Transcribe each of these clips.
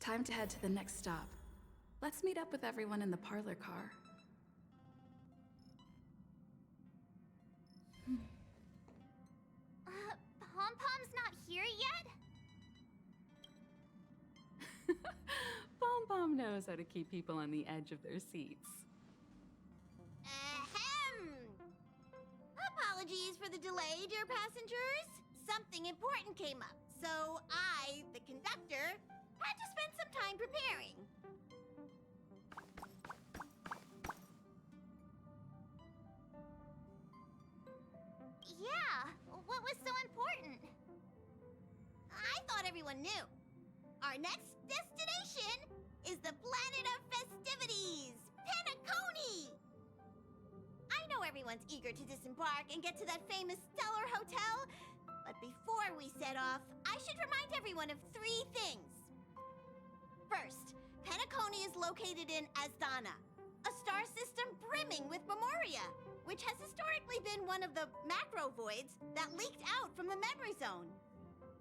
Time to head to the next stop. Let's meet up with everyone in the parlor car. Pom-Pom's not here yet? Pom-Pom knows how to keep people on the edge of their seats. Ahem! Apologies for the delay, dear passengers. Something important came up, so I, the conductor, had to spend some time preparing. Yeah, what was so important? I thought everyone knew. Our next destination is the planet of festivities, Penacony! I know everyone's eager to disembark and get to that famous Stellar Hotel, but before we set off, I should remind everyone of 3 things. First, Penacony is located in Asdana, a star system brimming with Memoria, which has historically been one of the macro voids that leaked out from the memory zone.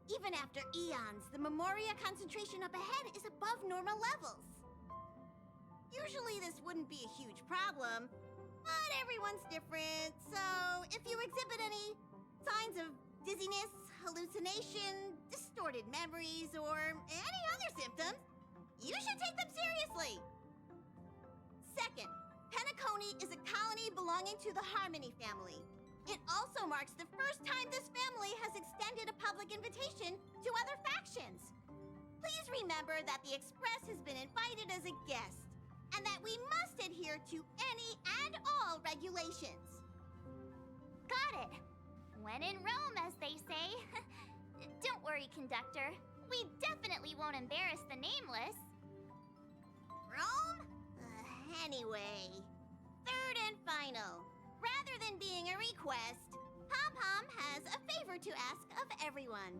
Even after eons, the Memoria concentration up ahead is above normal levels. Usually this wouldn't be a huge problem, but everyone's different, so if you exhibit any signs of dizziness, hallucination, distorted memories, or any other symptoms, you should take them seriously. Second, Penacony is a colony belonging to the Harmony family. It also marks the first time this family has extended a public invitation to other factions. Please remember that the Express has been invited as a guest, and that we must adhere to any and all regulations. Got it. When in Rome, as they say. Don't worry, conductor. We definitely won't embarrass the nameless. Rome? Anyway, third and final. Rather than being a request, Pom-Pom has a favor to ask of everyone.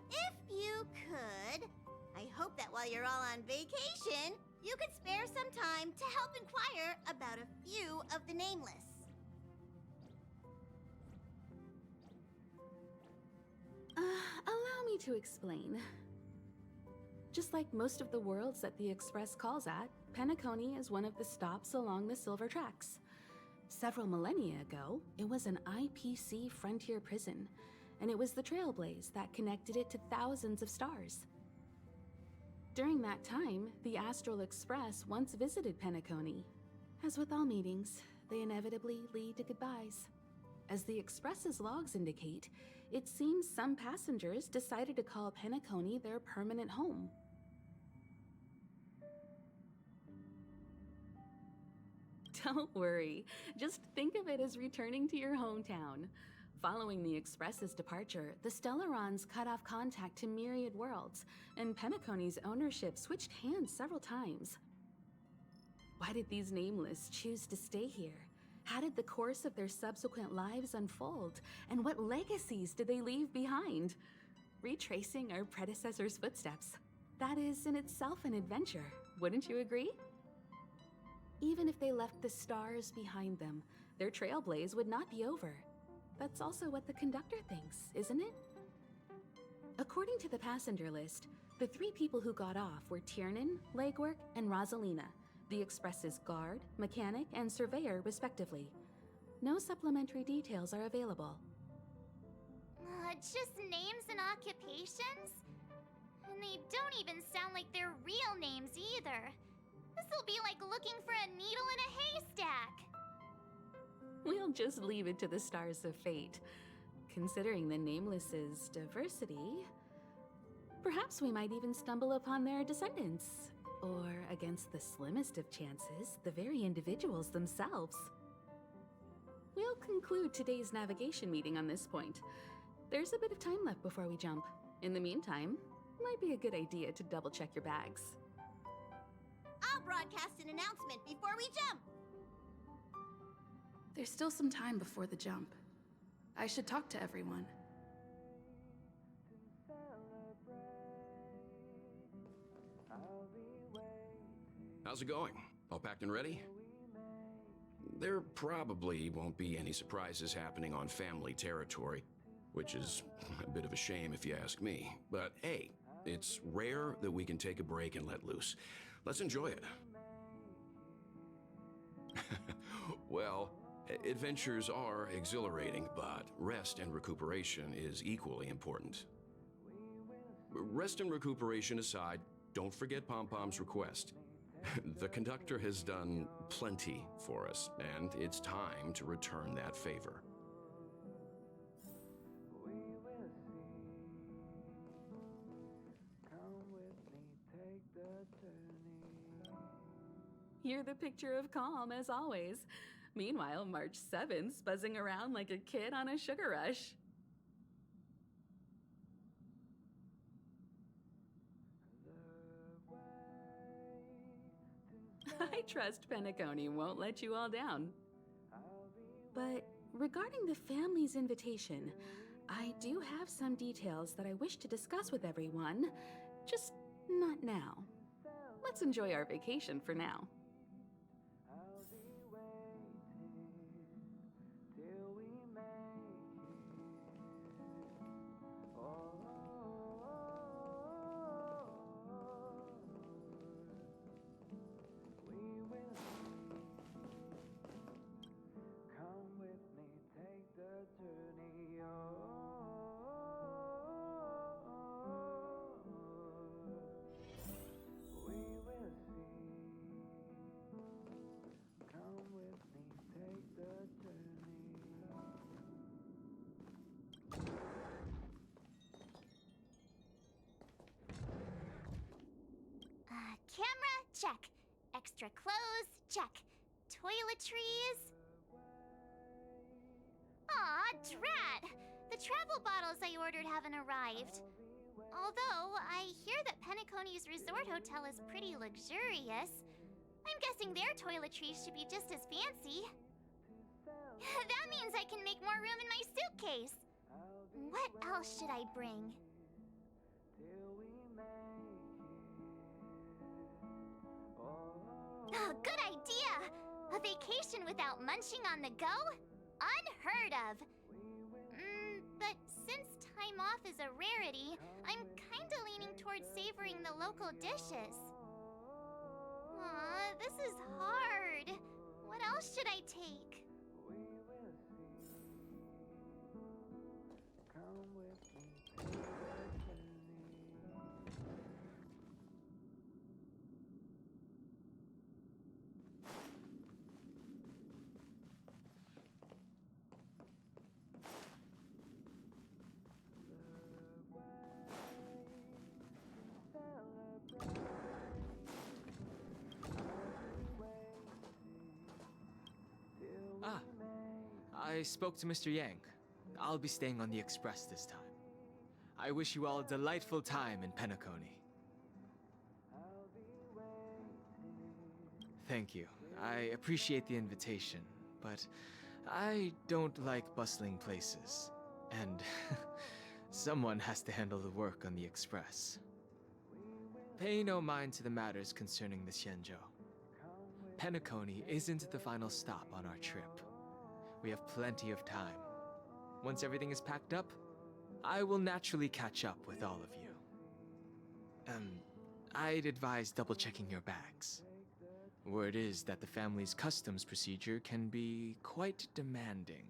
If you could, I hope that while you're all on vacation, you could spare some time to help inquire about a few of the nameless. Allow me to explain. Just like most of the worlds that the Express calls at, Penacony is one of the stops along the Silver Tracks. Several millennia ago, it was an IPC frontier prison, and it was the Trailblaze that connected it to thousands of stars. During that time, the Astral Express once visited Penacony. As with all meetings, they inevitably lead to goodbyes. As the Express's logs indicate, it seems some passengers decided to call Penacony their permanent home. Don't worry, just think of it as returning to your hometown. Following the Express's departure, the Stellarons cut off contact to myriad worlds, and Penacony's ownership switched hands several times. Why did these nameless choose to stay here? How did the course of their subsequent lives unfold? And what legacies did they leave behind? Retracing our predecessors' footsteps. That is in itself an adventure, wouldn't you agree? Even if they left the stars behind them, their trailblaze would not be over. That's also what the conductor thinks, isn't it? According to the passenger list, the 3 people who got off were Tiernan, Legwork, and Rosalina, the Express's guard, mechanic, and surveyor respectively. No supplementary details are available. Just names and occupations? And they don't even sound like their real names either. This'll be like looking for a needle in a haystack. We'll just leave it to the stars of fate. Considering the Nameless's diversity, perhaps we might even stumble upon their descendants. Or, against the slimmest of chances, the very individuals themselves. We'll conclude today's navigation meeting on this point. There's a bit of time left before we jump. In the meantime, it might be a good idea to double-check your bags. I'll broadcast an announcement before we jump. There's still some time before the jump. I should talk to everyone. How's it going? All packed and ready? There probably won't be any surprises happening on family territory, which is a bit of a shame if you ask me. But hey, It's rare that we can take a break and let loose. Let's enjoy it. Well, adventures are exhilarating, but rest and recuperation is equally important. Rest and recuperation aside, don't forget Pom Pom's request. The conductor has done plenty for us, and it's time to return that favor. You're the picture of calm, as always. Meanwhile, March 7th's buzzing around like a kid on a sugar rush. I trust Penacony won't let you all down. But regarding the family's invitation, I do have some details that I wish to discuss with everyone, just not now. Let's enjoy our vacation for now. Camera, check. Extra clothes, check. Toiletries. Aw, drat! The travel bottles I ordered haven't arrived. Although, I hear that Penacony's resort hotel is pretty luxurious. I'm guessing their toiletries should be just as fancy. That means I can make more room in my suitcase. What else should I bring? Oh, good idea! A vacation without munching on the go? Unheard of! But since time off is a rarity, I'm kinda leaning towards savoring the local dishes. Aw, this is hard. What else should I take? I spoke to Mr. Yang. I'll be staying on the express this time. I wish you all a delightful time in Penacony. Thank you. I appreciate the invitation, but I don't like bustling places. And someone has to handle the work on the express. Pay no mind to the matters concerning the Xianzhou. Penacony isn't the final stop on our trip. We have plenty of time. Once everything is packed up, I will naturally catch up with all of you. I'd advise double-checking your bags. Word is that the family's customs procedure can be quite demanding.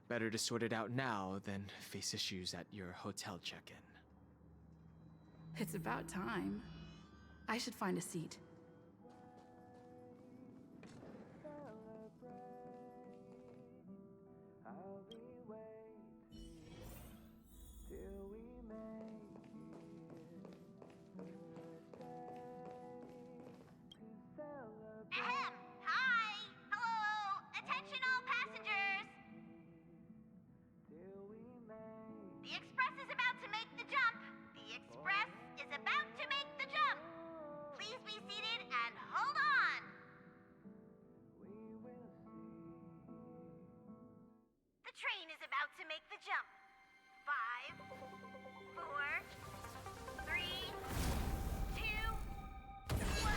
Better to sort it out now than face issues at your hotel check-in. It's about time. I should find a seat. Ahem! Hi! Hello! Attention all passengers! The express is about to make the jump! The express is about to make the jump! Please be seated and hold on! The train is about to make the jump. 5, 4, 3, 2, 1.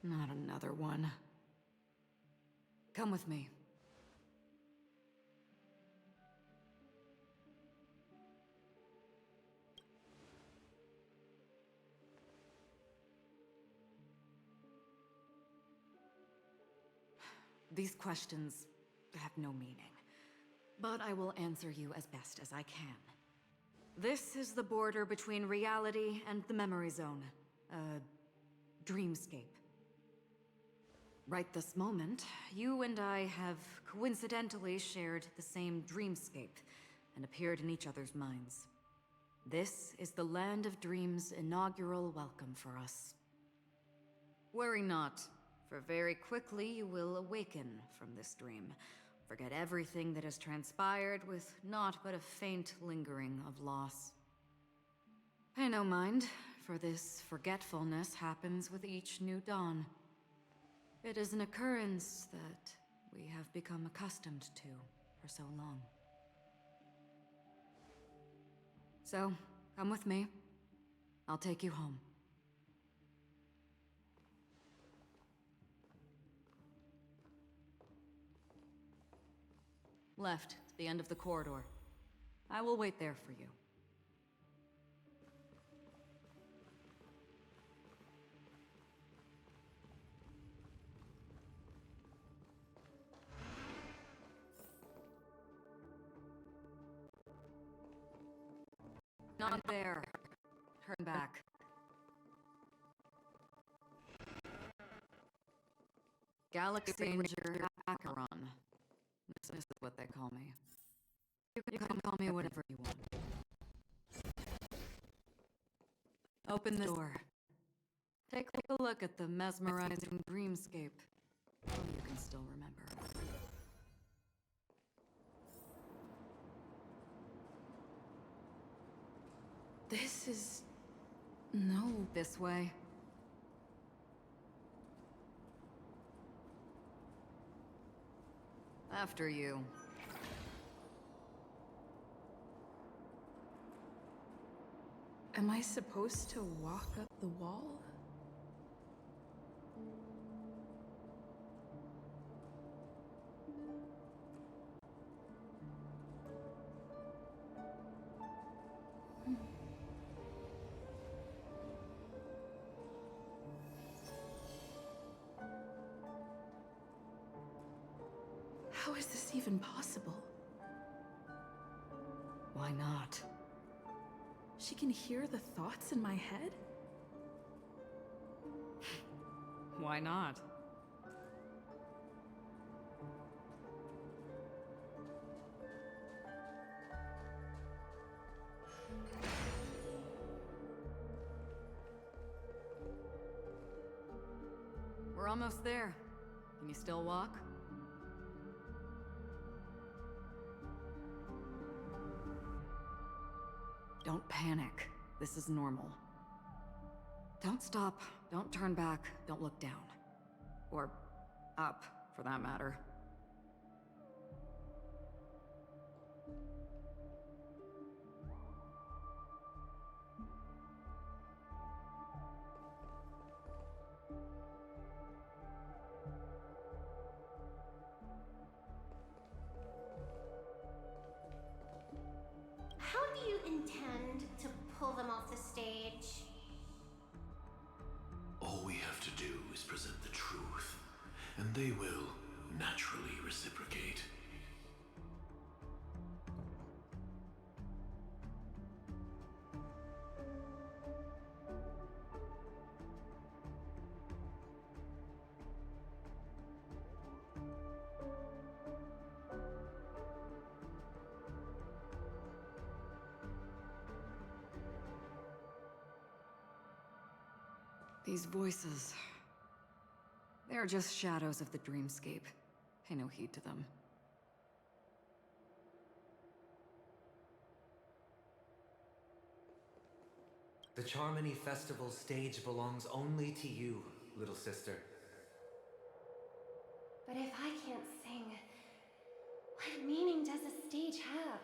Not another one. Come with me. These questions have no meaning, but I will answer you as best as I can. This is the border between reality and the memory zone, a dreamscape. Right this moment, you and I have coincidentally shared the same dreamscape and appeared in each other's minds. This is the Land of Dreams' inaugural welcome for us. Worry not, for very quickly you will awaken from this dream. Forget everything that has transpired with naught but a faint lingering of loss. Pay no mind, for this forgetfulness happens with each new dawn. It is an occurrence that we have become accustomed to for so long. So, come with me. I'll take you home. Left, to the end of the corridor. I will wait there for you. Not there. Turn back. Galaxy Ranger Acheron. This is what they call me. You can call me whatever you want. Open the door. Take a look at the mesmerizing dreamscape. Oh, you can still remember. This is... no. This way. After you. Am I supposed to walk up the wall? How is this even possible? Why not? She can hear the thoughts in my head? Why not? We're almost there. Can you still walk? Don't panic. This is normal. Don't stop. Don't turn back. Don't look down. Or up, for that matter. How do you intend to pull them off the stage? All we have to do is present the truth, and they will naturally reciprocate. These voices... they're just shadows of the dreamscape. Pay no heed to them. The Charmony Festival stage belongs only to you, little sister. But if I can't sing, what meaning does a stage have?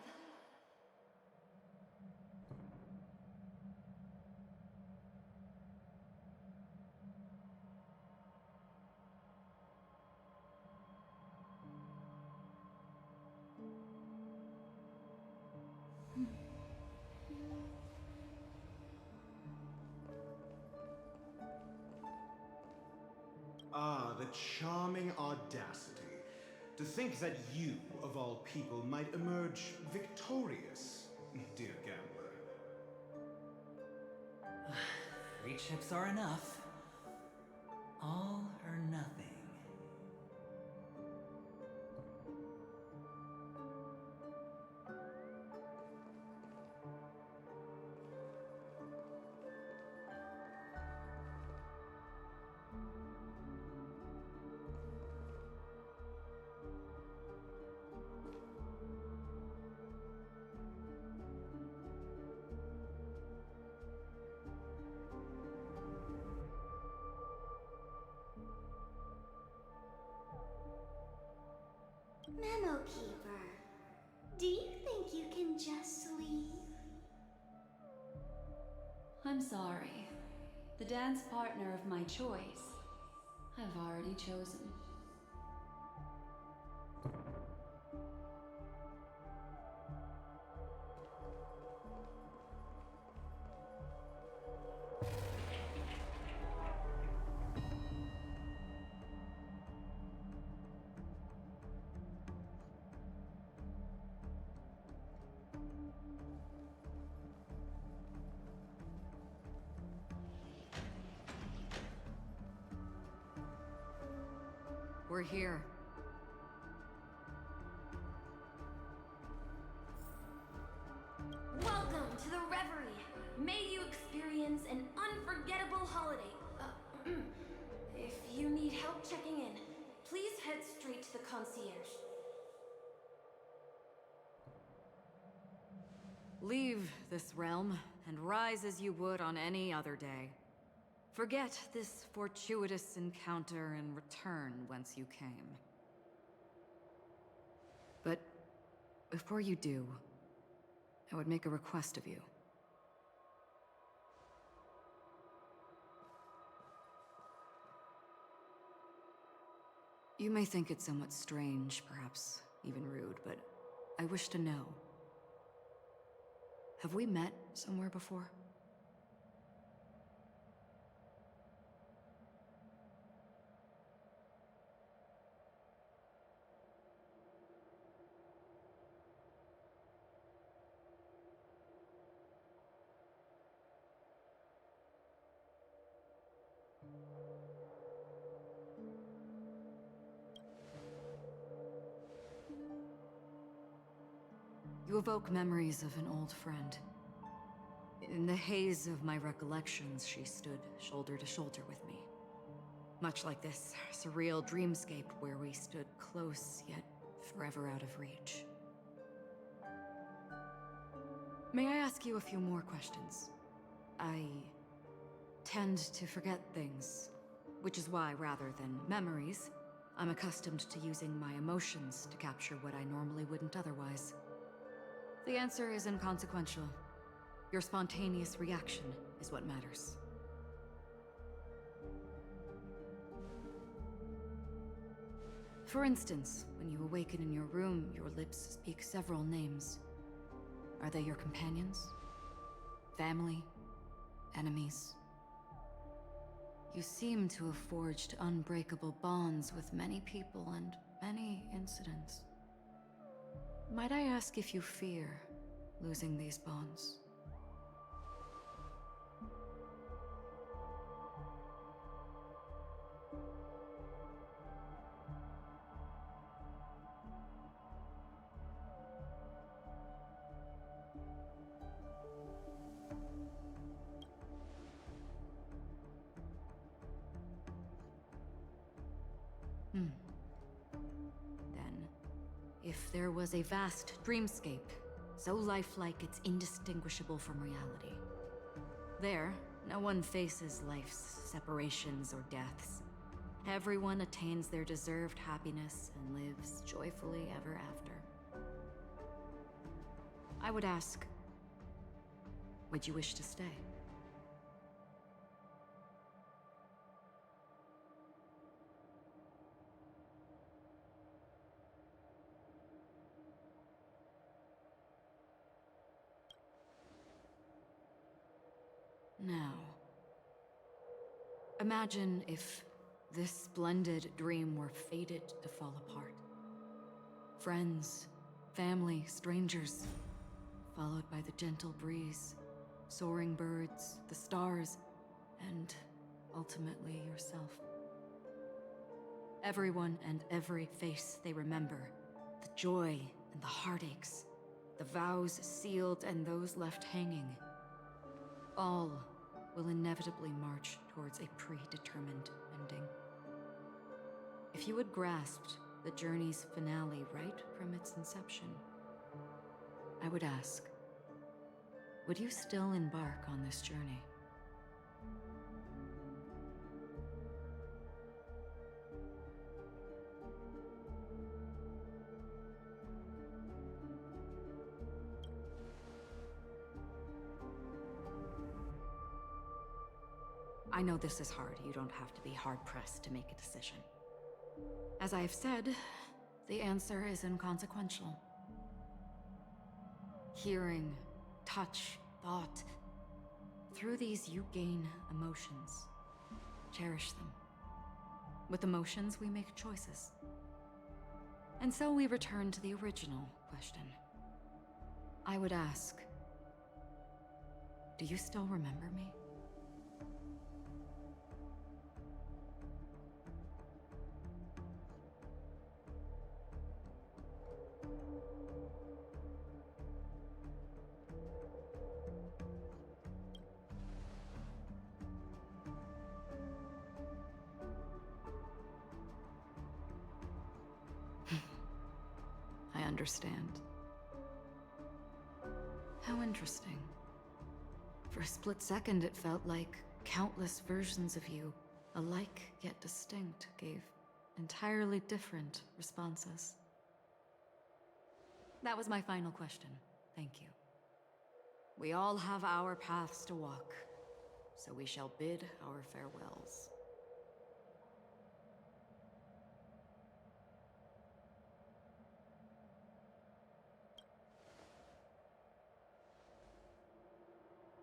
the charming audacity to think that you, of all people, might emerge victorious, dear gambler. 3 chips are enough. All or nothing. Memo Keeper, do you think you can just leave? I'm sorry. The dance partner of my choice, I've already chosen. We're here. Welcome to the Reverie. May you experience an unforgettable holiday. If you need help checking in, please head straight to the concierge. Leave this realm and rise as you would on any other day. Forget this fortuitous encounter and return whence you came. But before you do, I would make a request of you. You may think it somewhat strange, perhaps even rude, but I wish to know. Have we met somewhere before? You evoke memories of an old friend. In the haze of my recollections, she stood shoulder to shoulder with me. Much like this surreal dreamscape where we stood close, yet forever out of reach. May I ask you a few more questions? I tend to forget things, which is why, rather than memories, I'm accustomed to using my emotions to capture what I normally wouldn't otherwise. The answer is inconsequential. Your spontaneous reaction is what matters. For instance, when you awaken in your room, your lips speak several names. Are they your companions? Family? Enemies? You seem to have forged unbreakable bonds with many people and many incidents. Might I ask if you fear losing these bonds? Then, if there was a vast dreamscape, so lifelike it's indistinguishable from reality. There, no one faces life's separations or deaths. Everyone attains their deserved happiness and lives joyfully ever after. I would ask, would you wish to stay? Now, imagine if this splendid dream were fated to fall apart. Friends, family, strangers, followed by the gentle breeze, soaring birds, the stars, and ultimately yourself. Everyone and every face they remember, the joy and the heartaches, the vows sealed and those left hanging, all will inevitably march towards a predetermined ending. If you had grasped the journey's finale right from its inception, I would ask, would you still embark on this journey? I know this is hard. You don't have to be hard-pressed to make a decision. As I have said, the answer is inconsequential. Hearing, touch, thought. Through these, you gain emotions. Cherish them. With emotions, we make choices. And so we return to the original question. I would ask, do you still remember me? I understand. How interesting. For a split second, it felt like countless versions of you, alike yet distinct, gave entirely different responses. That was my final question. Thank you. We all have our paths to walk, so we shall bid our farewells.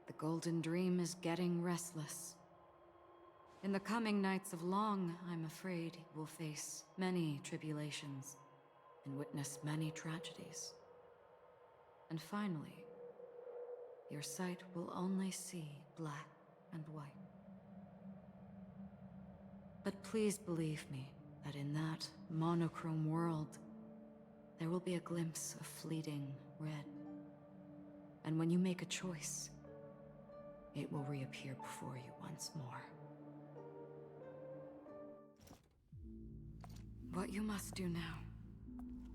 The Golden Dream is getting restless. In the coming nights of Long, I'm afraid you will face many tribulations and witness many tragedies. And finally, your sight will only see black and white. But please believe me that in that monochrome world, there will be a glimpse of fleeting red. And when you make a choice, it will reappear before you once more. What you must do now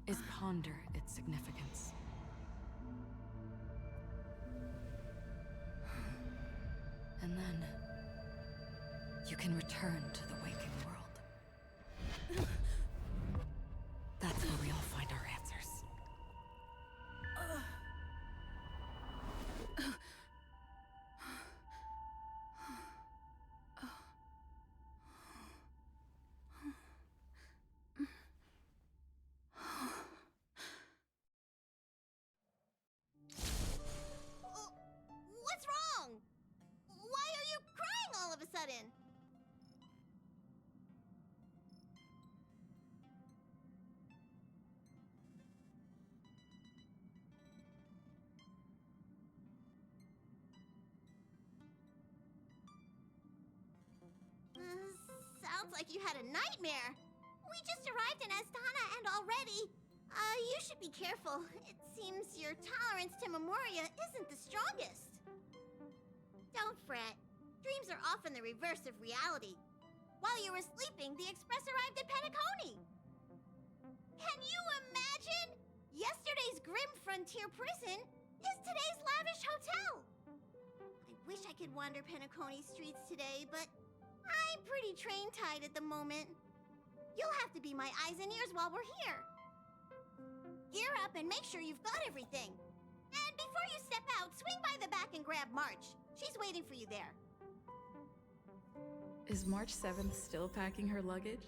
is ponder its significance. And then you can return to the waking world. That's where we all find our answers. What's wrong? Why are you crying all of a sudden? Sounds like you had a nightmare. We just arrived in Astana and already... you should be careful. It seems your tolerance to Memoria isn't the strongest. Don't fret. Dreams are often the reverse of reality. While you were sleeping, the Express arrived at Penacony. Can you imagine? Yesterday's grim frontier prison is today's lavish hotel. I wish I could wander Penacony streets today, but I'm pretty train-tied at the moment. You'll have to be my eyes and ears while we're here. Gear up and make sure you've got everything. And before you step out, swing by the back and grab March. She's waiting for you there. Is March 7th still packing her luggage?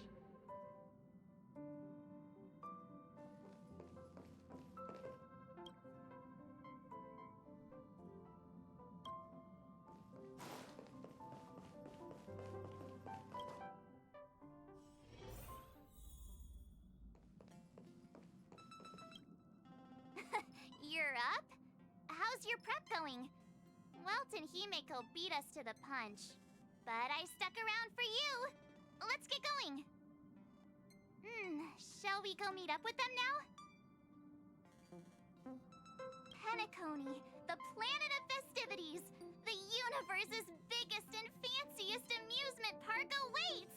your prep going? Welt and Himeko beat us to the punch, but I stuck around for you. Let's get going. Shall we go meet up with them now? Penacony, the planet of festivities, the universe's biggest and fanciest amusement park awaits!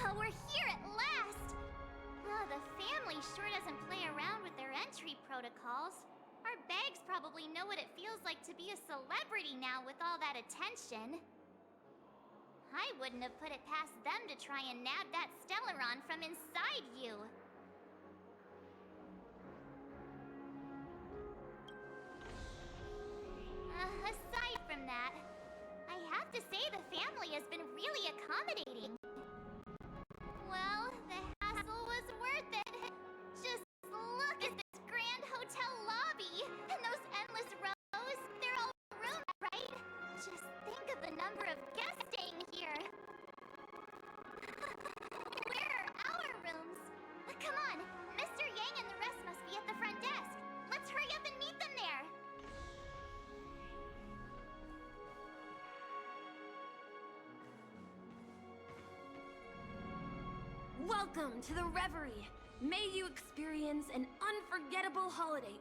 Oh, we're here at last! Oh, the family sure doesn't play around with their entry protocols. Our bags probably know what it feels like to be a celebrity now with all that attention. I wouldn't have put it past them to try and nab that Stellaron from inside you. Aside from that, I have to say the family has been really accommodating. Well, the hassle was worth it. Just look at this grand hotel lobby and those endless rows. They're all rooms, right? Just think of the number of guests staying here. Where are our rooms? Come on, Mr. Yang and the rest must be at the front desk. Let's hurry up and meet them there. Welcome to the Reverie. May you experience an unforgettable holiday.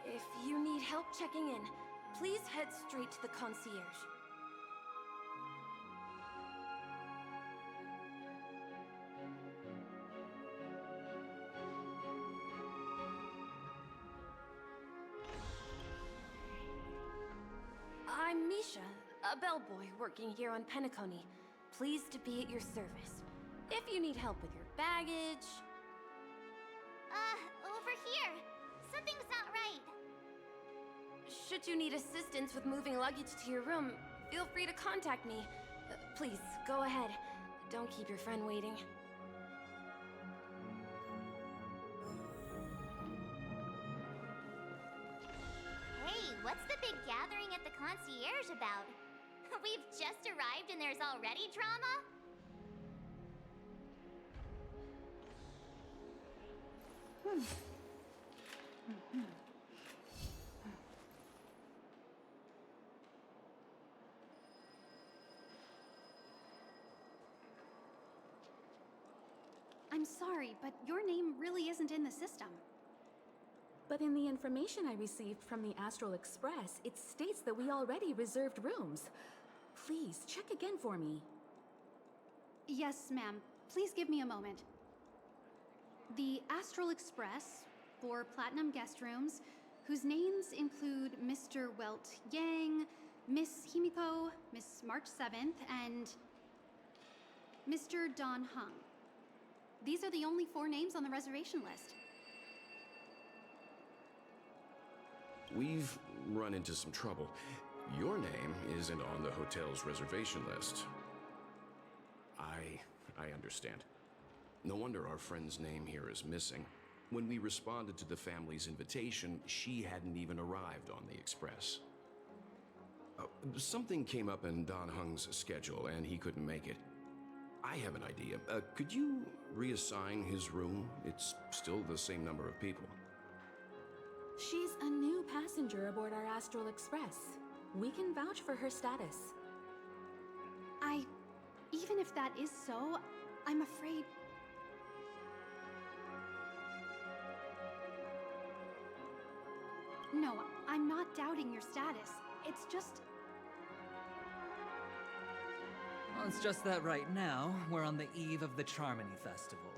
If you need help checking in, please head straight to the concierge. I'm Misha, a bellboy working here on Penacony. Pleased to be at your service. If you need help with your baggage... Over here. Something's not right. Should you need assistance with moving luggage to your room, feel free to contact me. Please, go ahead. Don't keep your friend waiting. Hey, what's the big gathering at the concierge about? We've just arrived and there's already drama? I'm sorry, but your name really isn't in the system. But in the information I received from the Astral Express, it states that we already reserved rooms. Please, check again for me. Yes, ma'am. Please give me a moment. The Astral Express, for Platinum guest rooms, whose names include Mr. Welt Yang, Miss Himiko, Miss March 7th, and Mr. Don Hung. These are the only 4 names on the reservation list. We've run into some trouble. Your name isn't on the hotel's reservation list. I understand. No wonder our friend's name here is missing. When we responded to the family's invitation, she hadn't even arrived on the express. Something came up in Don Hung's schedule, and he couldn't make it. I have an idea. Could you reassign his room? It's still the same number of people. She's a new passenger aboard our Astral Express. We can vouch for her status. Even if that is so, I'm afraid... No, I'm not doubting your status. It's just... Well, it's just that right now, we're on the eve of the Charmony Festival.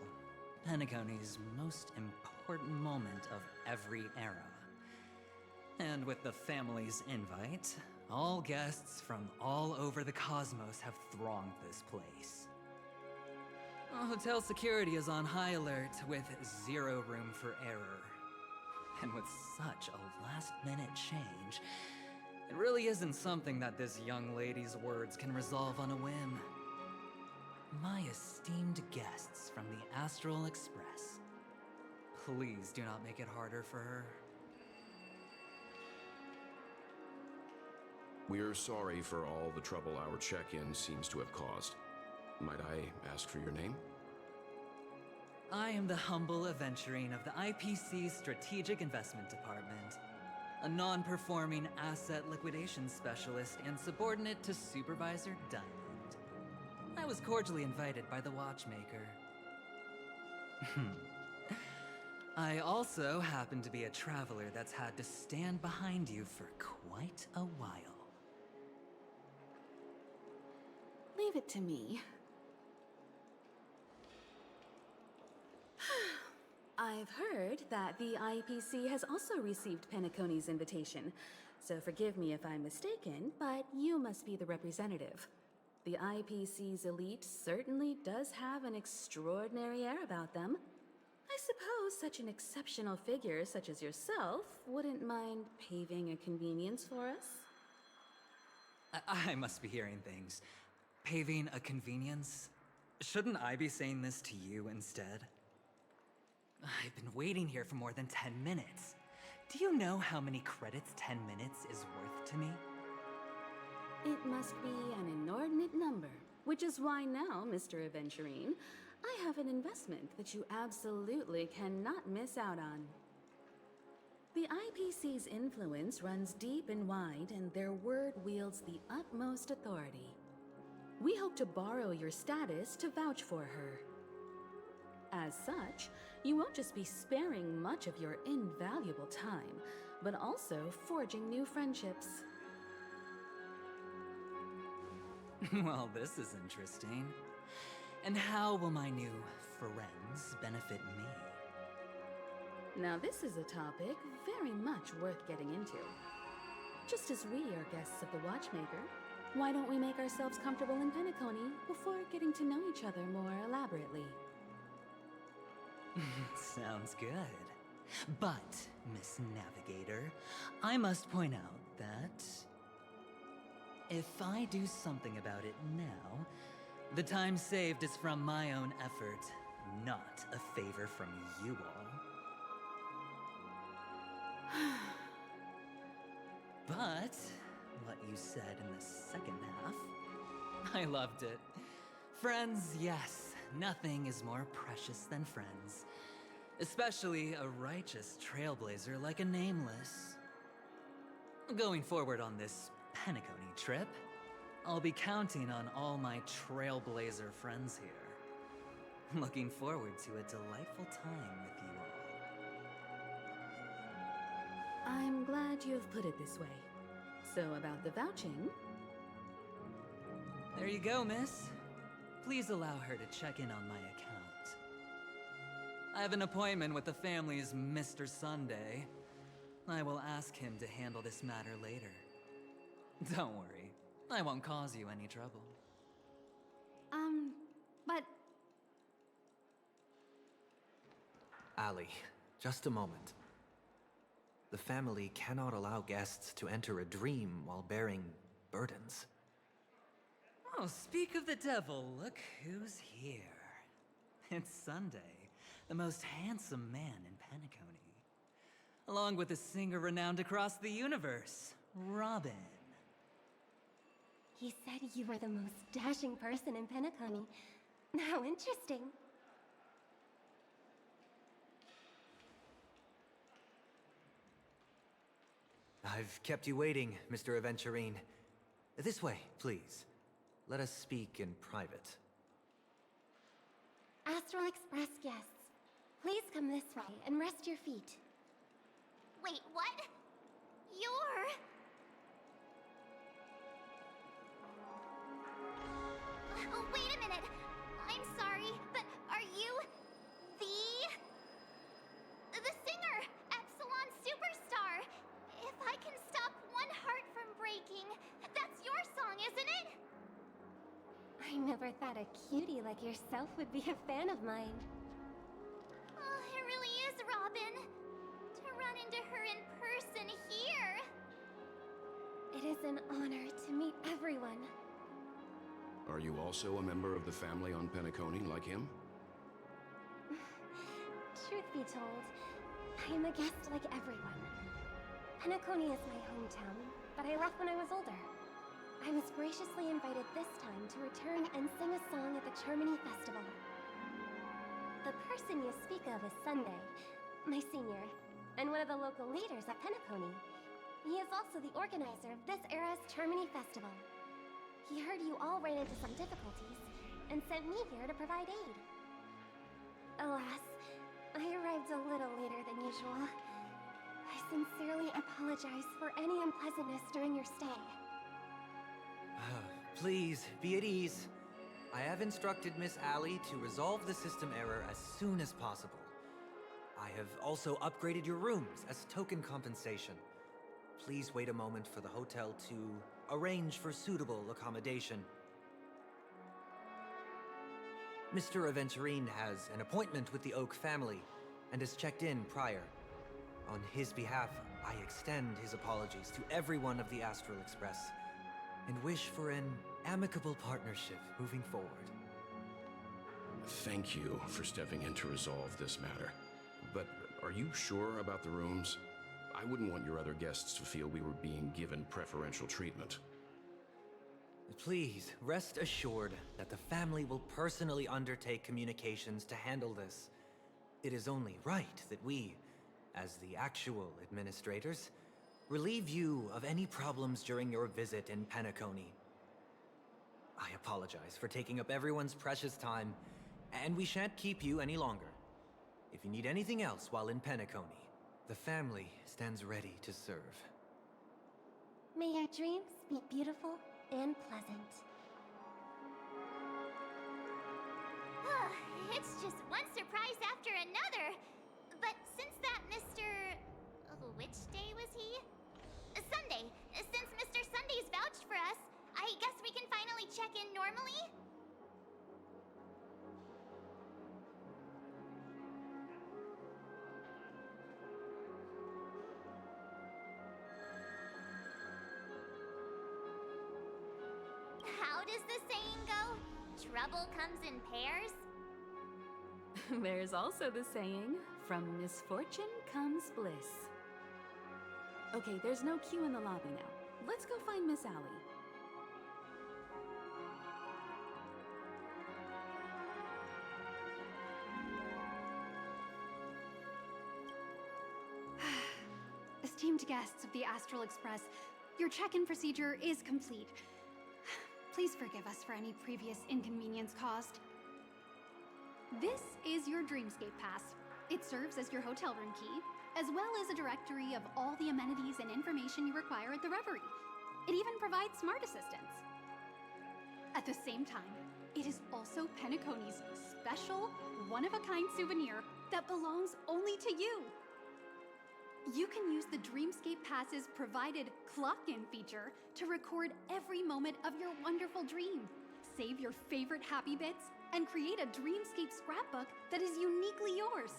Penacony's most important moment of every era. And with the family's invite, all guests from all over the cosmos have thronged this place. Hotel security is on high alert with 0 room for error. And with such a last-minute change, it really isn't something that this young lady's words can resolve on a whim. My esteemed guests from the Astral Express. Please do not make it harder for her. We're sorry for all the trouble our check-in seems to have caused. Might I ask for your name? I am the humble aventurine of the IPC's Strategic Investment Department, a non-performing asset liquidation specialist and subordinate to Supervisor Diamond. I was cordially invited by the watchmaker. I also happen to be a traveler that's had to stand behind you for quite a while. Leave it to me. I've heard that the IPC has also received Penacony's invitation, so forgive me if I'm mistaken, but you must be the representative. The IPC's elite certainly does have an extraordinary air about them. I suppose such an exceptional figure such as yourself wouldn't mind paving a convenience for us? I must be hearing things. Paving a convenience? Shouldn't I be saying this to you instead? I've been waiting here for more than 10 minutes. Do you know how many credits 10 minutes is worth to me? It must be an inordinate number, which is why now, Mr. Aventurine, I have an investment that you absolutely cannot miss out on. The IPC's influence runs deep and wide, and their word wields the utmost authority. We hope to borrow your status to vouch for her. As such, you won't just be sparing much of your invaluable time, but also forging new friendships. Well, this is interesting. And how will my new friends benefit me? Now this is a topic very much worth getting into. Just as we are guests of the Watchmaker, why don't we make ourselves comfortable in Penacony before getting to know each other more elaborately? Sounds good. But, Miss Navigator, I must point out that if I do something about it now, the time saved is from my own effort, not a favor from you all. But what you said in the second half, I loved it. Friends, yes, nothing is more precious than friends. Especially a righteous trailblazer like a Nameless. Going forward on this Penacony trip, I'll be counting on all my trailblazer friends here. Looking forward to a delightful time with you all. I'm glad you have put it this way. So about the vouching... There you go, miss. Please allow her to check in on my account. I have an appointment with the family's Mr. Sunday. I will ask him to handle this matter later. Don't worry, I won't cause you any trouble. But... Ali, just a moment. The family cannot allow guests to enter a dream while bearing burdens. Oh, speak of the devil, look who's here. It's Sunday, the most handsome man in Penacony. Along with a singer renowned across the universe, Robin. He said you were the most dashing person in Penacony. How interesting. I've kept you waiting, Mr. Aventurine. This way, please. Let us speak in private. Astral Express guests, please come this way and rest your feet. Wait, what? You're... Oh, wait a minute. I'm sorry, but are you the singer, Epsilon Superstar? If I can stop one heart from breaking, that's your song, isn't it? I never thought a cutie like yourself would be a fan of mine. Oh, it really is, Robin. To run into her in person here. It is an honor to meet everyone. Are you also a member of the family on Penacony like him? Truth be told, I am a guest like everyone. Penacony is my hometown, but I left when I was older. I was graciously invited this time to return and sing a song at the Charmony Festival. The person you speak of is Sunday, my senior, and one of the local leaders at Penacony. He is also the organizer of this era's Charmony Festival. He heard you all ran into some difficulties, and sent me here to provide aid. Alas, I arrived a little later than usual. I sincerely apologize for any unpleasantness during your stay. Please, be at ease. I have instructed Miss Allie to resolve the system error as soon as possible. I have also upgraded your rooms as token compensation. Please wait a moment for the hotel to arrange for suitable accommodation. Mr. Aventurine has an appointment with the Oak family and has checked in prior. On his behalf, I extend his apologies to everyone of the Astral Express and wish for an amicable partnership moving forward. Thank you for stepping in to resolve this matter. But are you sure about the rooms? I wouldn't want your other guests to feel we were being given preferential treatment. Please, rest assured that the family will personally undertake communications to handle this. It is only right that we, as the actual administrators, relieve you of any problems during your visit in Penacony. I apologize for taking up everyone's precious time, and we shan't keep you any longer. If you need anything else while in Penacony, the family stands ready to serve. May your dreams be beautiful and pleasant. It's just one surprise after another. But since that Mr. Which day was he? Sunday. Since Mr. Sunday's vouched for us, I guess we can finally check in normally? How does the saying go? Trouble comes in pairs? There's also the saying, from misfortune comes bliss. Okay, there's no queue in the lobby now. Let's go find Miss Allie. Esteemed guests of the Astral Express, your check-in procedure is complete. Please forgive us for any previous inconvenience caused. This is your Dreamscape Pass. It serves as your hotel room key, as well as a directory of all the amenities and information you require at the Reverie. It even provides smart assistants. At the same time, it is also Penacony's special, one-of-a-kind souvenir that belongs only to you. You can use the Dreamscape Pass's provided clock-in feature to record every moment of your wonderful dream, save your favorite happy bits, and create a Dreamscape scrapbook that is uniquely yours.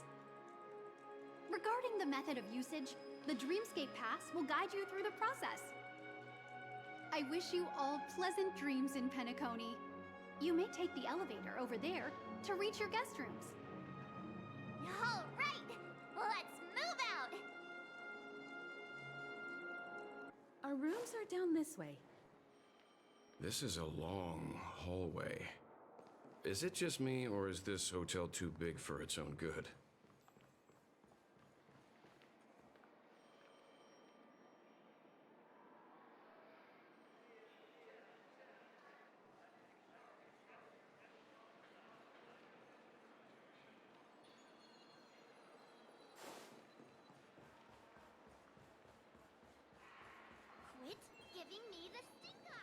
Regarding the method of usage, the Dreamscape Pass will guide you through the process. I wish you all pleasant dreams in Penacony. You may take the elevator over there to reach your guest rooms. All right, let's move out! Our rooms are down this way. This is a long hallway. Is it just me, or is this hotel too big for its own good? Quit giving me the stink eye!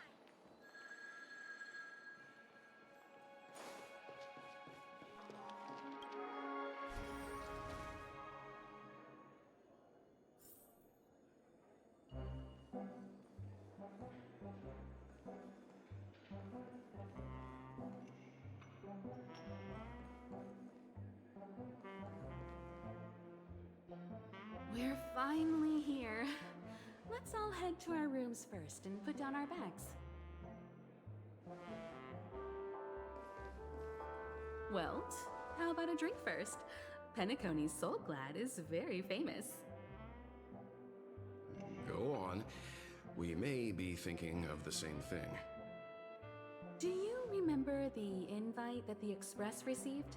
We're finally here. Let's all head to our rooms first and put down our bags. Well, how about a drink first? Penacony's Soul Glad is very famous. Go on. We may be thinking of the same thing. Do you remember the invite that the Express received?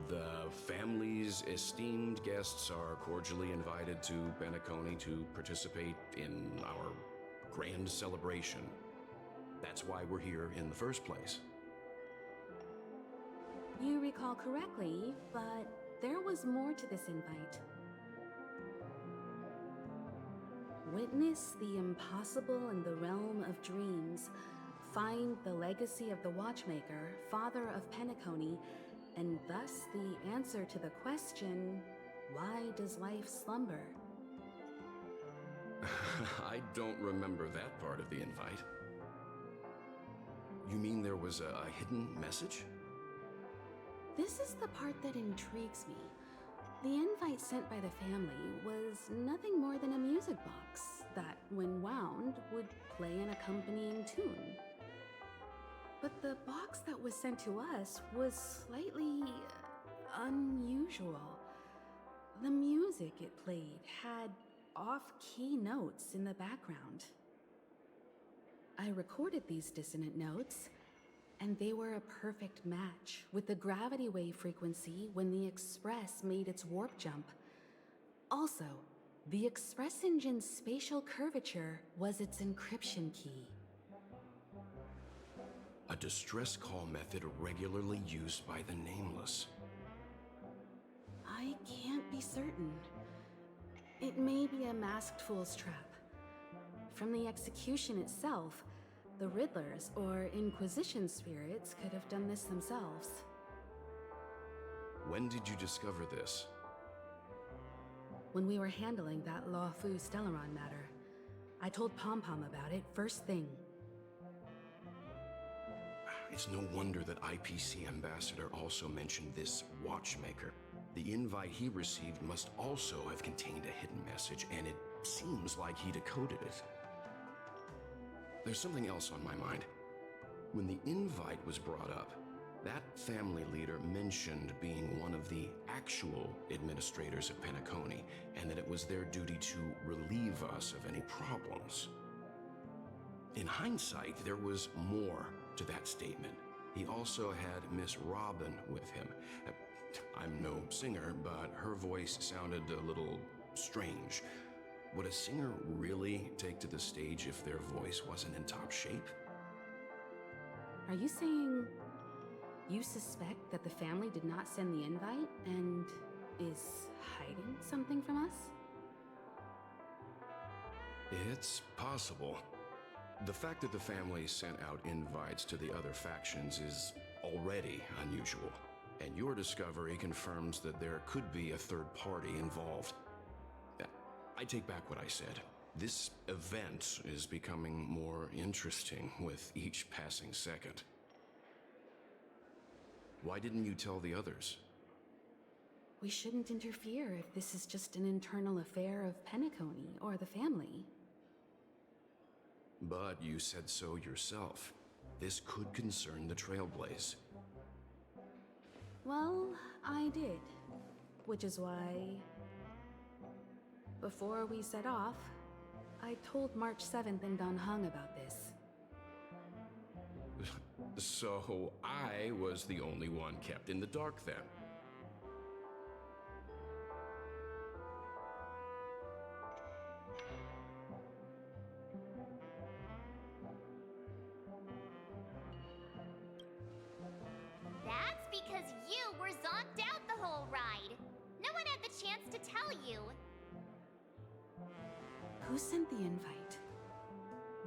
The family's esteemed guests are cordially invited to Penacony to participate in our grand celebration. That's why we're here in the first place. You recall correctly, but there was more to this invite. Witness the impossible in the realm of dreams. Find the legacy of the Watchmaker, father of Penacony, and thus the answer to the question, why does life slumber? I don't remember that part of the invite. You mean there was a hidden message? This is the part that intrigues me. The invite sent by the family was nothing more than a music box that, when wound, would play an accompanying tune. But the box that was sent to us was slightly unusual. The music it played had off-key notes in the background. I recorded these dissonant notes, and they were a perfect match with the gravity wave frequency when the Express made its warp jump. Also, the Express engine's spatial curvature was its encryption key. A distress call method regularly used by the Nameless. I can't be certain. It may be a masked fool's trap. From the execution itself, the Riddlers or Inquisition spirits could have done this themselves. When did you discover this? When we were handling that Law Fu Stellaron matter, I told Pom Pom about it first thing. It's no wonder that IPC Ambassador also mentioned this Watchmaker. The invite he received must also have contained a hidden message, and it seems like he decoded it. There's something else on my mind. When the invite was brought up, that family leader mentioned being one of the actual administrators of Penacony, and that it was their duty to relieve us of any problems. In hindsight, there was more to that statement. He also had Miss Robin with him. I'm no singer, but her voice sounded a little strange. Would a singer really take to the stage if their voice wasn't in top shape? Are you saying you suspect that the family did not send the invite and is hiding something from us? It's possible. The fact that the family sent out invites to the other factions is already unusual, and your discovery confirms that there could be a third party involved. I take back what I said. This event is becoming more interesting with each passing second. Why didn't you tell the others? We shouldn't interfere if this is just an internal affair of Penacony or the family. But you said so yourself. This could concern the Trailblaze. Well, I did. Which is why, before we set off, I told March 7th in Dan Heng about this. So I was the only one kept in the dark then. That's because you were zonked out the whole ride. No one had the chance to tell you. Who sent the invite?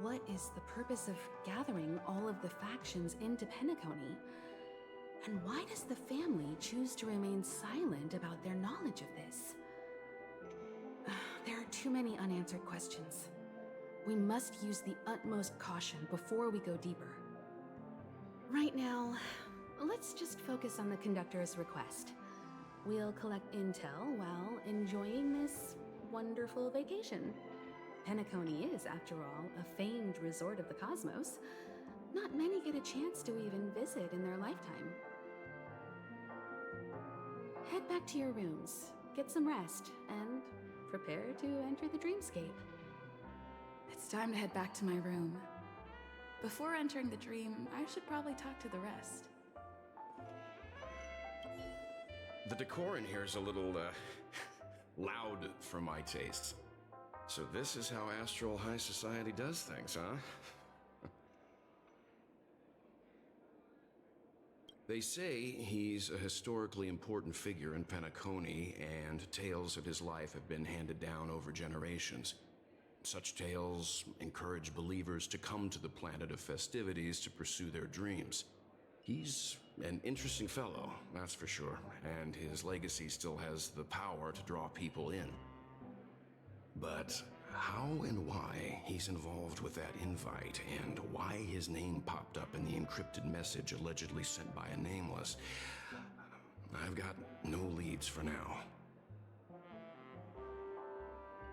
What is the purpose of gathering all of the factions into Penacony? And why does the family choose to remain silent about their knowledge of this? There are too many unanswered questions. We must use the utmost caution before we go deeper. Right now, let's just focus on the conductor's request. We'll collect intel while enjoying this wonderful vacation. Penacony is, after all, a famed resort of the cosmos. not many get a chance to even visit in their lifetime. Head back to your rooms, get some rest, and prepare to enter the dreamscape. It's time to head back to my room. Before entering the dream, I should probably talk to the rest. The decor in here is a little, loud for my tastes. So this is how Astral High Society does things, huh? They say he's a historically important figure in Penacony, and tales of his life have been handed down over generations. Such tales encourage believers to come to the planet of festivities to pursue their dreams. He's an interesting fellow, that's for sure, and his legacy still has the power to draw people in. But how and why he's involved with that invite, and why his name popped up in the encrypted message allegedly sent by a nameless, I've got no leads for now.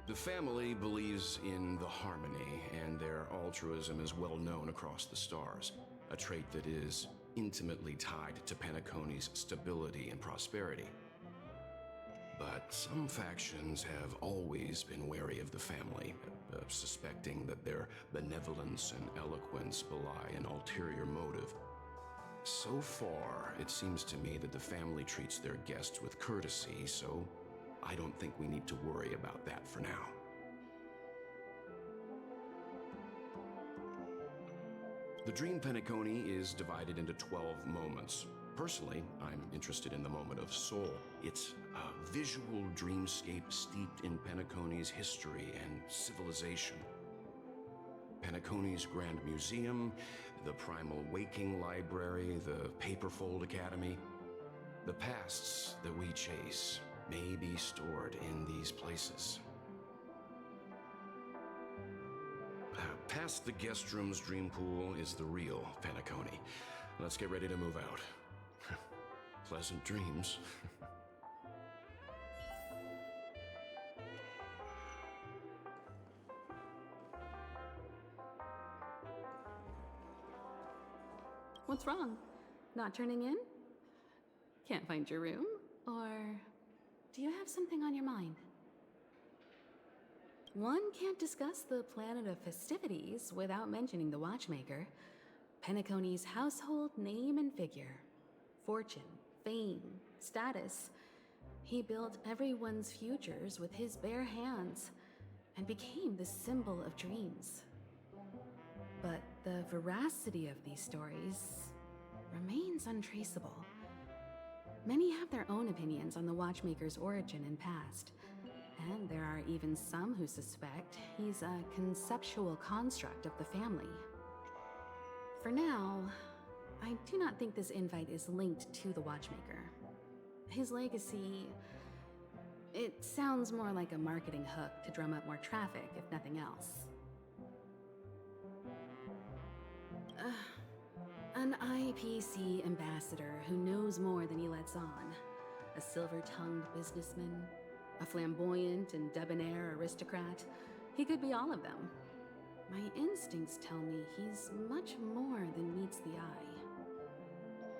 The family believes in the harmony, and their altruism is well known across the stars, a trait that is intimately tied to Penacony's stability and prosperity. But some factions have always been wary of the family, suspecting that their benevolence and eloquence belie an ulterior motive. So far, it seems to me that the family treats their guests with courtesy, so I don't think we need to worry about that for now. The Dream Penacony is divided into 12 moments. Personally, I'm interested in the moment of Soul. It's a visual dreamscape steeped in Penacony's history and civilization. Penacony's Grand Museum, the Primal Waking Library, the Paperfold Academy. The pasts that we chase may be stored in these places. Past the guest room's dream pool is the real Penacony. Let's get ready to move out. Pleasant dreams. What's wrong? Not turning in? Can't find your room? Or do you have something on your mind? One can't discuss the planet of festivities without mentioning the Watchmaker, Penacony's household name and figure. Fortune, fame, status. He built everyone's futures with his bare hands and became the symbol of dreams. But the veracity of these stories remains untraceable. Many have their own opinions on the Watchmaker's origin and past, and there are even some who suspect he's a conceptual construct of the family. For now, I do not think this invite is linked to the Watchmaker. His legacy, it sounds more like a marketing hook to drum up more traffic, if nothing else. An IPC ambassador who knows more than he lets on. A silver-tongued businessman. A flamboyant and debonair aristocrat. He could be all of them. My instincts tell me he's much more than meets the eye.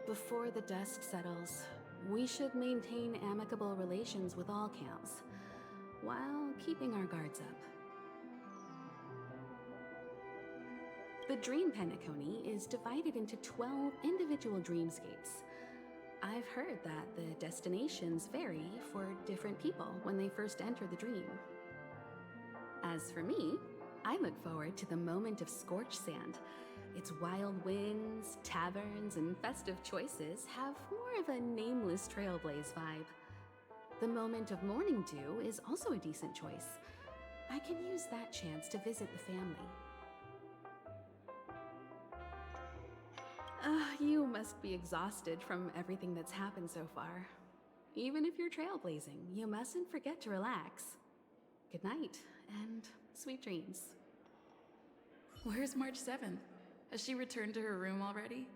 Before the dust settles, we should maintain amicable relations with all camps, while keeping our guards up. The Dream Penacony is divided into 12 individual dreamscapes. I've heard that the destinations vary for different people when they first enter the dream. As for me, I look forward to the moment of Scorch Sand. Its wild winds, taverns, and festive choices have more of a nameless Trailblaze vibe. The moment of Morning Dew is also a decent choice. I can use that chance to visit the family. You must be exhausted from everything that's happened so far. Even if you're trailblazing, you mustn't forget to relax. Good night, and sweet dreams. Where's March 7th? Has she returned to her room already?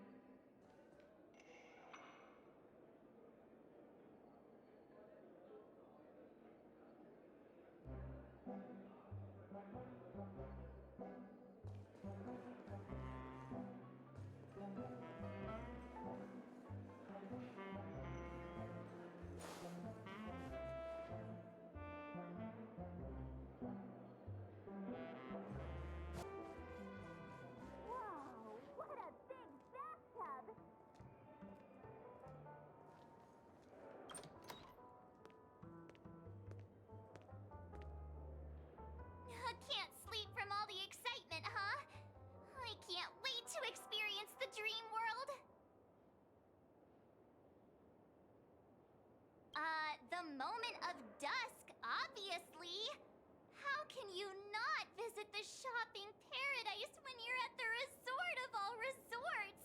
shopping paradise when you're at the resort of all resorts.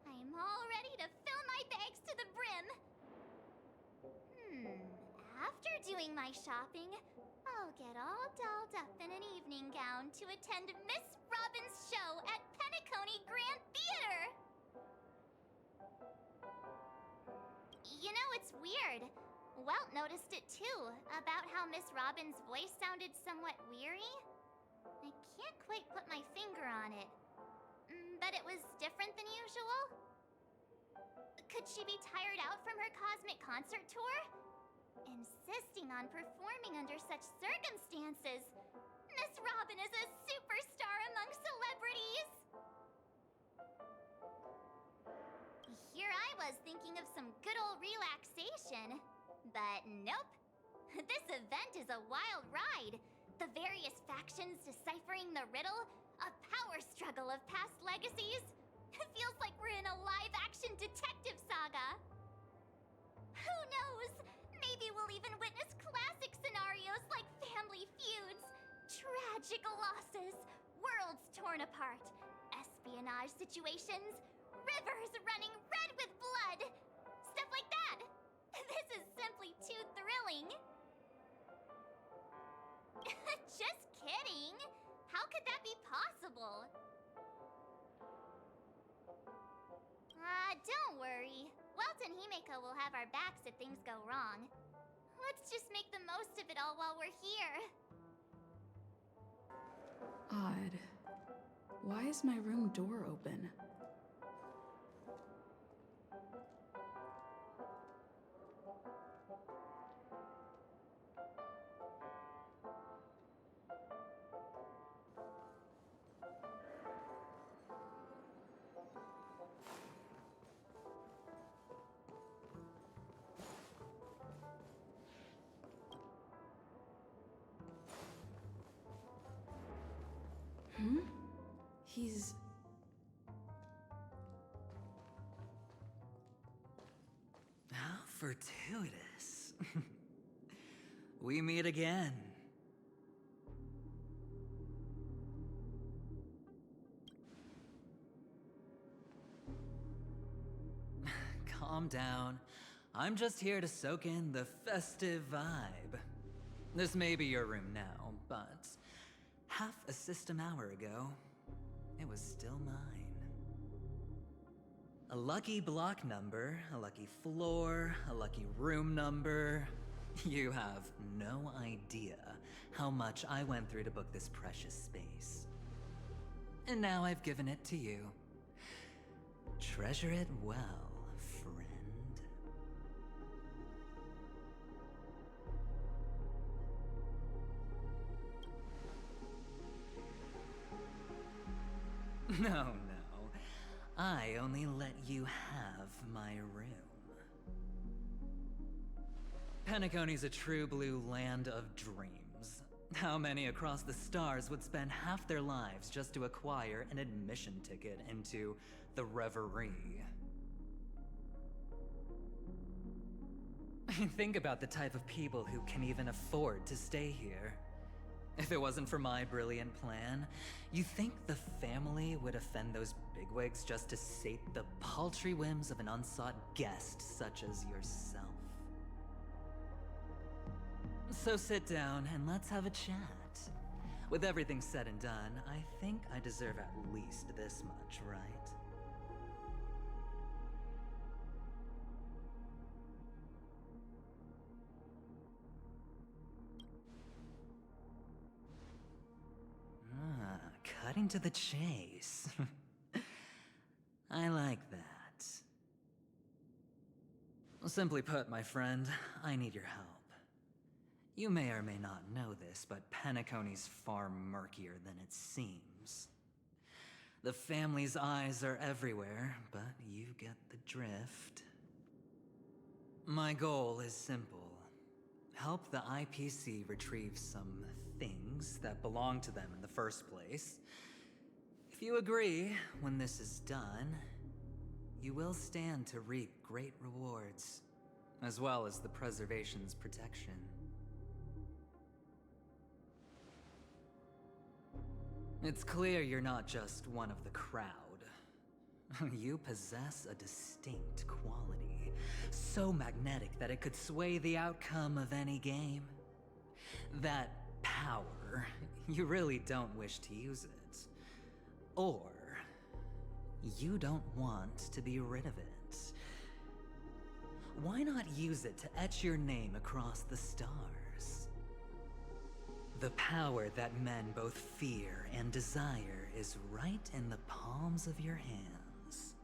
I'm all ready to fill my bags to the brim. After doing my shopping, I'll get all dolled up in an evening gown to attend Miss Robin's show at Penacony Grand Theater. You know, it's weird. Welt noticed it too, about how Miss Robin's voice sounded somewhat weary. I can't quite put my finger on it. But it was different than usual? Could she be tired out from her cosmic concert tour? Insisting on performing under such circumstances. Miss Robin is a superstar among celebrities! Here I was thinking of some good old relaxation. But nope. This event is a wild ride. The various factions deciphering the riddle, a power struggle of past legacies. It feels like we're in a live-action detective saga. Who knows? Maybe we'll even witness classic scenarios like family feuds, tragic losses, worlds torn apart, espionage situations, rivers running red with blood. Stuff like that. This is simply too thrilling. Just kidding. How could that be possible? Don't worry. Welt and Himeko will have our backs if things go wrong. Let's just make the most of it all while we're here. Odd. Why is my room door open? He's... How fortuitous. We meet again. Calm down. I'm just here to soak in the festive vibe. This may be your room now, but half a system hour ago, it was still mine. A lucky block number, a lucky floor, a lucky room number. You have no idea how much I went through to book this precious space. And now I've given it to you. Treasure it well, friend. No. I only let you have my room. Penacony's a true blue land of dreams. How many across the stars would spend half their lives just to acquire an admission ticket into the Reverie? Think about the type of people who can even afford to stay here. If it wasn't for my brilliant plan, you think the family would offend those bigwigs just to sate the paltry whims of an unsought guest such as yourself? So sit down and let's have a chat. With everything said and done, I think I deserve at least this much, right? Cutting to the chase. I like that. Simply put, my friend, I need your help. You may or may not know this, but Penacony's far murkier than it seems. The family's eyes are everywhere, but you get the drift. My goal is simple. Help the IPC retrieve some things that belong to them in the first place. If you agree, when this is done, you will stand to reap great rewards, as well as the preservation's protection. It's clear you're not just one of the crowd. You possess a distinct quality, so magnetic that it could sway the outcome of any game. That power, you really don't wish to use it. Or, you don't want to be rid of it. Why not use it to etch your name across the stars? The power that men both fear and desire is right in the palms of your hands.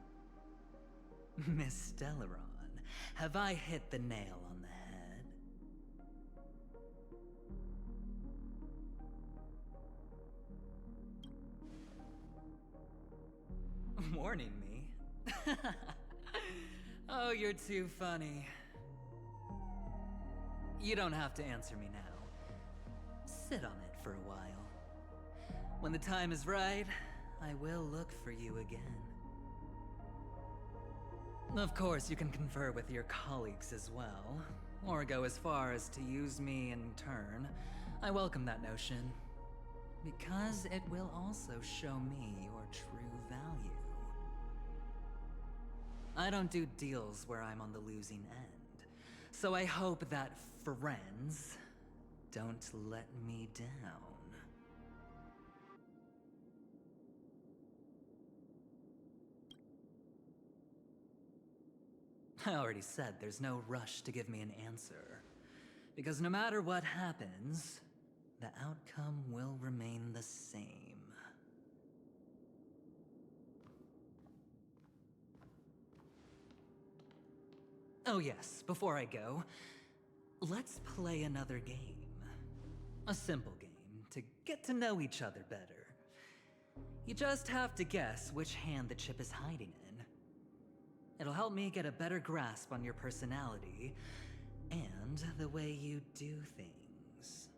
Miss Stellaron, have I hit the nail on the head? Warning me? Oh, you're too funny. You don't have to answer me now. Sit on it for a while. When the time is right, I will look for you again. Of course, you can confer with your colleagues as well, or go as far as to use me in turn. I welcome that notion, because it will also show me your true value. I don't do deals where I'm on the losing end, so I hope that friends don't let me down. I already said there's no rush to give me an answer, because no matter what happens, the outcome will remain the same. Oh yes, before I go, let's play another game. A simple game to get to know each other better. You just have to guess which hand the chip is hiding in. It'll help me get a better grasp on your personality and the way you do things.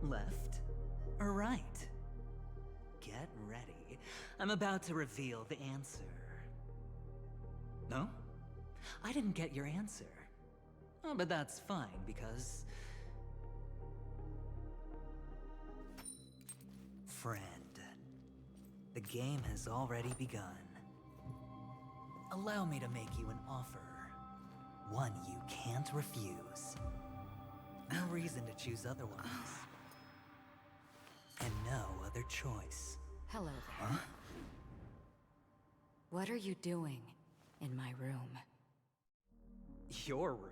Left or right? Get ready. I'm about to reveal the answer. No? I didn't get your answer. Oh, but that's fine, because... Friend, the game has already begun. Allow me to make you an offer. One you can't refuse. No reason to choose otherwise. And no other choice. Hello there. Huh? What are you doing in my room? Your room?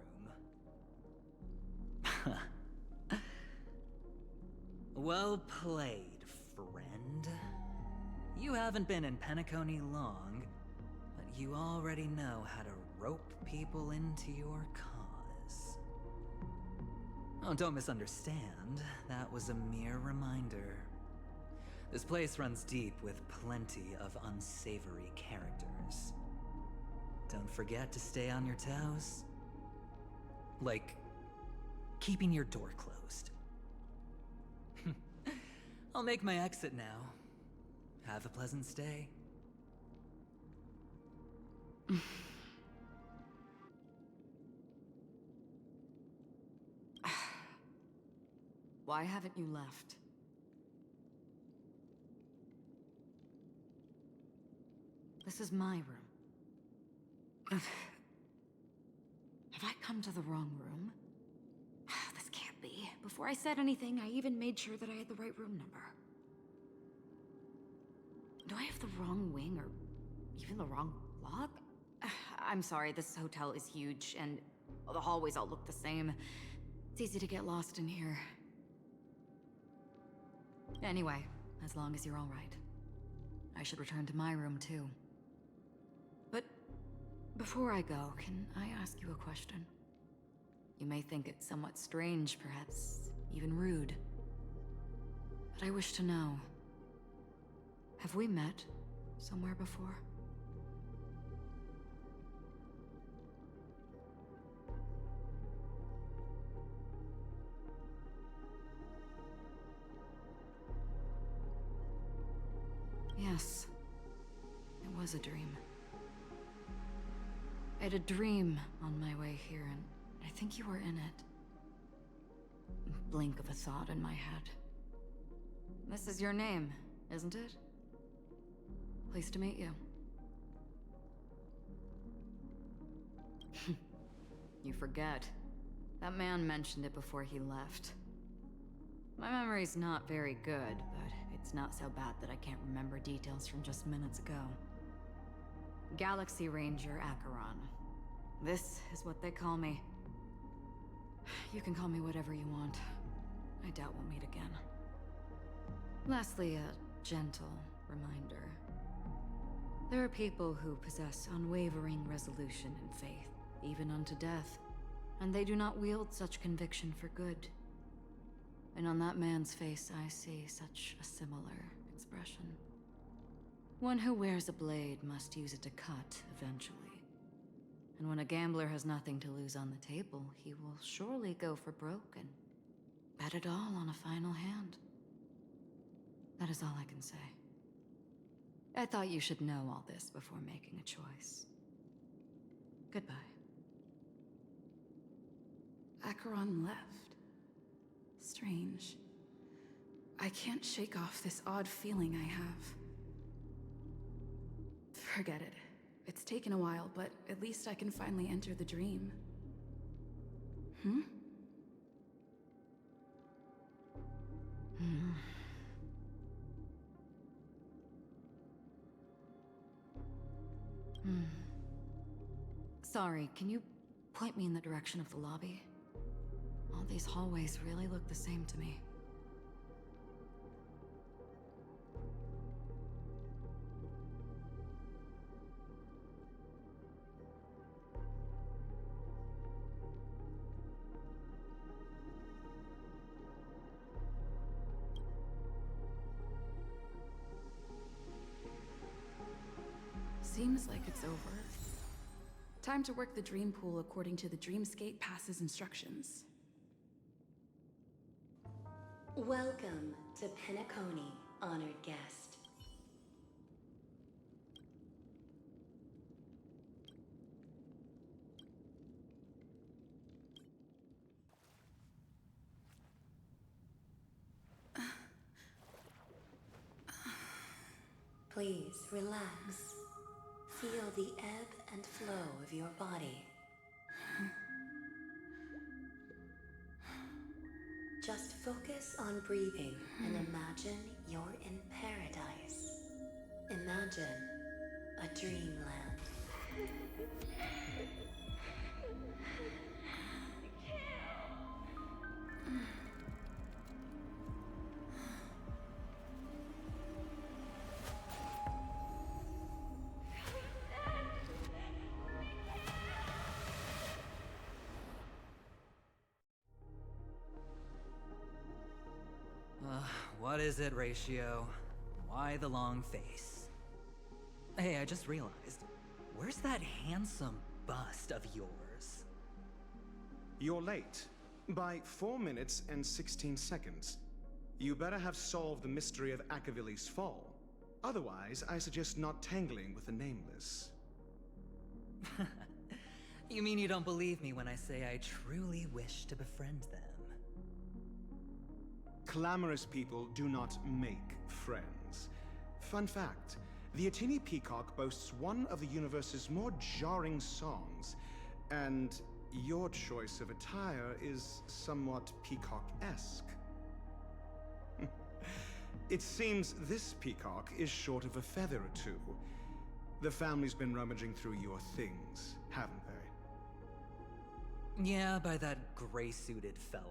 Well played, friend. You haven't been in Penacony long, but you already know how to rope people into your cause. Oh, don't misunderstand. That was a mere reminder. This place runs deep with plenty of unsavory characters. Don't forget to stay on your toes. Like, keeping your door closed. I'll make my exit now. Have a pleasant stay. Why haven't you left? This is my room. Have I come to the wrong room? This can't be. Before I said anything, I even made sure that I had the right room number. Do I have the wrong wing, or even the wrong lock? I'm sorry, this hotel is huge, and the hallways all look the same. It's easy to get lost in here. Anyway, as long as you're all right. I should return to my room, too. But before I go, can I ask you a question? You may think it somewhat strange, perhaps even rude. But I wish to know. Have we met somewhere before? Yes. It was a dream. I had a dream on my way here, and I think you were in it. Blink of a thought in my head. This is your name, isn't it? Pleased to meet you. You forget. That man mentioned it before he left. My memory's not very good, but it's not so bad that I can't remember details from just minutes ago. Galaxy Ranger Acheron. This is what they call me. You can call me whatever you want. I doubt we'll meet again. Lastly, a gentle reminder. There are people who possess unwavering resolution and faith, even unto death, and they do not wield such conviction for good. And on that man's face, I see such a similar expression. One who wears a blade must use it to cut eventually. And when a gambler has nothing to lose on the table, he will surely go for broke and bet it all on a final hand. That is all I can say. I thought you should know all this before making a choice. Goodbye. Acheron left. Strange. I can't shake off this odd feeling I have. Forget it. It's taken a while, but at least I can finally enter the dream. Sorry, can you point me in the direction of the lobby? All these hallways really look the same to me. Seems like it's over. Time to work the dream pool according to the Dreamscape Pass's instructions. Welcome to Penacony, honored guest. Please relax. Feel the ebb and flow of your body. Just focus on breathing and imagine you're in paradise. Imagine a dreamland. What is it, Ratio? Why the long face? Hey, I just realized, where's that handsome bust of yours? You're late. By 4 minutes and 16 seconds. You better have solved the mystery of Akavili's fall. Otherwise, I suggest not tangling with the Nameless. You mean you don't believe me when I say I truly wish to befriend them? Clamorous people do not make friends. Fun fact, the Atini Peacock boasts one of the universe's more jarring songs, and your choice of attire is somewhat peacock-esque. It seems this peacock is short of a feather or two. The family's been rummaging through your things, haven't they? Yeah, by that gray-suited fellow.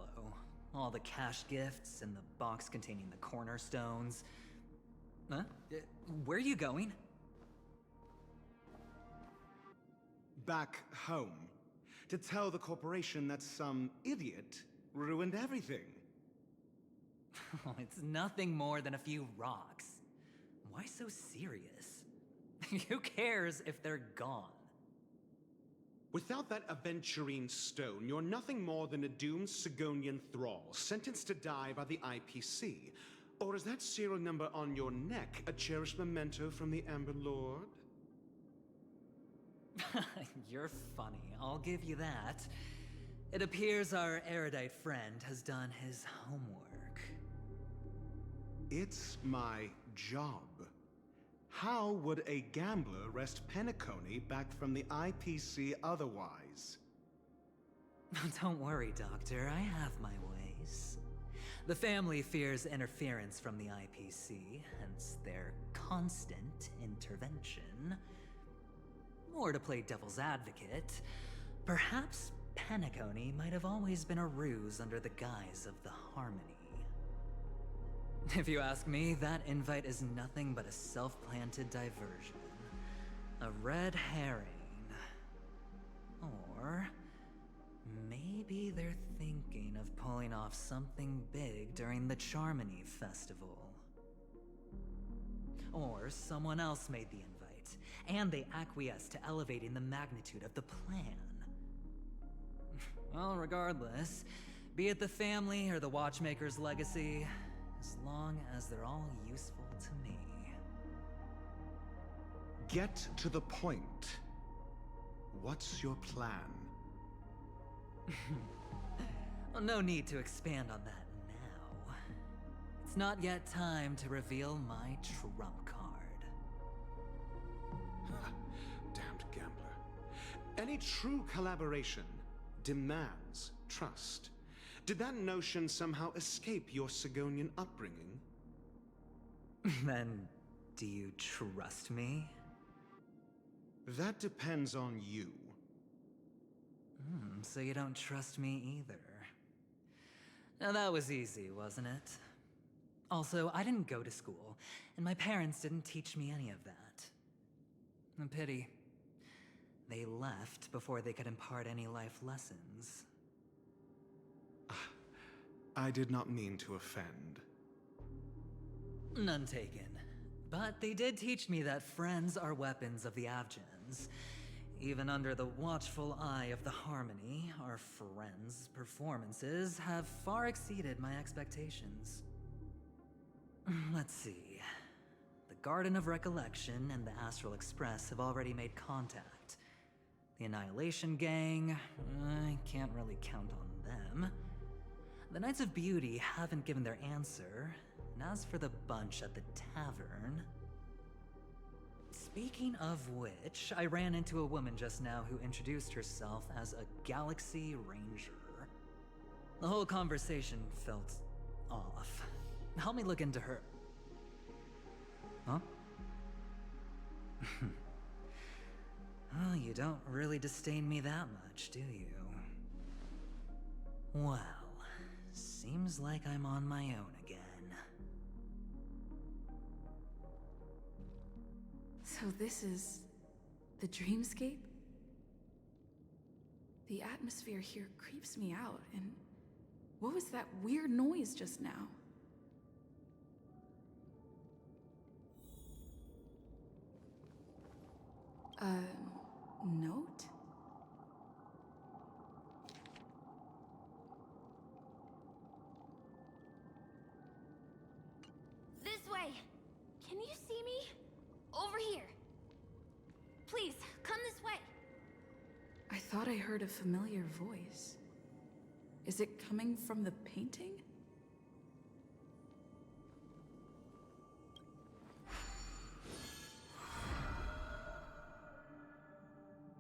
All the cash gifts and the box containing the cornerstones. Huh? Where are you going? Back home. To tell the corporation that some idiot ruined everything. It's nothing more than a few rocks. Why so serious? Who cares if they're gone? Without that aventurine stone, you're nothing more than a doomed Sigonian thrall, sentenced to die by the IPC. Or is that serial number on your neck a cherished memento from the Amber Lord? You're funny, I'll give you that. It appears our erudite friend has done his homework. It's my job. How would a gambler wrest Penacony back from the IPC otherwise? Don't worry, Doctor. I have my ways. The family fears interference from the IPC, hence their constant intervention. Or to play devil's advocate, perhaps Penacony might have always been a ruse under the guise of the Harmony. If you ask me, that invite is nothing but a self-planted diversion. A red herring. Or maybe they're thinking of pulling off something big during the Charmony Festival. Or someone else made the invite, and they acquiesced to elevating the magnitude of the plan. Well, regardless, be it the family or the Watchmaker's legacy, as long as they're all useful to me. Get to the point. What's your plan? Well, no need to expand on that now. It's not yet time to reveal my trump card. Damned gambler. Any true collaboration demands trust. Did that notion somehow escape your Sigonian upbringing? Then, do you trust me? That depends on you. So you don't trust me either. Now that was easy, wasn't it? Also, I didn't go to school, and my parents didn't teach me any of that. A pity. They left before they could impart any life lessons. I did not mean to offend. None taken. But they did teach me that friends are weapons of the Avgens. Even under the watchful eye of the Harmony, our friends' performances have far exceeded my expectations. Let's see. The Garden of Recollection and the Astral Express have already made contact. The Annihilation Gang, I can't really count on them. The Knights of Beauty haven't given their answer, and as for the bunch at the tavern... Speaking of which, I ran into a woman just now who introduced herself as a Galaxy Ranger. The whole conversation felt off. Help me look into her... Huh? Well, you don't really disdain me that much, do you? Well, seems like I'm on my own again. So this is the dreamscape? The atmosphere here creeps me out, and what was that weird noise just now? Note? This way! Can you see me? Over here! Please, come this way! I thought I heard a familiar voice. Is it coming from the painting?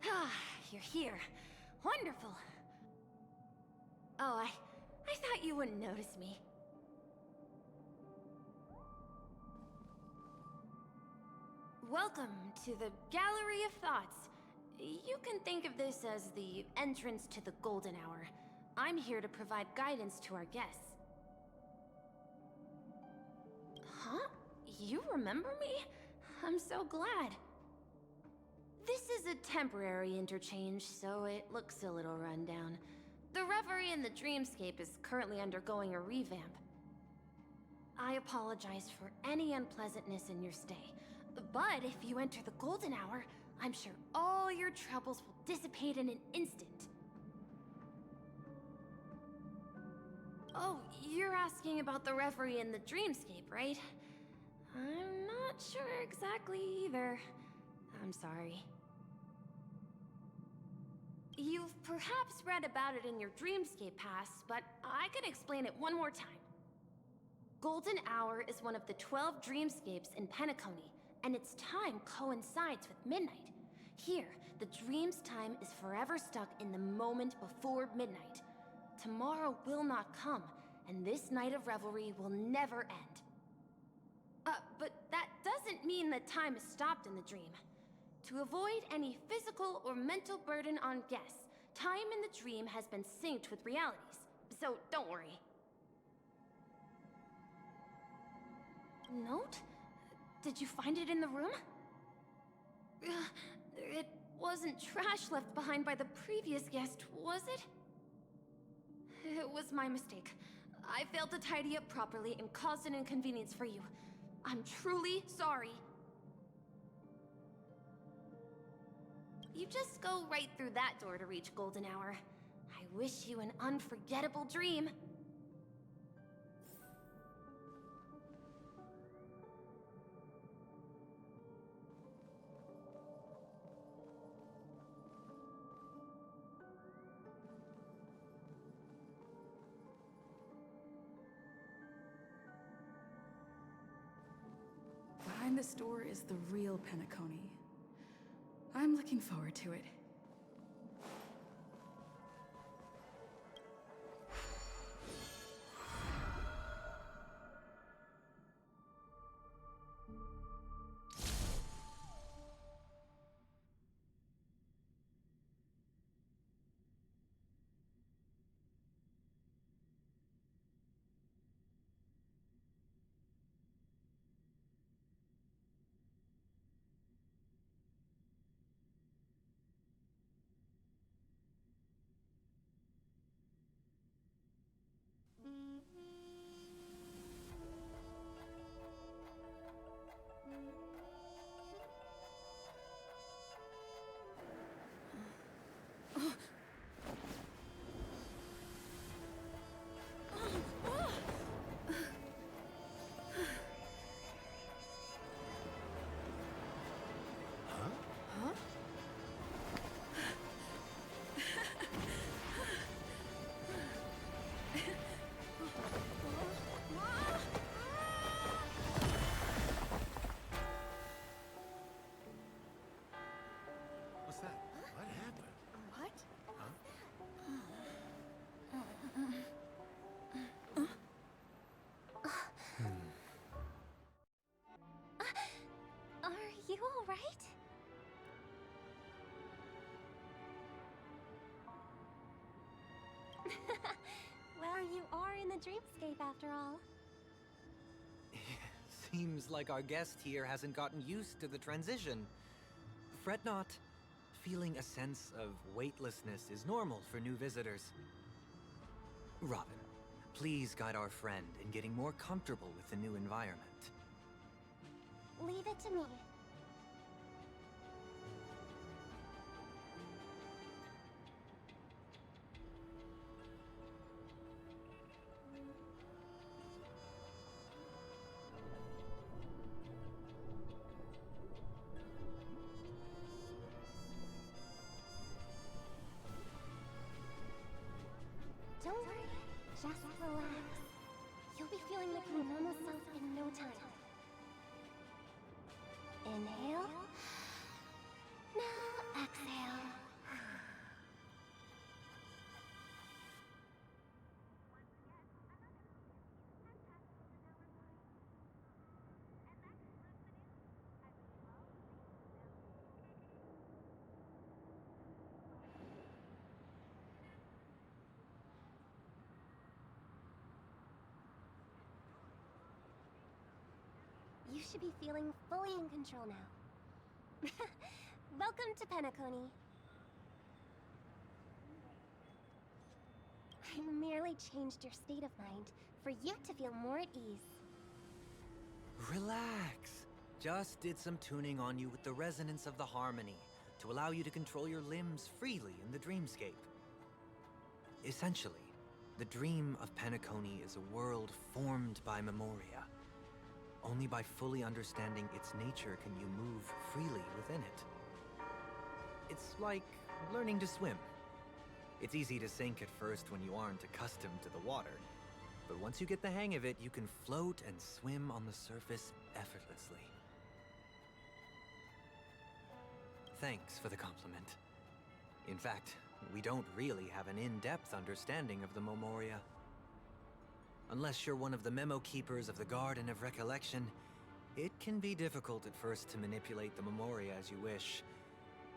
Ah, you're here. Wonderful. Oh, I thought you wouldn't notice me. Welcome to the Gallery of Thoughts. You can think of this as the entrance to the Golden Hour. I'm here to provide guidance to our guests. Huh? You remember me? I'm so glad. This is a temporary interchange, so it looks a little rundown. The Reverie in the Dreamscape is currently undergoing a revamp. I apologize for any unpleasantness in your stay, but if you enter the Golden Hour, I'm sure all your troubles will dissipate in an instant. Oh, you're asking about the Reverie in the Dreamscape, right? I'm not sure exactly either. I'm sorry. You've perhaps read about it in your Dreamscape Pass, but I could explain it one more time. Golden Hour is one of the 12 dreamscapes in Penacony, and its time coincides with midnight. Here, the dream's time is forever stuck in the moment before midnight. Tomorrow will not come, and this night of revelry will never end. But that doesn't mean that time is stopped in the dream. To avoid any physical or mental burden on guests, time in the dream has been synced with realities, so don't worry. Note? Did you find it in the room? It wasn't trash left behind by the previous guest, was it? It was my mistake. I failed to tidy up properly and caused an inconvenience for you. I'm truly sorry. You just go right through that door to reach Golden Hour. I wish you an unforgettable dream. Behind this door is the real Penacony. I'm looking forward to it. What's that? What happened? What? Are you all right? Well, you are in the dreamscape after all. Seems like our guest here hasn't gotten used to the transition. Fret not. Feeling a sense of weightlessness is normal for new visitors. Robin, please guide our friend in getting more comfortable with the new environment. Leave it to me. Don't worry, just relax. You'll be feeling like your normal self in no time. Inhale. Now exhale. You should be feeling fully in control now. Welcome to Penacony. I merely changed your state of mind for you to feel more at ease. Relax. Just did some tuning on you with the resonance of the harmony to allow you to control your limbs freely in the dreamscape. Essentially, the dream of Penacony is a world formed by memoria. Only by fully understanding its nature can you move freely within it. It's like learning to swim. It's easy to sink at first when you aren't accustomed to the water, but once you get the hang of it, you can float and swim on the surface effortlessly. Thanks for the compliment. In fact, we don't really have an in-depth understanding of the Memoria. Unless you're one of the memo keepers of the Garden of Recollection, it can be difficult at first to manipulate the Memoria as you wish.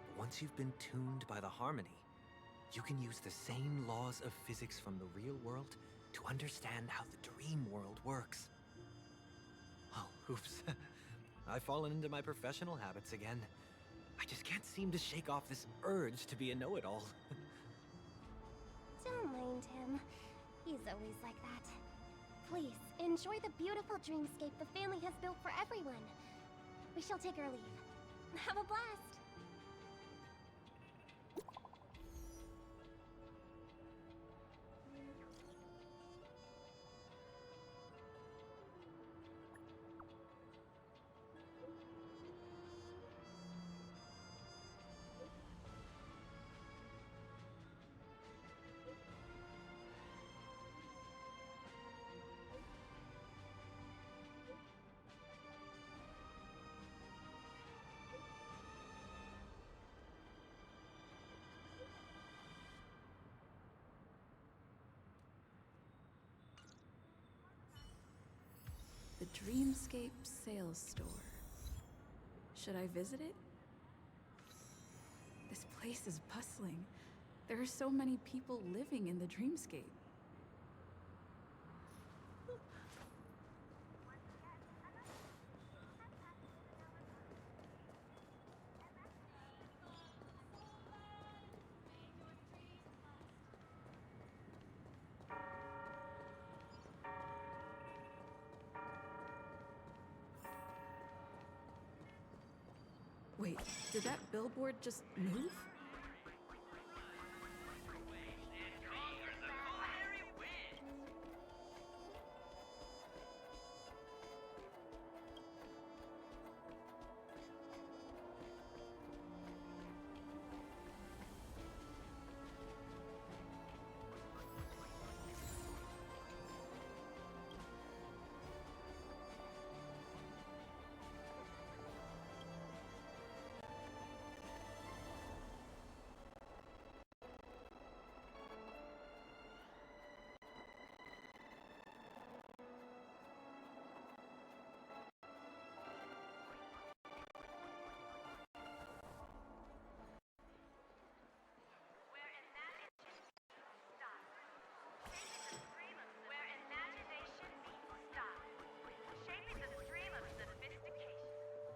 But once you've been tuned by the harmony, you can use the same laws of physics from the real world to understand how the dream world works. Oh, oops. I've fallen into my professional habits again. I just can't seem to shake off this urge to be a know-it-all. Don't mind him. He's always like that. Please, enjoy the beautiful dreamscape the family has built for everyone. We shall take our leave. Have a blast! The Dreamscape Sales Store. Should I visit it? This place is bustling. There are so many people living in the Dreamscape. Wait, did that billboard just move?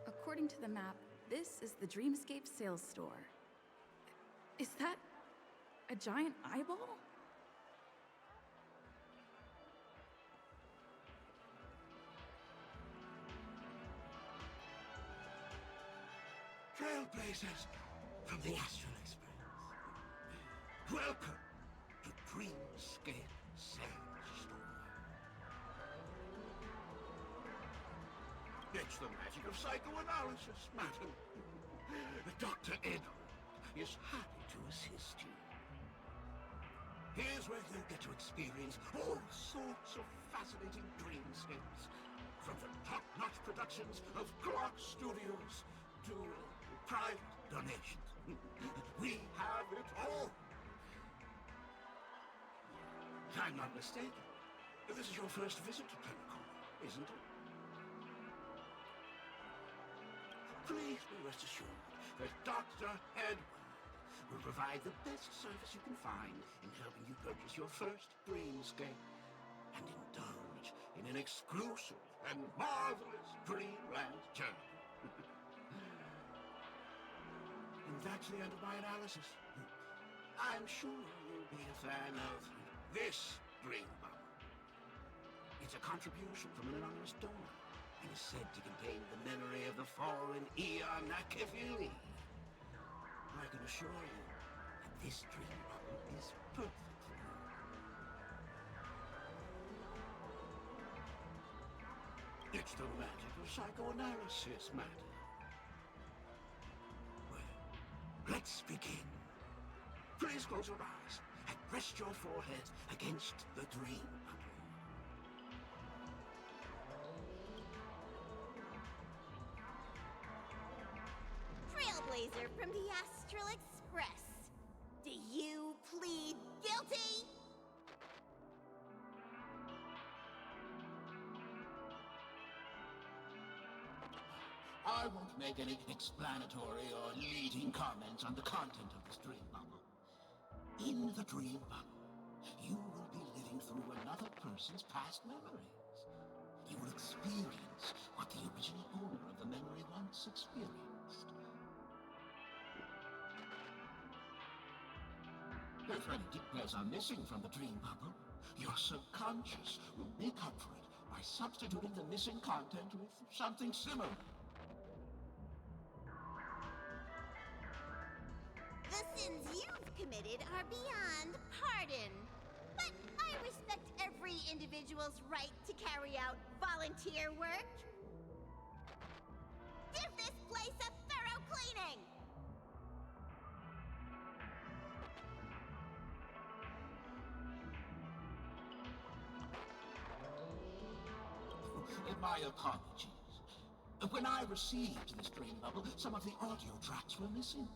According to the map, this is the Dreamscape Sales Store. Is that a giant eyeball? Trailblazers from the Astral Express. Welcome to Dreamscape Sales Store. It's the magic of psychoanalysis, madam. Dr. Edward is happy to assist you. Here's where you'll get to experience all sorts of fascinating dreamscapes. From the top-notch productions of Clark Studios to private donations. We have it all. If I'm not mistaken, this is your first visit to Penacony, isn't it? Please be rest assured that Dr. Edward will provide the best service you can find in helping you purchase your first dreamscape and indulge in an exclusive and marvelous dreamland journey. And that's the end of my analysis. I'm sure you'll be a fan of this dream bubble. It's a contribution from an anonymous donor and is said to contain the memory of the fallen Eon Nakavili. I can assure you that this dream bubble is perfect for you. It's the magic of psychoanalysis, madam. Well, let's begin. Please close your eyes rest your forehead against the dream bubble. Trailblazer from the Astral Express. Do you plead guilty? I won't make any explanatory or leading comments on the content of this dream bubble. In the dream bubble, you will be living through another person's past memories. You will experience what the original owner of the memory once experienced. If any details are missing from the dream bubble, your subconscious will make up for it by substituting the missing content with something similar. The sins you've committed are beyond pardon. But I respect every individual's right to carry out volunteer work. Give this place a thorough cleaning! My apologies. When I received this dream bubble, some of the audio tracks were missing.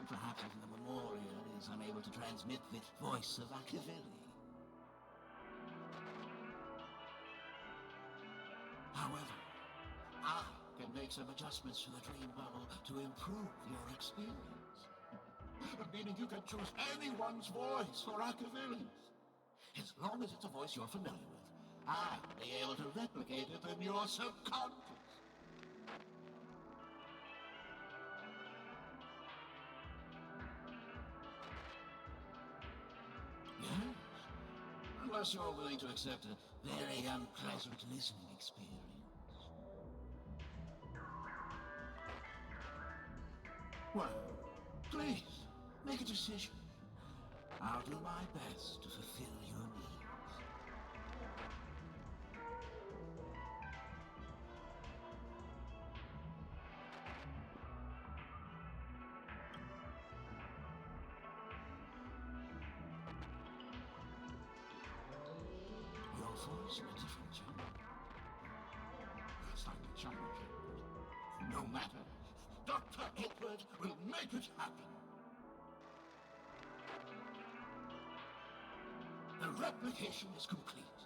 Perhaps even the memorial is unable to transmit the voice of Akavili. However, I can make some adjustments to the dream bubble to improve your experience. Meaning you can choose anyone's voice for Akavili's. As long as it's a voice you're familiar with, I'll be able to replicate it in your subconscious. Yes, unless you're willing to accept a very unpleasant listening experience. Well, please, make a decision. I'll do my best to fulfill your needs. Your voice in a different genre. It's like a China kid. No matter. Dr. Edward will make it happen. The replication is complete.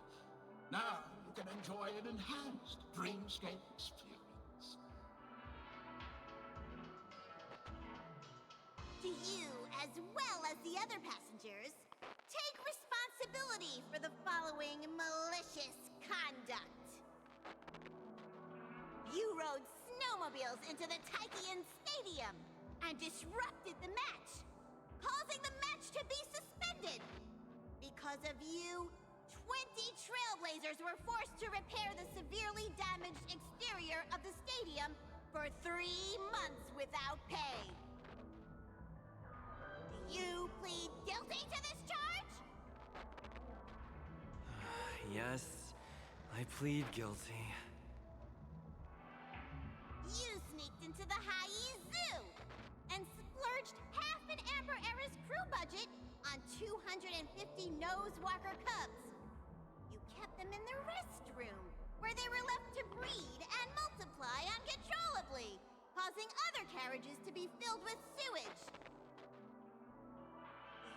Now you can enjoy an enhanced dreamscape experience. Do you, as well as the other passengers, take responsibility for the following malicious conduct? You rode snowmobiles into the Taikian Stadium and disrupted the match, causing the match to be suspended. Because of you, 20 Trailblazers were forced to repair the severely damaged exterior of the stadium for 3 months without pay. Do you plead guilty to this charge? Yes, I plead guilty. You sneaked into the High Zoo and splurged half an Amber Era's crew budget on 250 Nosewalker cubs. You kept them in the restroom, where they were left to breed and multiply uncontrollably, causing other carriages to be filled with sewage.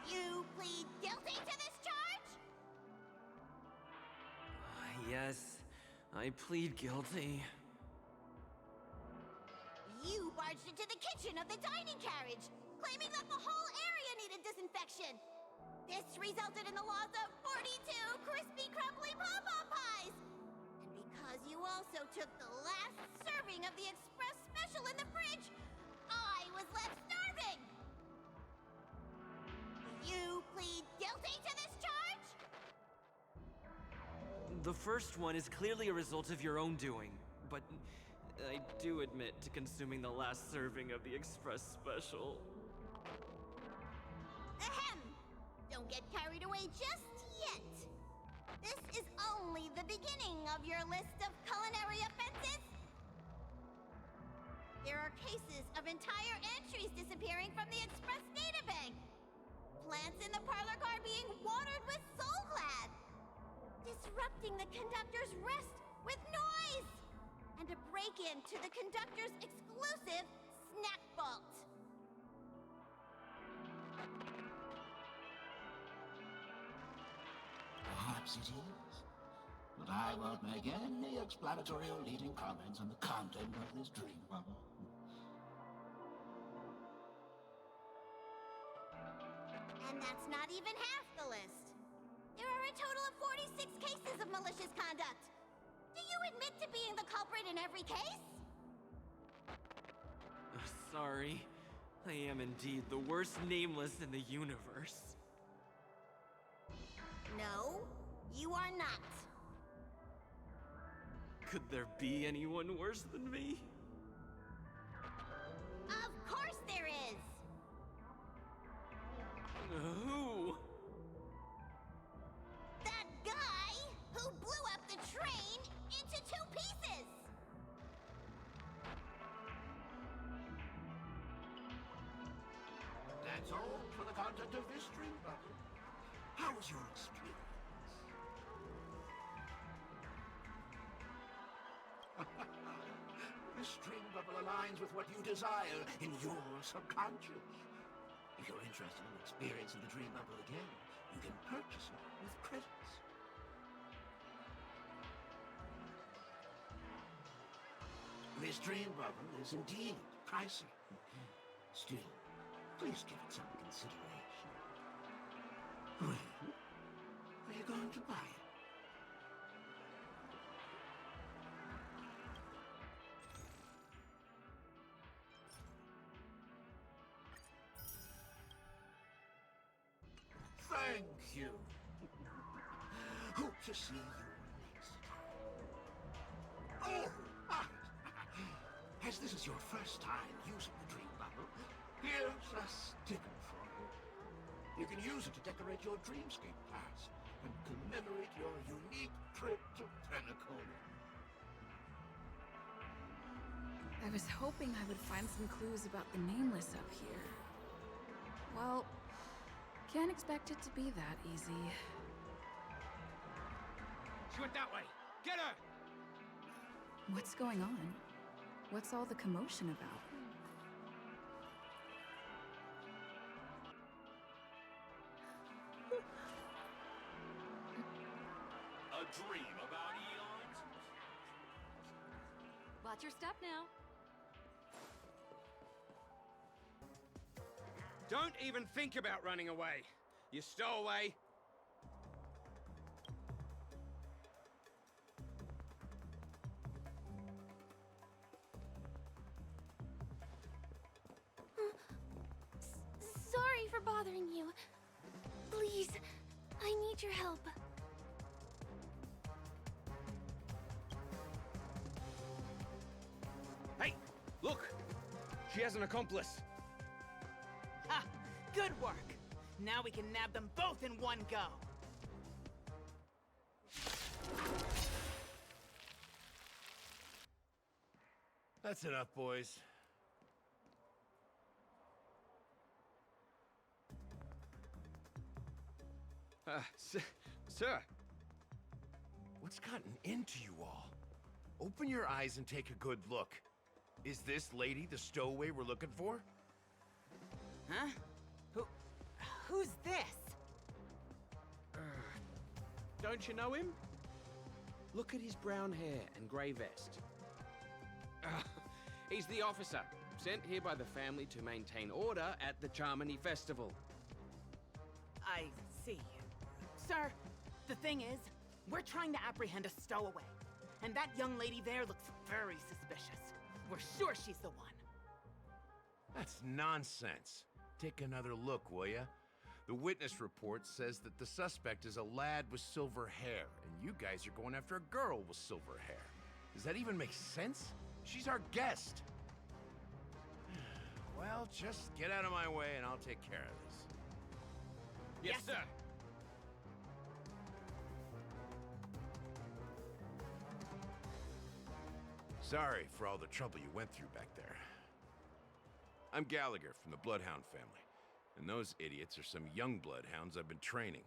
You plead guilty to this charge? Yes, I plead guilty. You barged into the kitchen of the dining carriage, claiming that the whole area needed disinfection. This resulted in the loss of 42 crispy, crumbly pom-pom pies. And because you also took the last serving of the express special in the fridge, I was left starving. You plead guilty to this charge? The first one is clearly a result of your own doing, but I do admit to consuming the last serving of the express special. Ahem! Don't get carried away just yet. This is only the beginning of your list of culinary offenses. There are cases of entire entries disappearing from the express databank. plants in the parlor car being watered with soul glad, disrupting the conductor's rest with noise, and a break-in to the conductor's exclusive snack vault. Perhaps it is, but I won't make any explanatory or leading comments on the content of this dream bubble. And that's not even half the list. There are a total of 46 cases of malicious conduct. Do you admit to being the culprit in every case? Sorry. I am indeed the worst nameless in the universe. No, you are not. Could there be anyone worse than me? Of course there is! Who? That guy who blew up the train into 2 pieces! That's all for the content of this dream bubble. How was your experience? This dream bubble aligns with what you desire in your subconscious. If you're interested in experiencing the dream bubble again, you can purchase it with credits. This dream bubble is indeed pricey. Still, please give it some consideration. When are you going to buy it? Thank you. Hope to see you next time. Oh, as this is your first time using the dream bubble, here's a sticker for you. You can use it to decorate your dreamscape pass and commemorate your unique trip to Penacony. I was hoping I would find some clues about the Nameless up here. Well, can't expect it to be that easy. She went that way! Get her! What's going on? What's all the commotion about? A dream about eons? Watch your step now. Don't even think about running away. You stowaway. Sorry for bothering you. Please, I need your help. Hey, look! She has an accomplice. Ha! Good work! Now we can nab them both in one go! That's enough, boys. Sir. What's gotten into you all? Open your eyes and take a good look. Is this lady the stowaway we're looking for? Huh? Who's this? Don't you know him? Look at his brown hair and grey vest. He's the officer, sent here by the family to maintain order at the Charmony Festival. I see. Sir, the thing is, we're trying to apprehend a stowaway. And that young lady there looks very suspicious. We're sure she's the one. That's nonsense. Take another look, will ya? The witness report says that the suspect is a lad with silver hair, and you guys are going after a girl with silver hair. Does that even make sense? She's our guest. Well, just get out of my way and I'll take care of this. Yes, sir. Sorry for all the trouble you went through back there. I'm Gallagher from the Bloodhound family. And those idiots are some young bloodhounds I've been training.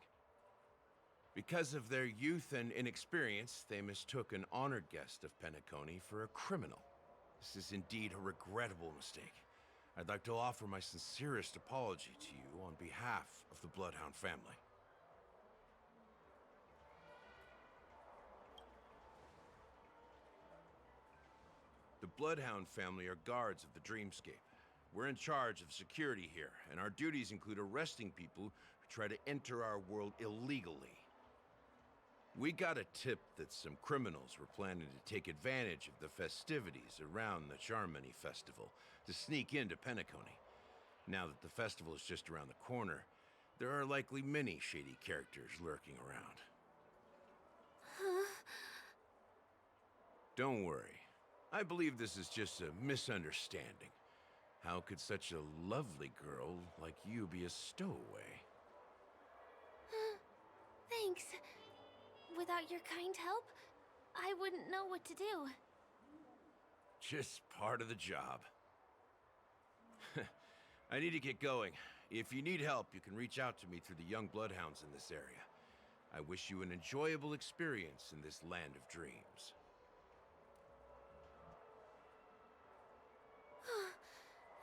Because of their youth and inexperience, they mistook an honored guest of Penacony for a criminal. This is indeed a regrettable mistake. I'd like to offer my sincerest apology to you on behalf of the Bloodhound family. The Bloodhound family are guards of the Dreamscape. We're in charge of security here, and our duties include arresting people who try to enter our world illegally. We got a tip that some criminals were planning to take advantage of the festivities around the Charmony Festival to sneak into Penacony. Now that the festival is just around the corner, there are likely many shady characters lurking around. Huh? Don't worry. I believe this is just a misunderstanding. How could such a lovely girl like you be a stowaway? Thanks. Without your kind help, I wouldn't know what to do. Just part of the job. I need to get going. If you need help, you can reach out to me through the young bloodhounds in this area. I wish you an enjoyable experience in this land of dreams.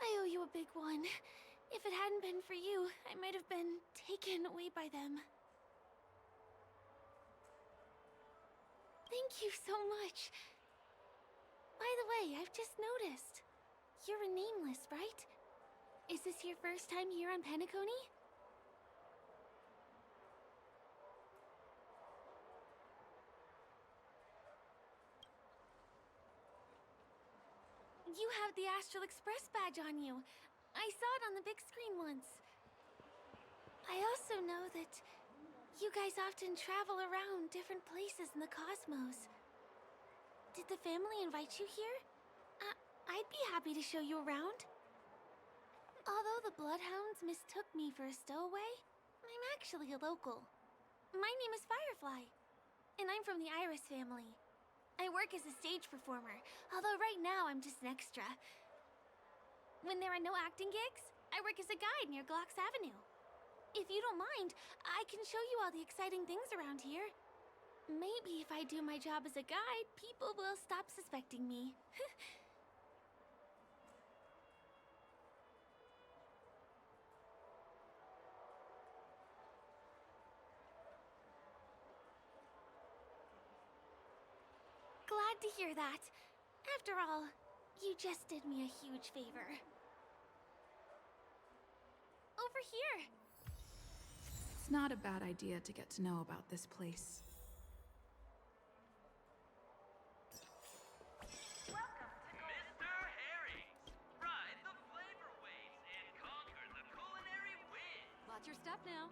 I owe you a big one. If it hadn't been for you, I might have been taken away by them. Thank you so much. By the way, I've just noticed. You're a nameless, right? Is this your first time here on Penacony? You have the Astral Express badge on you. I saw it on the big screen once. I also know that you guys often travel around different places in the cosmos. Did the family invite you here? I'd be happy to show you around. Although the Bloodhounds mistook me for a stowaway, I'm actually a local. My name is Firefly, and I'm from the Iris family. I work as a stage performer, although right now I'm just an extra. When there are no acting gigs, I work as a guide near Glocks Avenue. If you don't mind, I can show you all the exciting things around here. Maybe if I do my job as a guide, people will stop suspecting me. Glad to hear that. After all, you just did me a huge favor. Over here! It's not a bad idea to get to know about this place. Mr. Harry's! Ride the flavor waves and conquer the culinary wind! Watch your step now.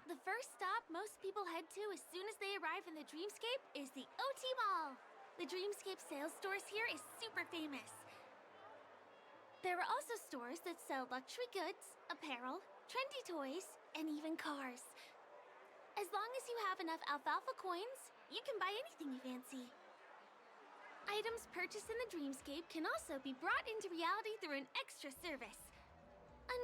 The first stop most people head to as soon as they arrive in the Dreamscape is the OT Mall. The Dreamscape sales stores here is super famous. There are also stores that sell luxury goods, apparel, trendy toys, and even cars. As long as you have enough alfalfa coins, you can buy anything you fancy. Items purchased in the Dreamscape can also be brought into reality through an extra service.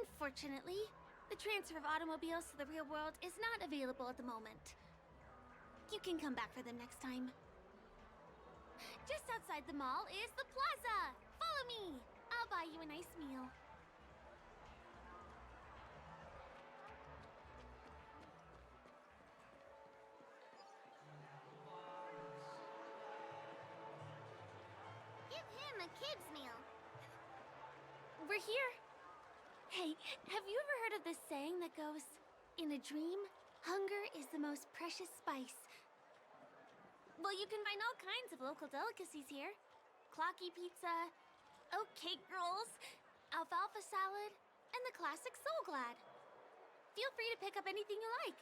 Unfortunately, the transfer of automobiles to the real world is not available at the moment. You can come back for them next time. Just outside the mall is the plaza! Follow me! I'll buy you a nice meal. Give him a kid's meal. We're here. Hey, have you ever heard of this saying that goes, in a dream, hunger is the most precious spice? Well, you can find all kinds of local delicacies here. Clocky pizza, oat cake rolls, alfalfa salad, and the classic Soul Glad. Feel free to pick up anything you like.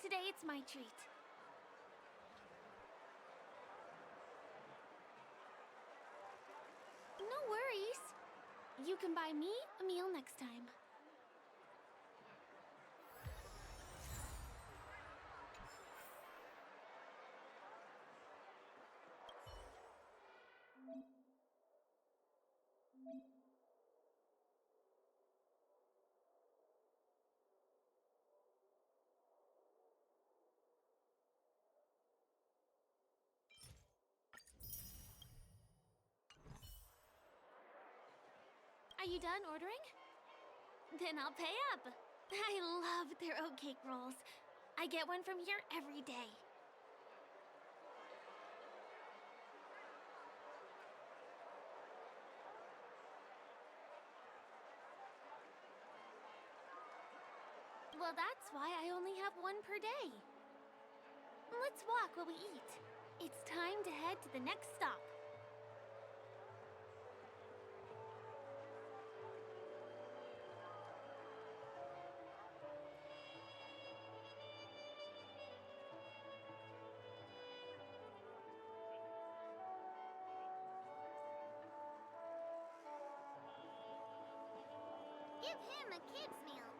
Today it's my treat. No worries. You can buy me a meal next time. Are you done ordering? Then I'll pay up. I love their oat cake rolls. I get one from here every day. Well, that's why I only have one per day. Let's walk while we eat. It's time to head to the next stop. Give him a kid's meal.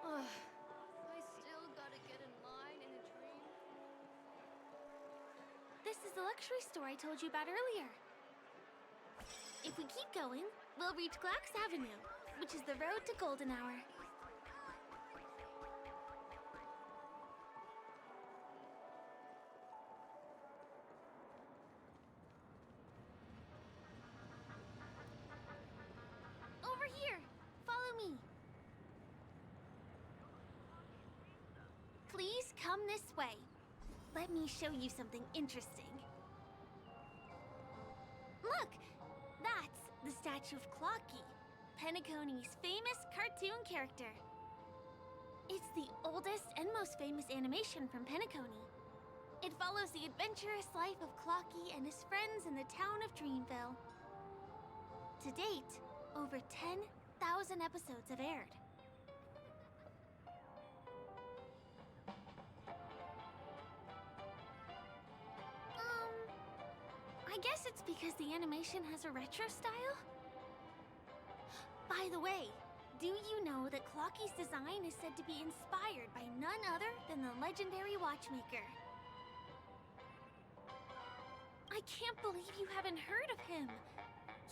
I still gotta get in line in a dream. This is the luxury store I told you about earlier. If we keep going, we'll reach Glax Avenue, which is the road to Golden Hour. Over here! Follow me! Please come this way. Let me show you something interesting. Look! That's the statue of Clocky, Penacony's famous cartoon character. It's the oldest and most famous animation from Penacony. It follows the adventurous life of Clocky and his friends in the town of Dreamville. To date, over 10,000 episodes have aired. I guess it's because the animation has a retro style? By the way, do you know that Clocky's design is said to be inspired by none other than the legendary watchmaker? I can't believe you haven't heard of him!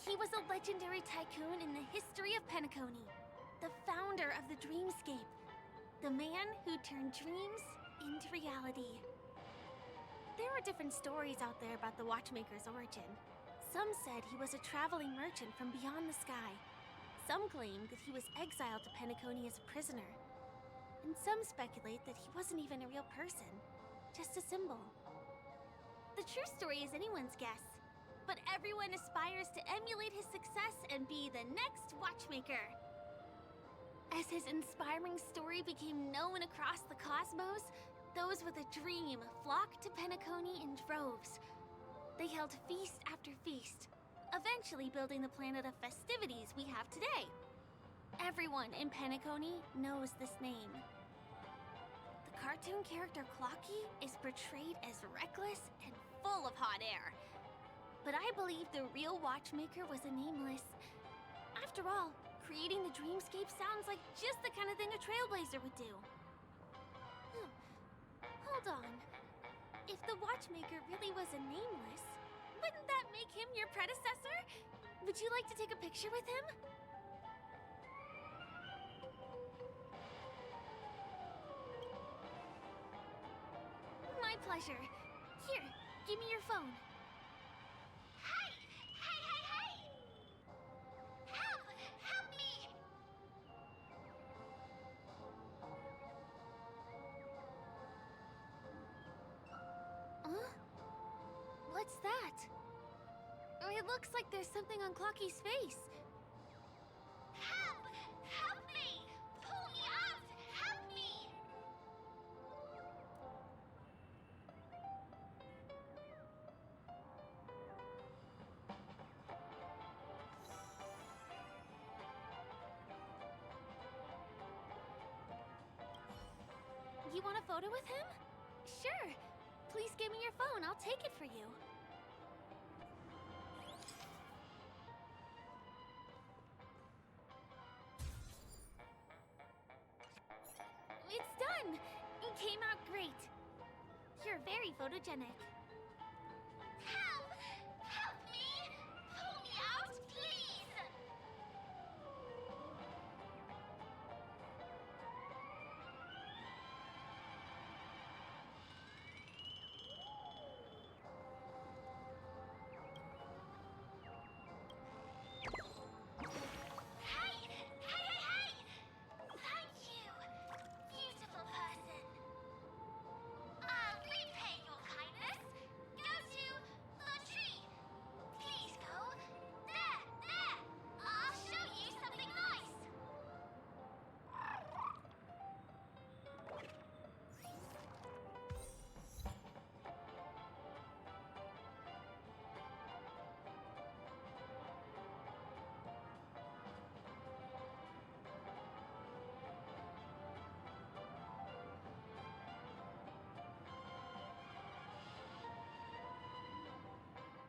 He was a legendary tycoon in the history of Penacony, the founder of the Dreamscape, the man who turned dreams into reality. There are different stories out there about the watchmaker's origin. Some said he was a traveling merchant from beyond the sky. Some claimed that he was exiled to Penacony as a prisoner. And some speculate that he wasn't even a real person, just a symbol. The true story is anyone's guess, but everyone aspires to emulate his success and be the next watchmaker. As his inspiring story became known across the cosmos, those with a dream flocked to Penacony in droves. They held feast after feast, eventually building the planet of festivities we have today. Everyone in Penacony knows this name. The cartoon character Clocky is portrayed as reckless and full of hot air. But I believe the real watchmaker was a nameless. After all, creating the dreamscape sounds like just the kind of thing a Trailblazer would do. Hold on. If the watchmaker really was a nameless, wouldn't that make him your predecessor? Would you like to take a picture with him? My pleasure. Here, give me your phone. Hey! Hey, hey, hey! Help! Help me! Huh? What's that? It looks like there's something on Clocky's face. Help! Help me! Pull me out! Help me! You want a photo with him? Sure. Please give me your phone. I'll take it for you. It's done! It came out great. You're very photogenic. Help! Help me! Pull me out, please!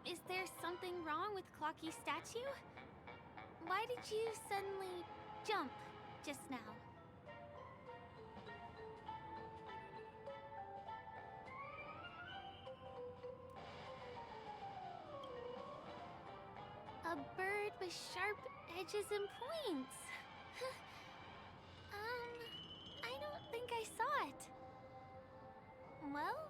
Is there something wrong with Clocky's statue? Why did you suddenly jump just now? A bird with sharp edges and points. I don't think I saw it. Well,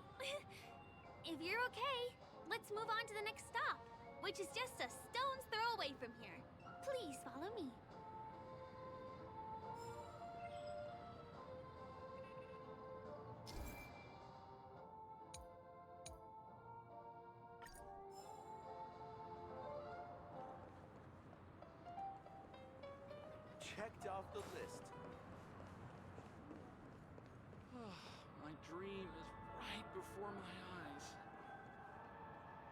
if you're okay, let's move on to the next stop, which is just a stone's throw away from here. Please follow me. Checked off the list. My dream is right before my eyes.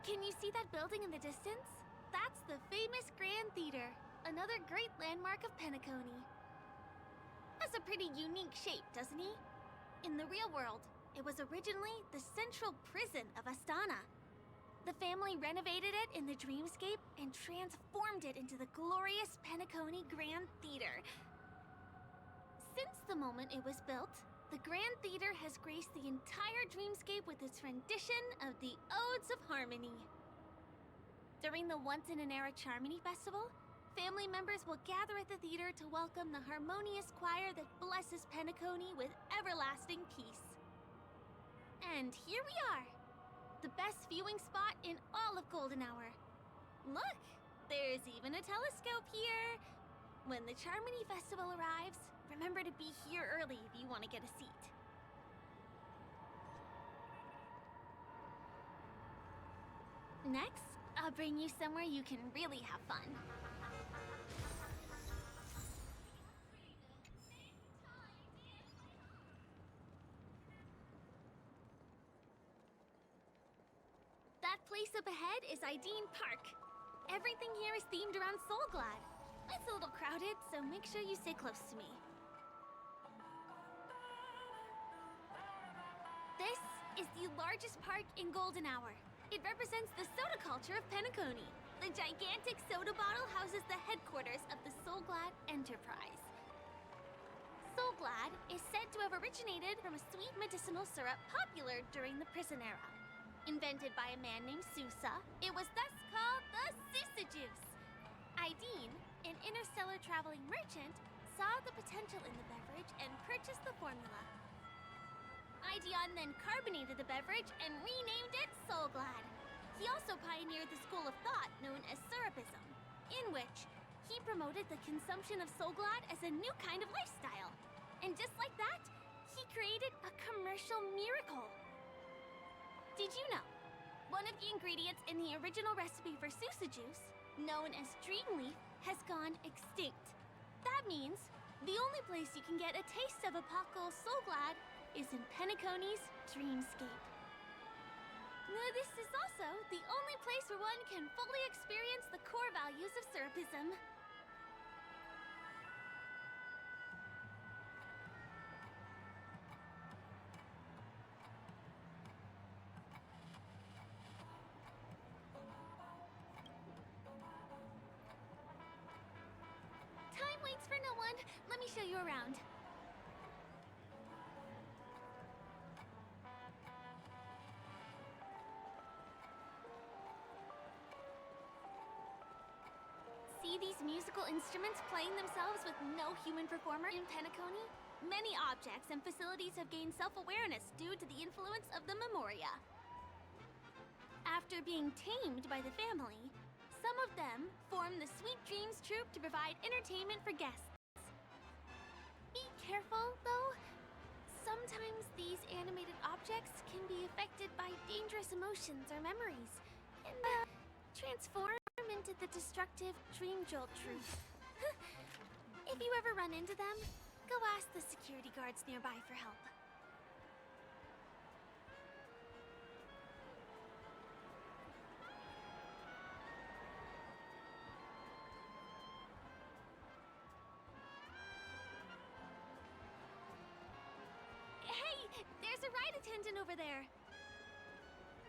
Can you see that building in the distance? That's the famous Grand Theater, another great landmark of Penacony. Has a pretty unique shape, doesn't he? In the real world, it was originally the central prison of Astana. The family renovated it in the dreamscape and transformed it into the glorious Penacony Grand Theater. Since the moment it was built, the Grand Theater has graced the entire dreamscape with its rendition of the Odes of Harmony. During the Once-in-an-Era Charmony Festival, family members will gather at the theater to welcome the harmonious choir that blesses Penacony with everlasting peace. And here we are, the best viewing spot in all of Golden Hour. Look, there's even a telescope here. When the Charmony Festival arrives, remember to be here early if you want to get a seat. Next, I'll bring you somewhere you can really have fun. That place up ahead is Ideen Park. Everything here is themed around Soulglad. It's a little crowded, so make sure you stay close to me. This is the largest park in Golden Hour. It represents the soda culture of Penacony. The gigantic soda bottle houses the headquarters of the Soulglad Enterprise. Soulglad is said to have originated from a sweet medicinal syrup popular during the prison era. Invented by a man named Sousa, it was thus called the Sousa Juice. Ideen, an interstellar traveling merchant, saw the potential in the beverage and purchased the formula. Ideon then carbonated the beverage and renamed it Soulglad. He also pioneered the school of thought known as Syrupism, in which he promoted the consumption of Soulglad as a new kind of lifestyle. And just like that, he created a commercial miracle. Did you know? One of the ingredients in the original recipe for Sousa Juice, known as Dreamleaf, has gone extinct. That means the only place you can get a taste of Apoco Soulglad is in Penacony's dreamscape. Now, this is also the only place where one can fully experience the core values of Syrupism. Time waits for no one. Let me show you around. See these musical instruments playing themselves with no human performer in Penacony? Many objects and facilities have gained self-awareness due to the influence of the Memoria. After being tamed by the family, some of them form the Sweet Dreams Troupe to provide entertainment for guests. Be careful, though. Sometimes these animated objects can be affected by dangerous emotions or memories, and transform into the destructive Dream Jolt Troupe. If you ever run into them, go ask the security guards nearby for help. Hey, there's a ride attendant over there.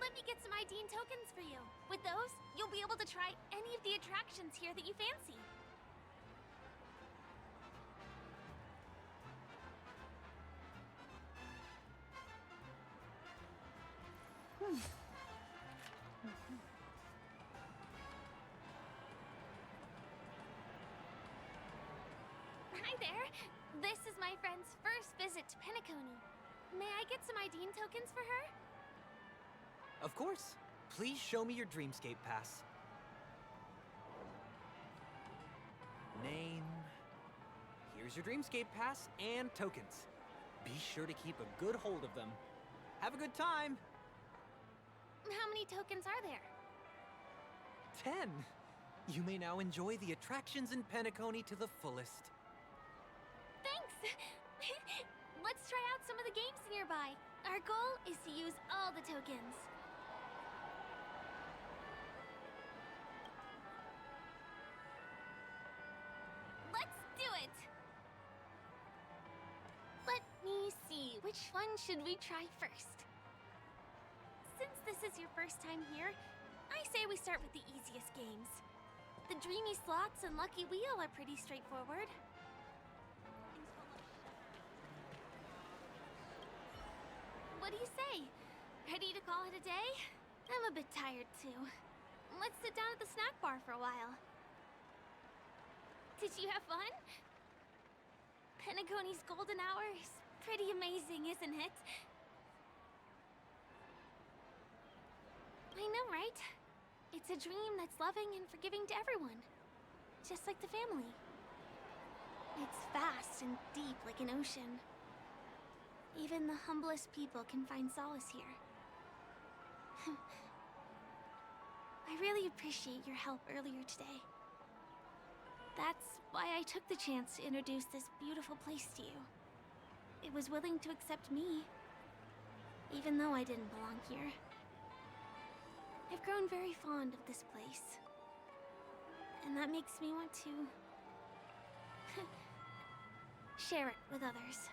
Let me get some ID and tokens for you. With those, you'll be able to try any of the attractions here that you fancy. Hi there. This is my friend's first visit to Penacony. May I get some ID and tokens for her? Of course. Please show me your Dreamscape pass. Name. Here's your Dreamscape pass and tokens. Be sure to keep a good hold of them. Have a good time! How many tokens are there? 10! You may now enjoy the attractions in Penacony to the fullest. Thanks! Let's try out some of the games nearby. Our goal is to use all the tokens. Let's do it! Let me see, which one should we try first? Since this is your first time here, I say we start with the easiest games. The Dreamy Slots and Lucky Wheel are pretty straightforward. What do you say? Ready to call it a day? I'm a bit tired too. Let's sit down at the snack bar for a while. Did you have fun? Penacony's golden hour is pretty amazing, isn't it? I know, right? It's a dream that's loving and forgiving to everyone. Just like the family. It's vast and deep like an ocean. Even the humblest people can find solace here. I really appreciate your help earlier today. That's why I took the chance to introduce this beautiful place to you. It was willing to accept me, even though I didn't belong here. I've grown very fond of this place. And that makes me want to share it with others.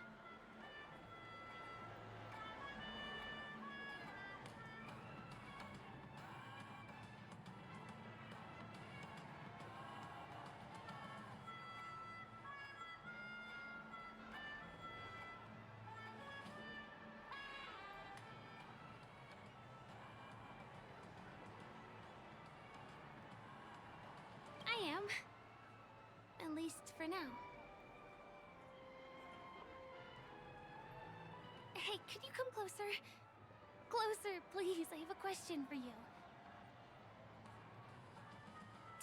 I am. At least for now. Hey, could you come closer? Closer, please. I have a question for you.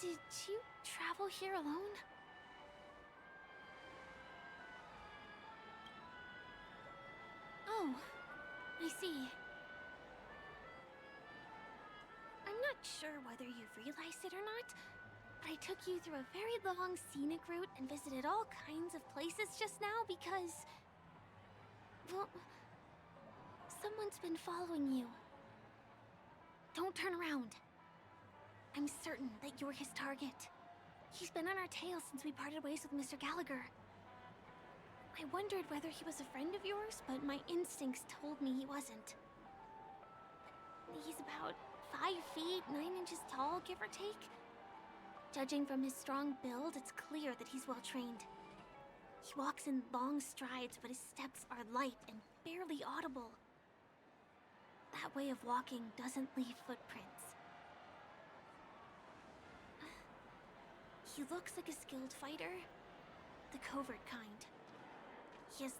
Did you travel here alone? Oh, I see. I'm not sure whether you've realized it or not, but I took you through a very long scenic route and visited all kinds of places just now because... well, someone's been following you. Don't turn around. I'm certain that you're his target. He's been on our tail since we parted ways with Mr. Gallagher. I wondered whether he was a friend of yours, but my instincts told me he wasn't. He's about 5 feet, 9 inches tall, give or take. Judging from his strong build, it's clear that he's well-trained. He walks in long strides, but his steps are light and barely audible. That way of walking doesn't leave footprints. He looks like a skilled fighter, the covert kind. He has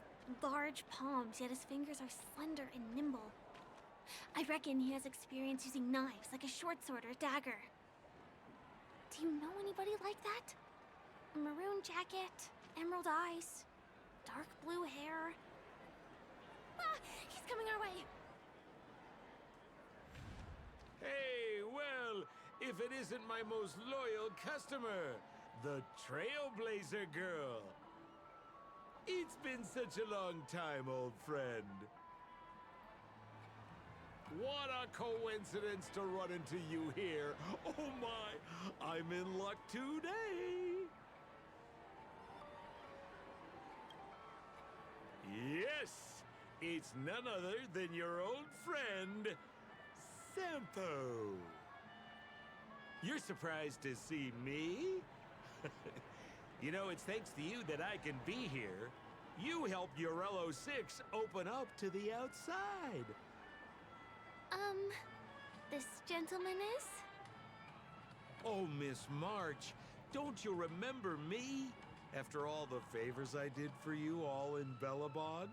large palms, yet his fingers are slender and nimble. I reckon he has experience using knives, like a short sword or a dagger. Do you know anybody like that? A maroon jacket, emerald eyes, dark blue hair. Ah! He's coming our way! Hey, well, if it isn't my most loyal customer, the Trailblazer girl. It's been such a long time, old friend. What a coincidence to run into you here. Oh my, I'm in luck today. Yes, it's none other than your old friend, Sampo! You're surprised to see me? You know, it's thanks to you that I can be here. You helped Urello 6 open up to the outside. This gentleman is? Oh, Miss March, don't you remember me? After all the favors I did for you all in Bellabog?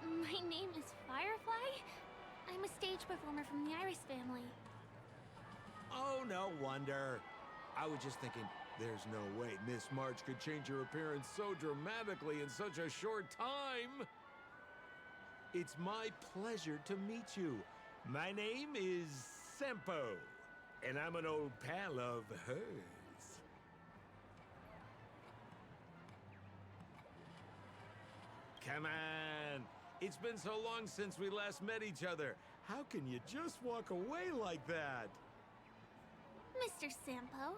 My name is Firefly. I'm a stage performer from the Iris family. Oh, no wonder. I was just thinking, there's no way Miss March could change her appearance so dramatically in such a short time. It's my pleasure to meet you. My name is Sampo, and I'm an old pal of hers. Come on. It's been so long since we last met each other. How can you just walk away like that? Mr. Sampo,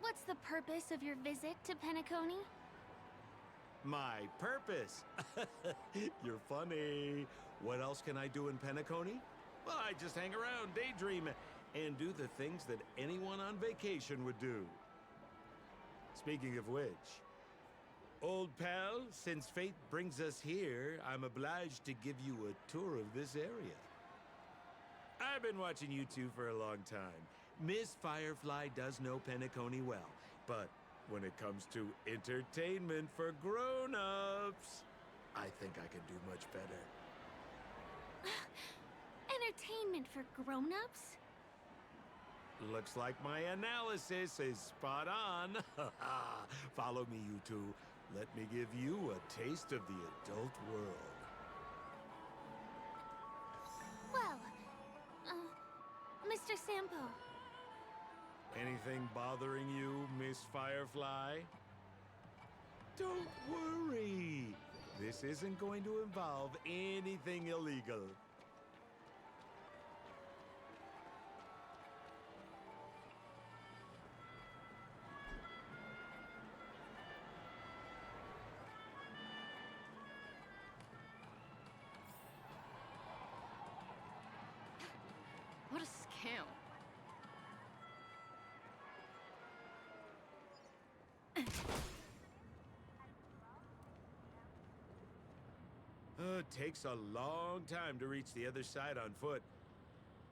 what's the purpose of your visit to Penacony? My purpose? You're funny. What else can I do in Penacony? Well, I just hang around, daydream, and do the things that anyone on vacation would do. Speaking of which, old pal, since fate brings us here, I'm obliged to give you a tour of this area. I've been watching you two for a long time. Miss Firefly does know Penacony well, but when it comes to entertainment for grown-ups, I think I can do much better. Entertainment for grown-ups? Looks like my analysis is spot on. Follow me, you two. Let me give you a taste of the adult world. Well, Mr. Sampo. Anything bothering you, Miss Firefly? Don't worry. This isn't going to involve anything illegal. What a scam. It takes a long time to reach the other side on foot.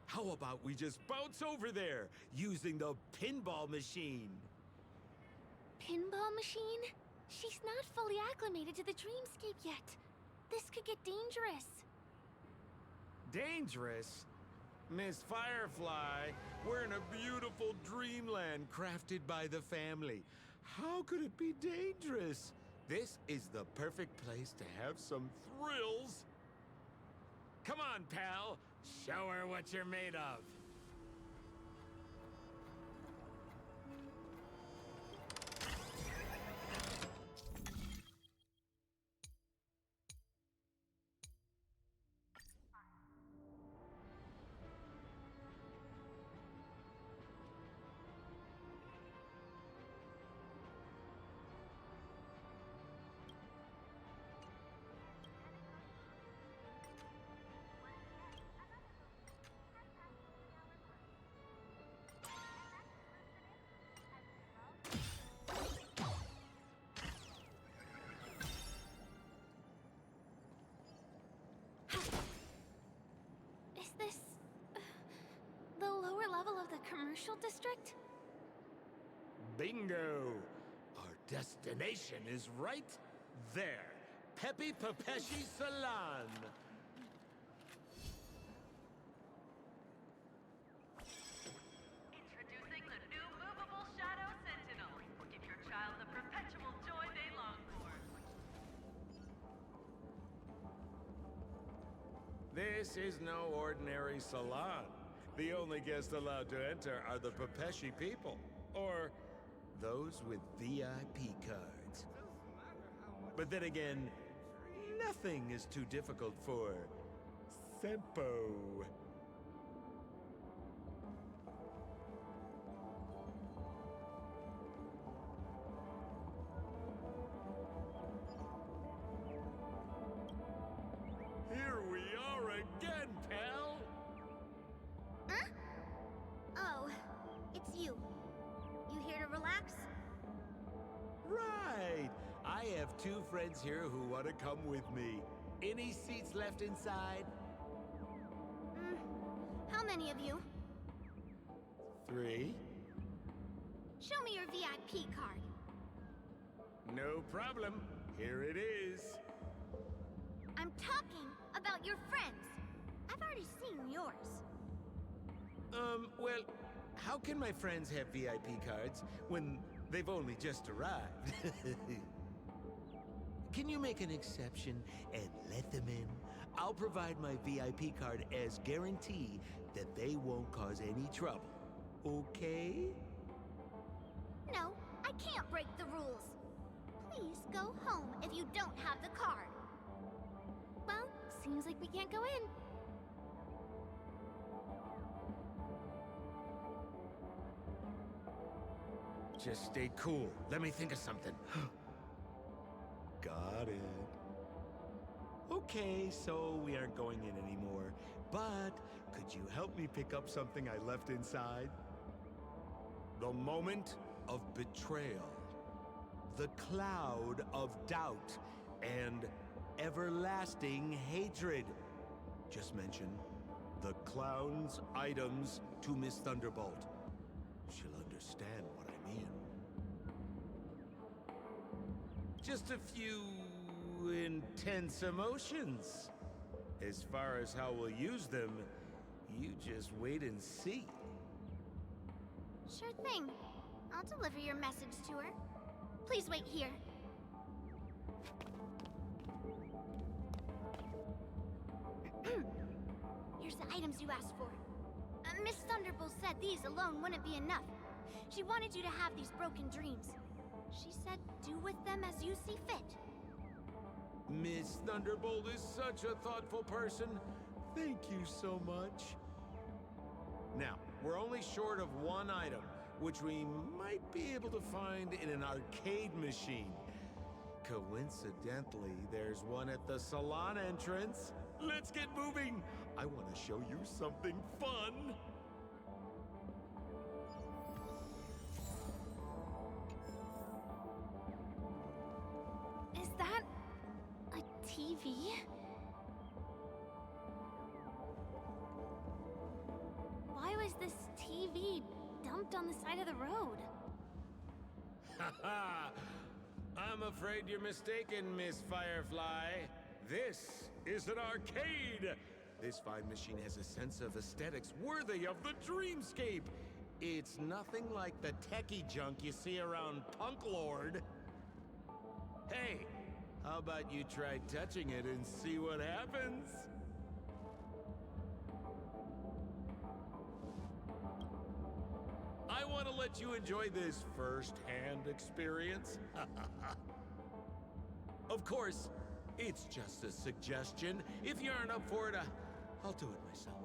How about we just bounce over there using the pinball machine? Pinball machine? She's not fully acclimated to the dreamscape yet. This could get dangerous. Dangerous? Miss Firefly, we're in a beautiful dreamland crafted by the family. How could it be dangerous? This is the perfect place to have some thrills. Come on, pal. Show her what you're made of. Is this the lower level of the commercial district? Bingo! Our destination is right there. Peppy Papeshi Salon. Introducing the new movable Shadow Sentinel. Give your child the perpetual joy they long for. This is no ordinary salon. The only guests allowed to enter are the Papeshi people, or those with VIP cards. But then again, nothing is too difficult for Sampo. friends here who want to come with me. Any seats left inside? How many of you? 3? Show me your VIP card. No problem. Here it is. I'm talking about your friends. I've already seen yours. Well, how can my friends have VIP cards when they've only just arrived? Can you make an exception and let them in? I'll provide my VIP card as guarantee that they won't cause any trouble. Okay? No, I can't break the rules. Please go home if you don't have the card. Well, seems like we can't go in. Just stay cool. Let me think of something. Got it. Okay, so we aren't going in anymore. But could you help me pick up something I left inside? The moment of betrayal. The cloud of doubt and everlasting hatred. Just mention the clown's items to Miss Thunderbolt. She'll understand what I mean. Just a few intense emotions. As far as how we'll use them, you just wait and see. Sure thing. I'll deliver your message to her. Please wait here. Here's the items you asked for. Miss Thunderbolt said these alone wouldn't be enough. She wanted you to have these broken dreams. She said do with them as you see fit. Miss Thunderbolt is such a thoughtful person. Thank you so much. Now, we're only short of one item, which we might be able to find in an arcade machine. Coincidentally, there's one at the salon entrance. Let's get moving. I want to show you something fun. Is that a TV? Why was this TV dumped on the side of the road? Ha! I'm afraid you're mistaken, Miss Firefly. This is an arcade. This fine machine has a sense of aesthetics worthy of the dreamscape. It's nothing like the techie junk you see around Punk Lord. Hey, how about you try touching it and see what happens? I want to let you enjoy this first-hand experience. Of course, it's just a suggestion. If you aren't up for it, I'll do it myself.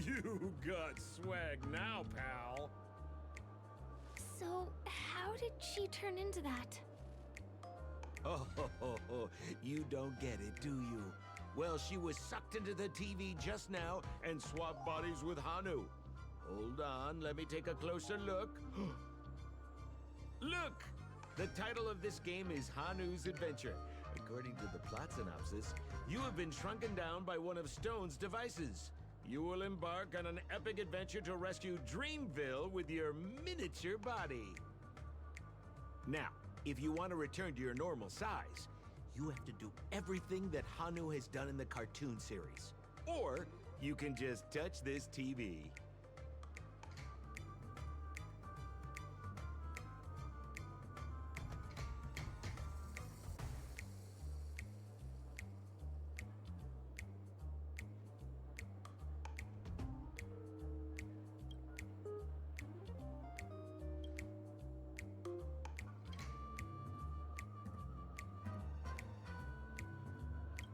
You got swag now, pal. So, how did she turn into that? Oh, you don't get it, do you? Well, she was sucked into the TV just now and swapped bodies with Hanu. Hold on, let me take a closer look. Look! The title of this game is Hanu's Adventure. According to the plot synopsis, you have been shrunken down by one of Stone's devices. You will embark on an epic adventure to rescue Dreamville with your miniature body. Now, if you want to return to your normal size, you have to do everything that Hanu has done in the cartoon series. Or you can just touch this TV.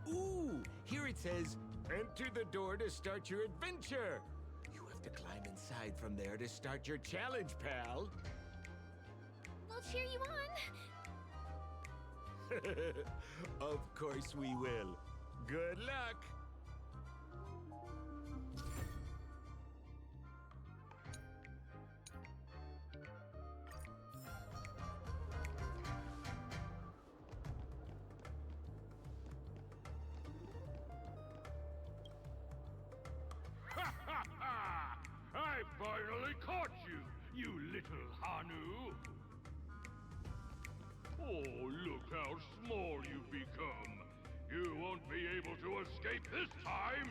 Ooh, here it says, enter the door to start your adventure. You have to climb inside from there to start your challenge, pal. We'll cheer you on. Of course we will. Good luck. I finally caught you, you little Hanu! Oh, look how small you've become! You won't be able to escape this time!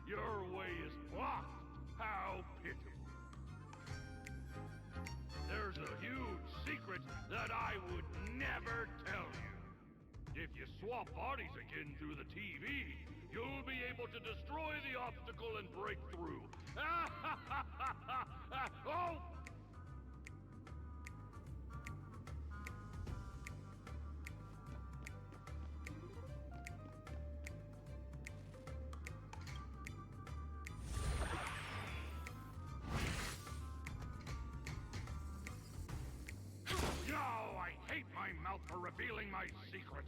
Your way is blocked! How pitiful! There's a huge secret that I would never tell you. If you swap bodies again through the TV, you'll be able to destroy the obstacle and break through. Oh! No, I hate my mouth for revealing my secret.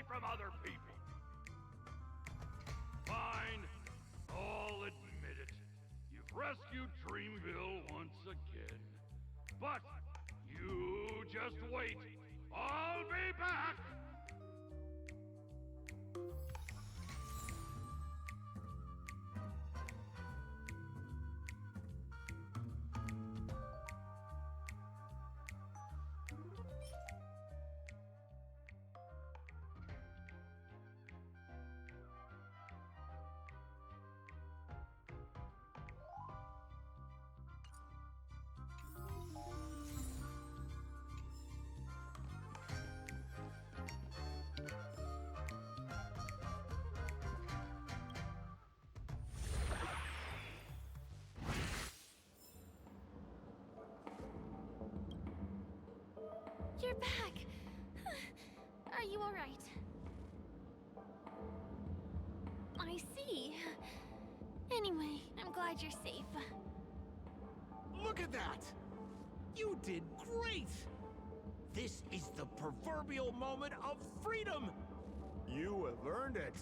away from other people. Fine, I'll admit it. You've rescued Dreamville once again. But you just wait. I'll be back! You're back! Are you alright? I see. Anyway, I'm glad you're safe. Look at that! You did great! This is the proverbial moment of freedom! You have earned it.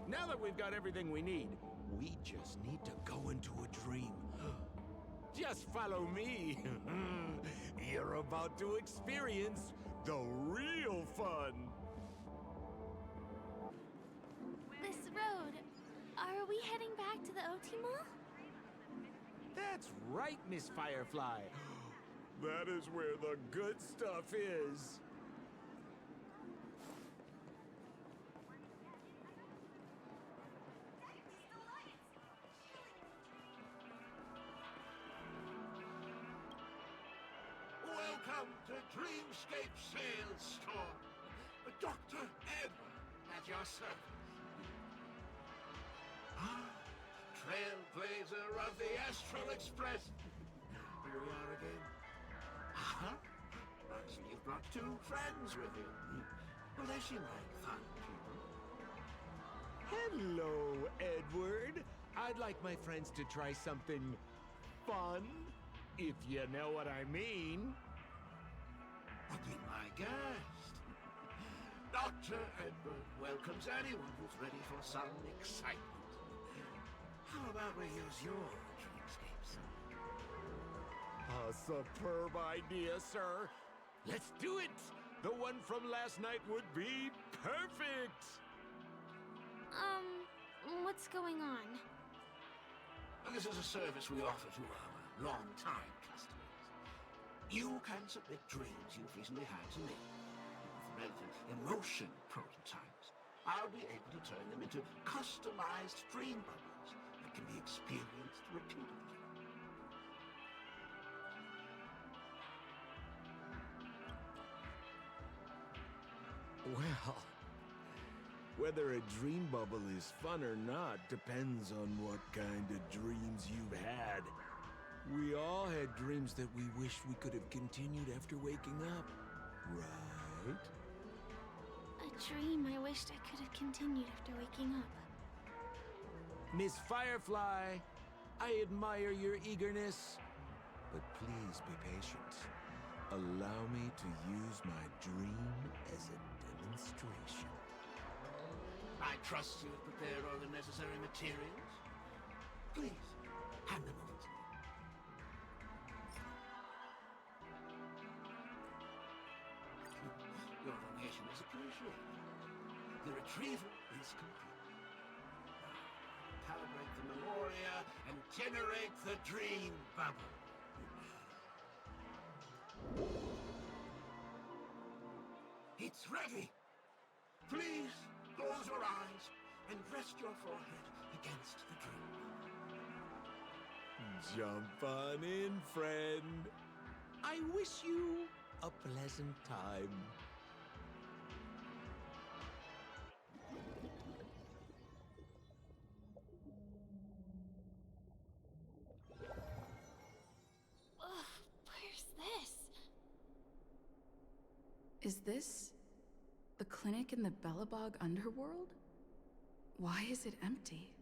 Now that we've got everything we need, we just need to go into a dream. Just follow me. You're about to experience the real fun. This road, are we heading back to the OT Mall? That's right, Miss Firefly. That is where the good stuff is. Welcome to Dreamscape Sales Store. Dr. Edward at your service. Trailblazer of the Astral Express. Here we are again. So you've brought two friends with you. Well, they seem like fun people. Hello, Edward. I'd like my friends to try something fun, if you know what I mean. Be my guest. Dr. Edward welcomes anyone who's ready for some excitement. How about we use your dreamscapes? A superb idea, sir. Let's do it. The one from last night would be perfect. What's going on? This is a service we offer to our long-time customers. You can submit dreams you've recently had to me. With relevant emotion prototypes, I'll be able to turn them into customized dream bubbles that can be experienced repeatedly. Well, whether a dream bubble is fun or not depends on what kind of dreams you've had. We all had dreams that we wish we could have continued after waking up, right? A dream I wished I could have continued after waking up. Miss Firefly, I admire your eagerness, but please be patient. Allow me to use my dream as a demonstration. I trust you have prepared all the necessary materials. Please, hand them over to me. Your donation is appreciated. The retrieval is complete. Calibrate the memoria and generate the dream bubble. It's ready. Please close your eyes and rest your forehead against the dream. Jump on in, friend. I wish you a pleasant time. Ugh, where's this? Is this the clinic in the Bellabog underworld? Why is it empty?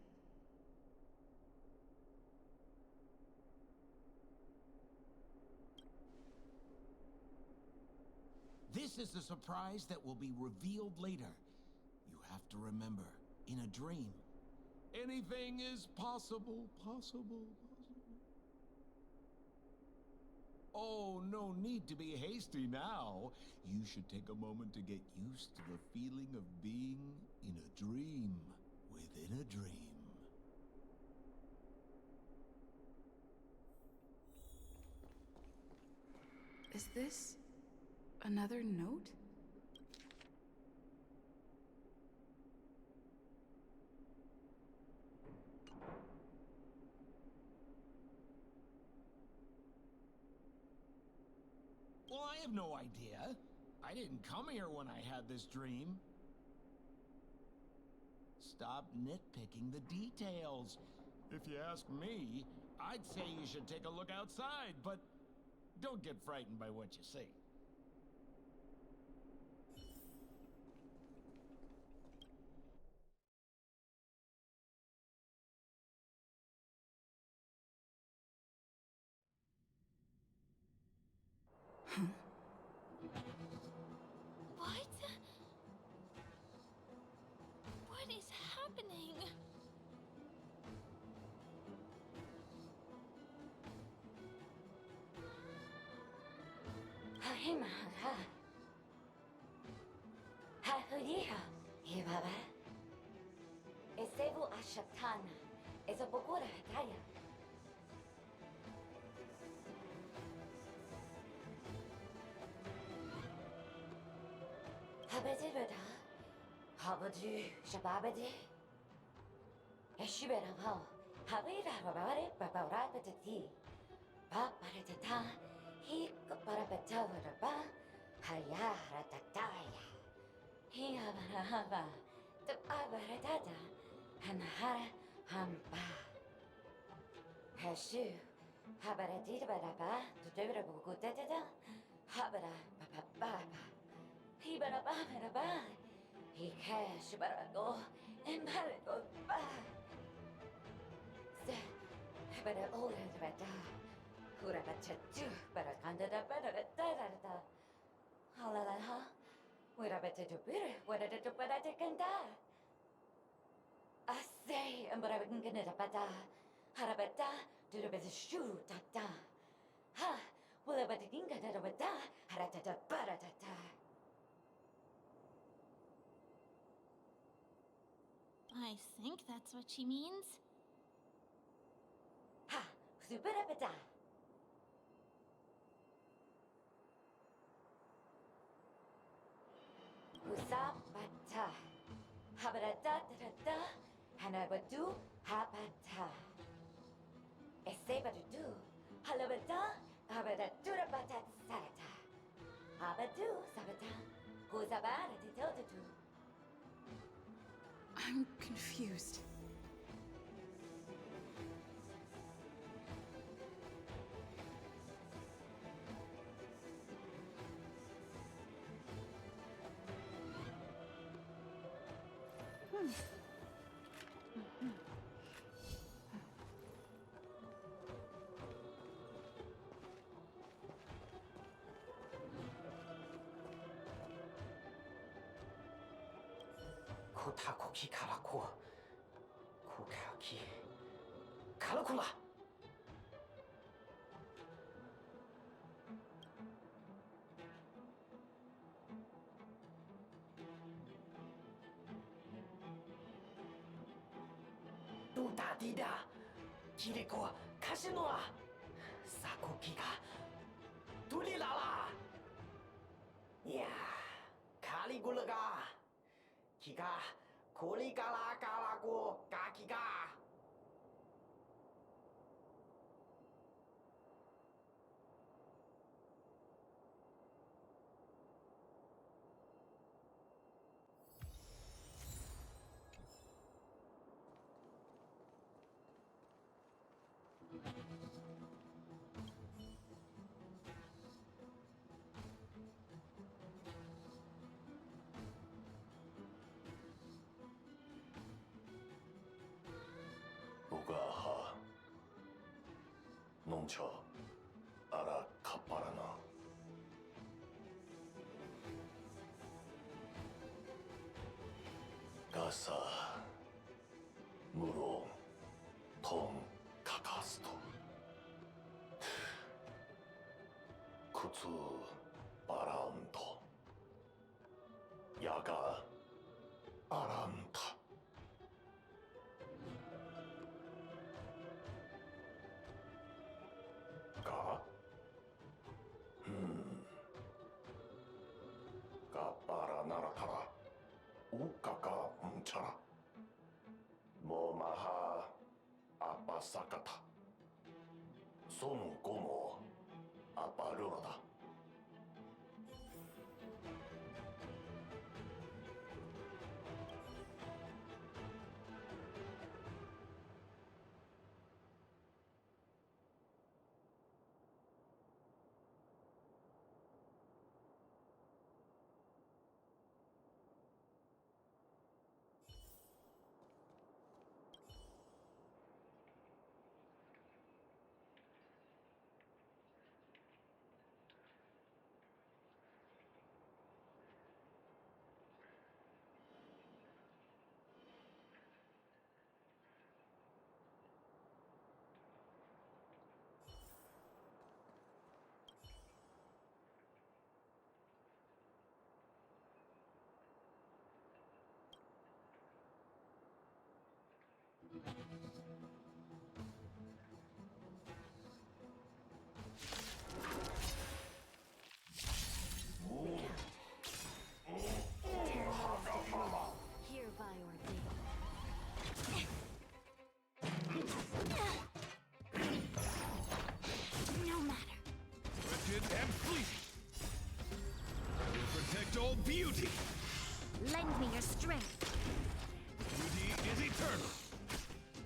This is a surprise that will be revealed later. You have to remember, in a dream, anything is possible. Oh, no need to be hasty now. You should take a moment to get used to the feeling of being in a dream within a dream. Is this another note? Well, I have no idea. I didn't come here when I had this dream. Stop nitpicking the details. If you ask me, I'd say you should take a look outside, but don't get frightened by what you see. What? What is happening? Hahimara. Hahudiha. Hibaba. Esevu Ashatana. Ezabokura Hataya. Habedibada. Habadu Shababadi. Eshibera. Habira Babare Babara Patati. Babaratata. He Barabatavaraba. Hayara Tataya. He Abarahaba. The Abaratata. Hanahara Hamba. Hashu. Habaratita Baraba. The Dura Bugutata. Habara Baba. He Baraba. He cash Barado. And Barado. But all the better. Hurabachatu, Barakanda, Barakanda. Halalaha. Wurabata to beer, what did it but I can die? I say, and but I can get a bata. Harabata, do the best shoe, tata. Ha, will I but get a bata? Haratata, baratata. I think that's what she means. Ha, superabata. Usabata. Habarata, Hanabadu, Habata. Esebadu, Halabata, Habadura Batat Sata. Habadu, Sabata, Guzabara, Titotu. I'm confused. Kotakoki Karako. Kokaki. Karakula! Duda dida. Kireko Kashinoa. Sakoki ga. Turilala. Ya. Caligula ga. Kiga. Koligala Kalago Kakiga. Ugaha. Noncha. Ara Kaparana. 가사 무롱 통 카카스토 쿠츠 바람도 야가 아람타 가 가빠라 나라타라 우까까 뭉쳐라 모마하 아빠사카타 손고모 아빠르로다 Hereby ordained. No matter. Wretched and fleeting. I will protect all beauty. Lend me your strength. Beauty is eternal.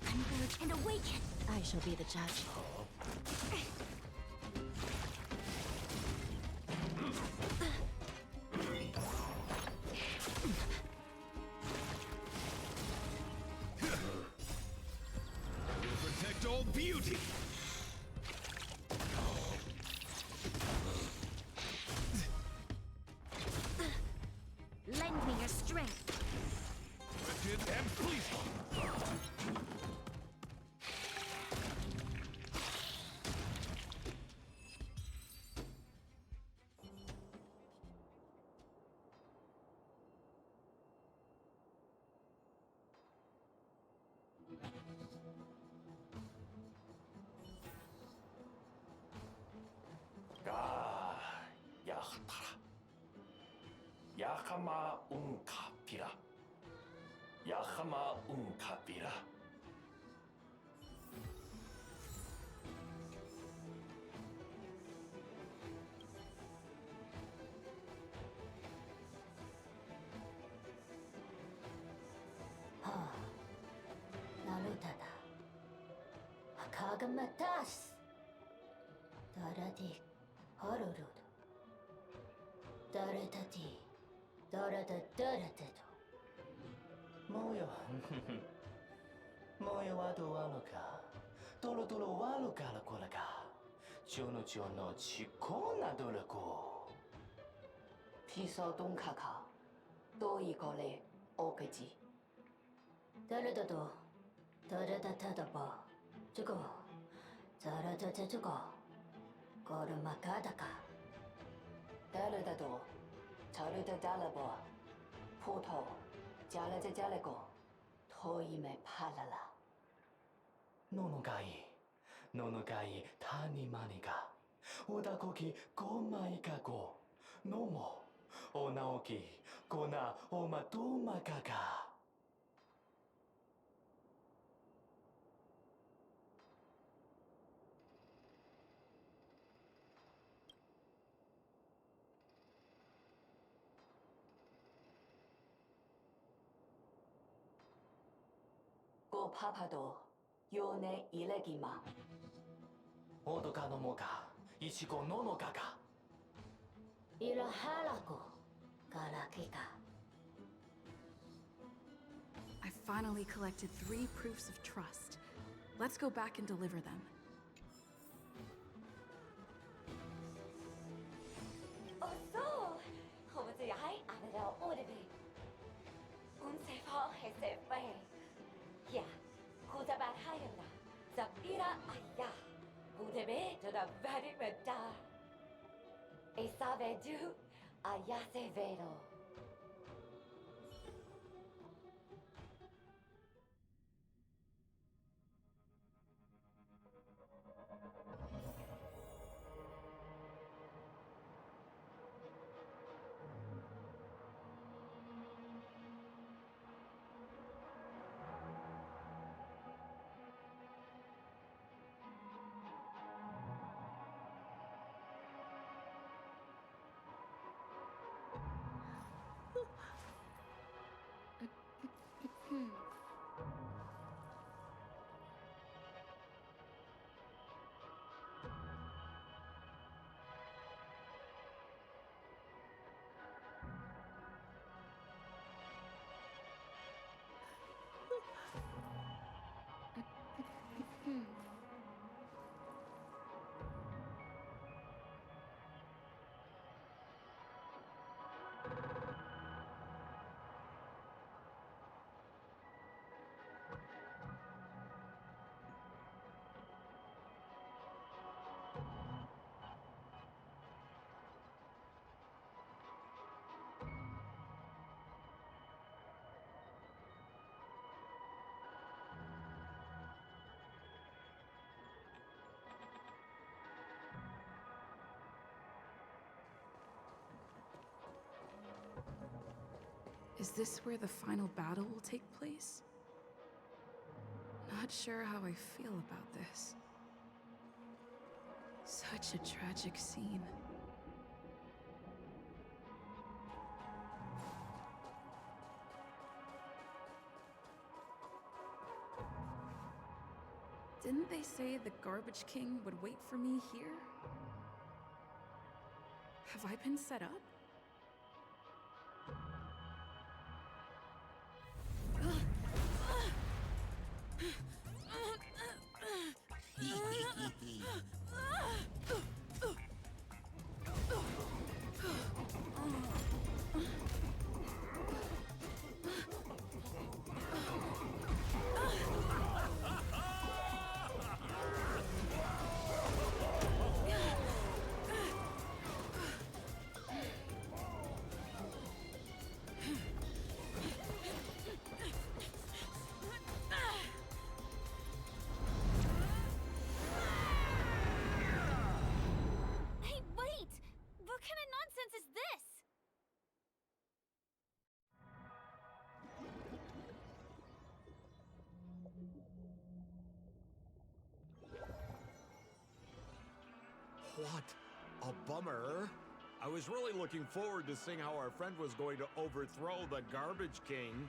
Converge and awaken. I shall be the judge. I will protect all beauty. Lend me your strength. Wretched and fleeting. 가 야흐타라 야하마 웅카피라 야하마 웅카피라 나루타다 아카가마타스 다라디 하루루도 다르다디 다라다다라다도 뭐요 뭐요 와도 와로가 도로도로 와로가라 고라가 조노조노 치코나도라고 피서동카가 또 이거래 오그지 다르다도 다르다다다봐 저거 다르다다 저거 거르마가다가 다르다도 다르다달라봐 포토 잘라자잘라고 토임에 팔라라 노노가이 타니마니가 오다고기 고마이가고 노모 오나오기 고나 오마도마가가 파파도 요네 이레기마 오도가 노모가 이치고 노노가가 이라하라고 가라기가 I finally collected 3 proofs of trust. Let's go back and deliver them. 어서! 허브즈야이 아베라 오레비 운세파 se fe. Ya, Kutabat Hayana, Zapira Aya, Kutebe to the very beda. Esave du, Ayase Vedo. Is this where the final battle will take place? Not sure how I feel about this. Such a tragic scene. Didn't they say the Garbage King would wait for me here? Have I been set up? What a bummer. I was really looking forward to seeing how our friend was going to overthrow the Garbage King.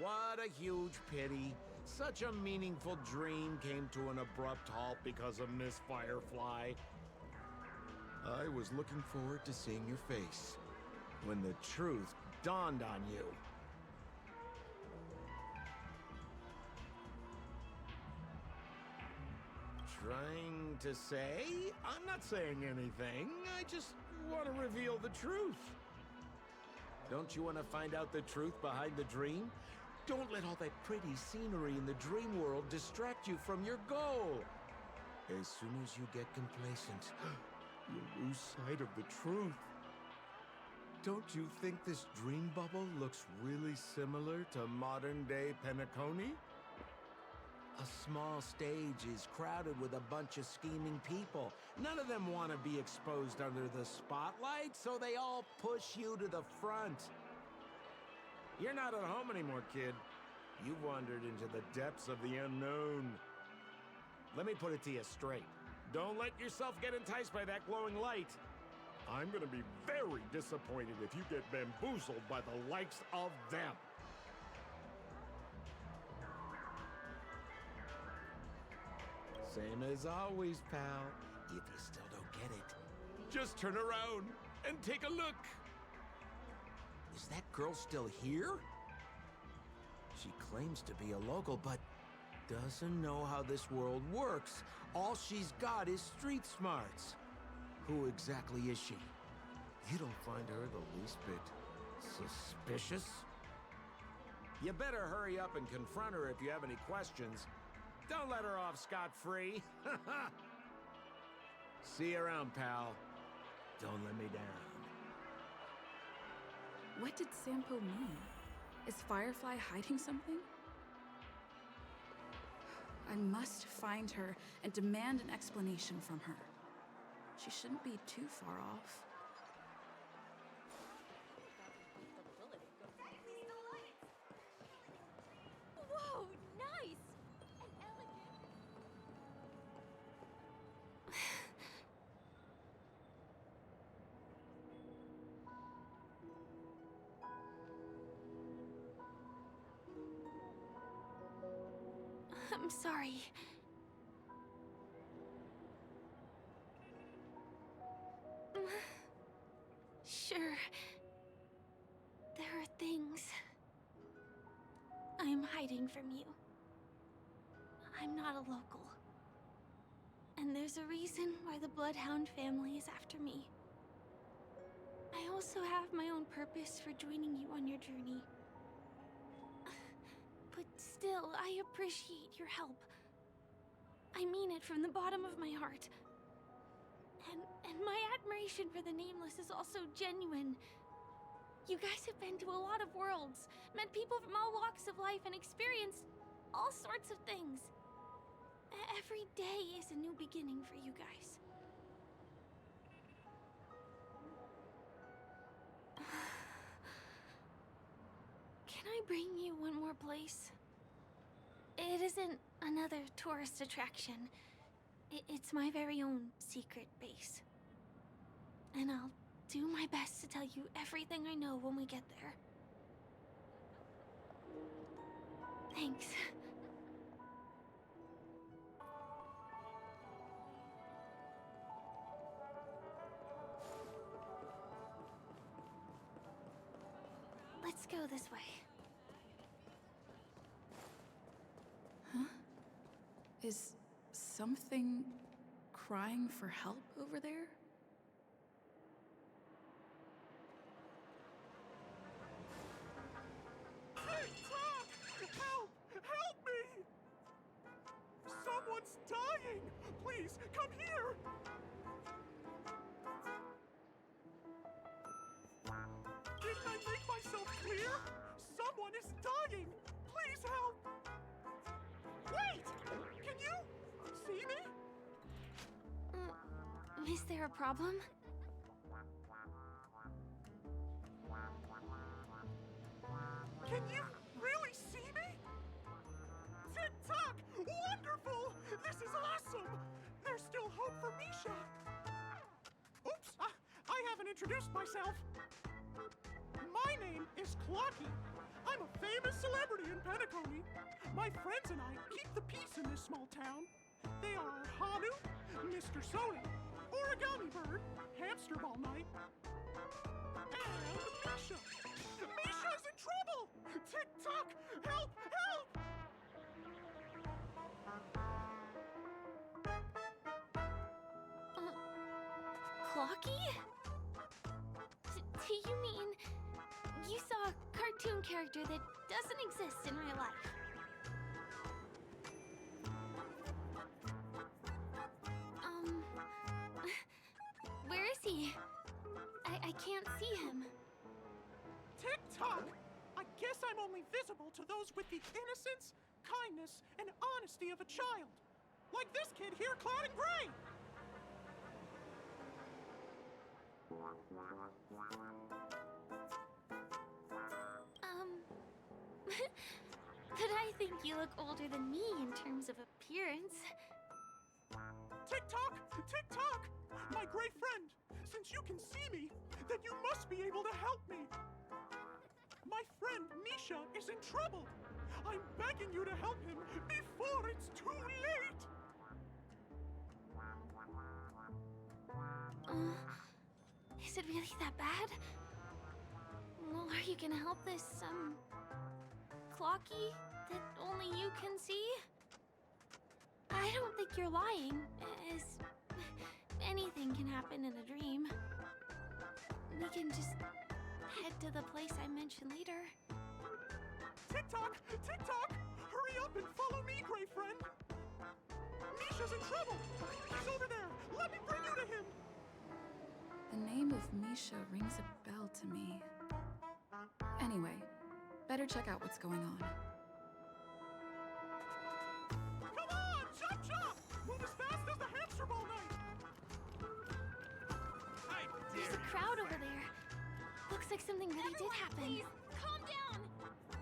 What a huge pity. Such a meaningful dream came to an abrupt halt because of Miss Firefly. I was looking forward to seeing your face when the truth dawned on you. Trying to say? I'm not saying anything. I just want to reveal the truth. Don't you want to find out the truth behind the dream? Don't let all that pretty scenery in the dream world distract you from your goal. As soon as you get complacent, you'll lose sight of the truth. Don't you think this dream bubble looks really similar to modern-day Penacony? A small stage is crowded with a bunch of scheming people. None of them want to be exposed under the spotlight, so they all push you to the front. You're not at home anymore, kid. You've wandered into the depths of the unknown. Let me put it to you straight. Don't let yourself get enticed by that glowing light. I'm gonna be very disappointed if you get bamboozled by the likes of them. Same as always, pal. If you still don't get it, just turn around and take a look. Is that girl still here? She claims to be a local, but doesn't know how this world works. All she's got is street smarts. Who exactly is she? You don't find her the least bit suspicious? You better hurry up and confront her if you have any questions. Don't let her off scot-free. See you around, pal. Don't let me down. What did Sampo mean? Is Firefly hiding something? I must find her and demand an explanation from her. She shouldn't be too far off. Whoa, nice! And elegant. I'm sorry. Sure. There are things I'm hiding from you. I'm not a local. And there's a reason why the Bloodhound family is after me. I also have my own purpose for joining you on your journey. But still, I appreciate your help. I mean it from the bottom of my heart. And my admiration for the Nameless is also genuine. You guys have been to a lot of worlds, met people from all walks of life, and experienced all sorts of things. Every day is a new beginning for you guys. Can I bring you one more place? It isn't another tourist attraction. It's my very own secret base. And I'll do my best to tell you everything I know when we get there. Thanks. Let's go this way. Huh? Is something crying for help over there? Help! Help me! Someone's dying! Please, come here! Didn't I make myself clear? Someone is dying! Please help! Wait! Can you see me? Is there a problem? Can you really see me? Tick-tock! Wonderful! This is awesome! There's still hope for Misha! Oops! I haven't introduced myself. My name is Clocky. I'm a famous celebrity in Penacony. My friends and I keep the peace in this small town. They are Hanu, Mr. Soda, Origami Bird, Hamster Ball Night, and Misha. Misha's in trouble! Tick-tock! Help! Help! Clocky? Do you mean you saw a cartoon character that doesn't exist in real life? Where is he? I can't see him. Tick-tock! I guess I'm only visible to those with the innocence, kindness, and honesty of a child. Like this kid here clad in gray! But I think you look older than me in terms of appearance. Tick-tock! Tick-tock! My gray friend, since you can see me, then you must be able to help me. My friend Misha is in trouble. I'm begging you to help him before it's too late. Is it really that bad? Well, are you gonna help this, Clocky that only you can see? I don't think you're lying, as anything can happen in a dream. we can just head to the place I mentioned later. Tick-tock! Tick-tock! Hurry up and follow me, Gray friend! Misha's in trouble! He's over there! Let me bring you to him! The name of Misha rings a bell to me. Anyway, better check out what's going on. Come on! Chop chop! Move as fast as the hamster ball knife! There's a crowd over there. Looks like something really did happen. Please, calm down!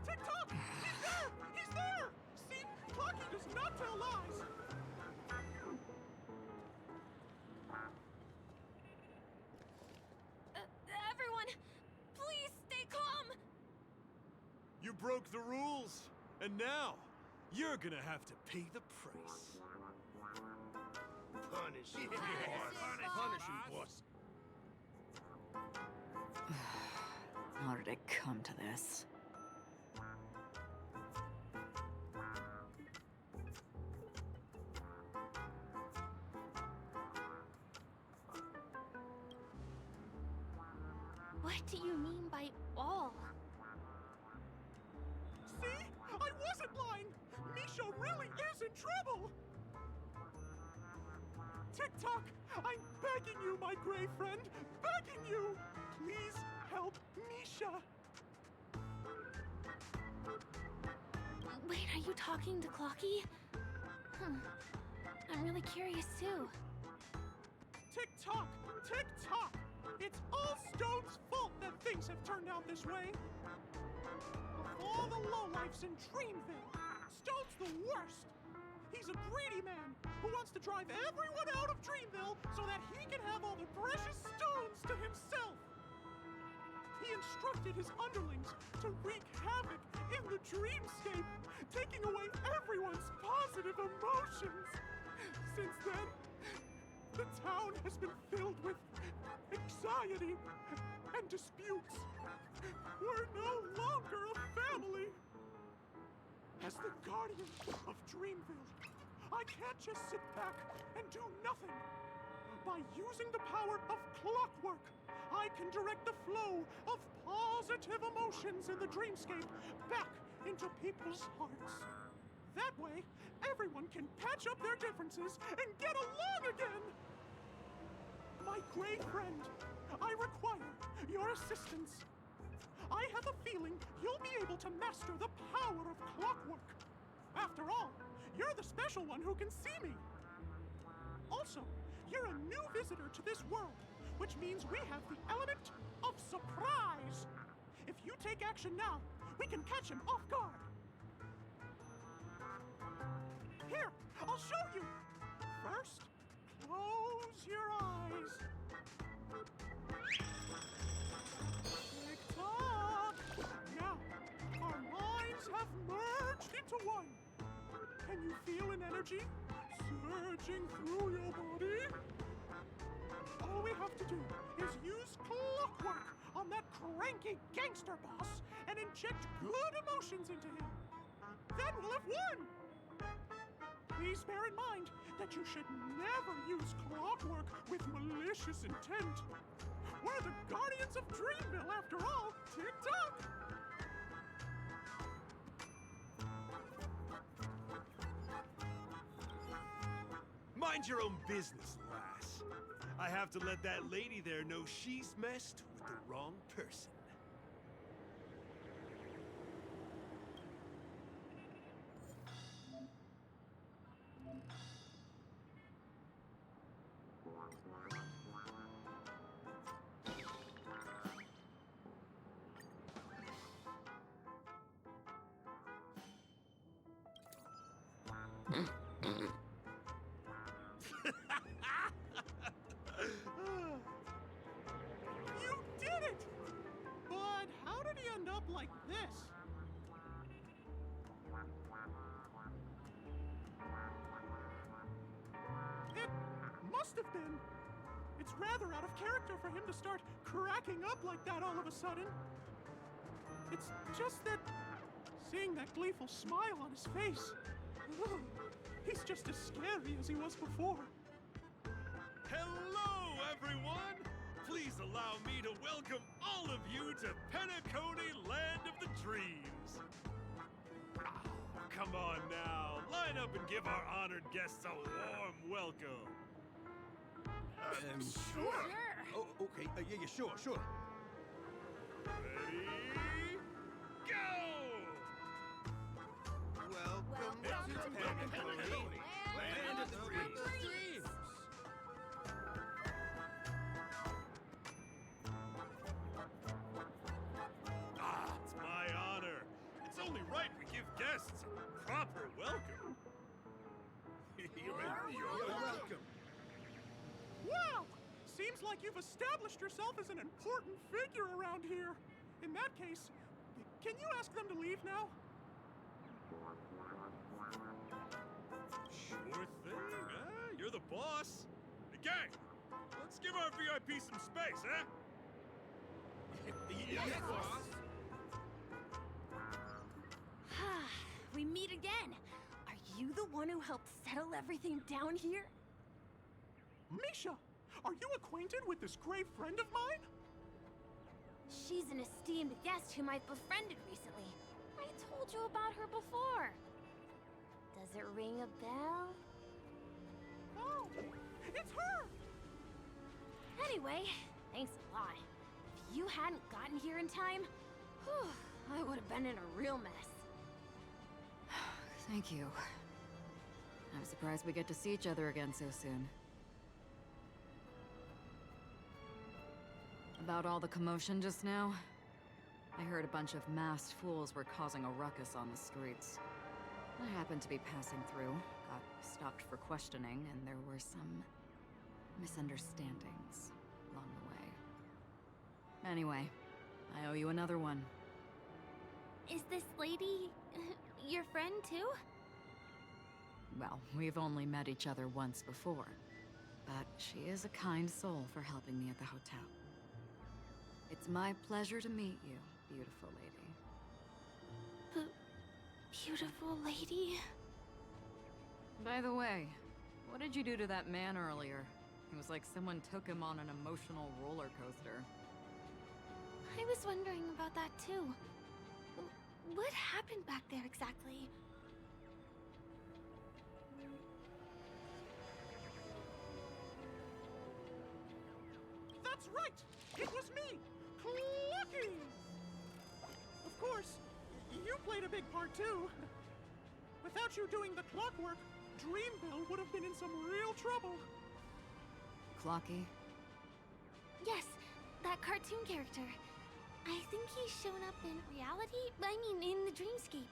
Tick-tock! He's there! He's there! See? Clocky does not tell lies! Everyone, please stay calm! You broke the rules, and now you're gonna have to pay the price. Punish him, boss. Punish him, boss. How did it come to this? What do you mean by all? See? I wasn't lying! Misha really is in trouble! Tick-tock! I'm begging you, my gray friend! Begging you! Please help Misha! Wait, are you talking to Clocky? I'm really curious too. Tick-tock! Tick-tock! It's all Stone's fault that things have turned out this way! Of all the lowlifes in Dreamville, Stone's the worst! He's a greedy man who wants to drive everyone out of Dreamville so that he can have all the precious stones to himself! He instructed his underlings to wreak havoc in the dreamscape, taking away everyone's positive emotions! Since then, the town has been filled with anxiety and disputes. We're no longer a family! As the guardian of Dreamville, I can't just sit back and do nothing. By using the power of clockwork, I can direct the flow of positive emotions in the dreamscape back into people's hearts. That way, everyone can patch up their differences and get along again! My gray friend, I require your assistance. I have a feeling you'll be able to master the power of clockwork. After all, you're the special one who can see me. Also, you're a new visitor to this world, which means we have the element of surprise. If you take action now, we can catch him off guard. Here, I'll show you. First, close your eyes. Tick-tock! Now, our minds have merged into one. Can you feel an energy surging through your body? All we have to do is use clockwork on that cranky gangster boss and inject good emotions into him. Then we'll have won! Please bear in mind that you should never use clockwork with malicious intent. We're the Guardians of Dreamville, after all. Tick-tock! Mind your own business, lass. I have to let that lady there know she's messed with the wrong person. You did it! But how did he end up like this? It must have been. It's rather out of character for him to start cracking up like that all of a sudden. It's just that seeing that gleeful smile on his face, he's just as scary as he was before. Hello, everyone! Please allow me to welcome welcome all of you to Penacony, Land of the Dreams. Oh, come on now, line up and give our honored guests a warm welcome. Sure. Oh, okay. Yeah, sure. Ready? Go! Welcome to Penacony, Land of the Dreams. It's my honor. It's only right we give guests a proper welcome. You're welcome. Wow! Seems like you've established yourself as an important figure around here. In that case, can you ask them to leave now? Sure thing, huh? You're the boss. Hey, gang, let's give our VIP some space, huh? Yes, boss. We meet again. Are you the one who helped settle everything down here? Misha, are you acquainted with this grave friend of mine? She's an esteemed guest whom I've befriended recently. I told you about her before. Does it ring a bell? Oh, it's her! Anyway, thanks a lot. If you hadn't gotten here in time, whew, I would have been in a real mess. Thank you. I'm surprised we get to see each other again so soon. About all the commotion just now, I heard a bunch of masked fools were causing a ruckus on the streets. I happened to be passing through, got stopped for questioning, and there were some misunderstandings along the way. Anyway, I owe you another one. Is this lady your friend too? Well, we've only met each other once before, but she is a kind soul for helping me at the hotel. It's my pleasure to meet you, beautiful lady. Beautiful lady? By the way, what did you do to that man earlier? It was like someone took him on an emotional roller coaster. I was wondering about that too. What happened back there exactly? That's right! It was me! Clucky! Of course, you played a big part too. Without you doing the clockwork, Dreamville would have been in some real trouble. Clocky? Yes, that cartoon character. I think he's shown up in reality? I mean, in the dreamscape.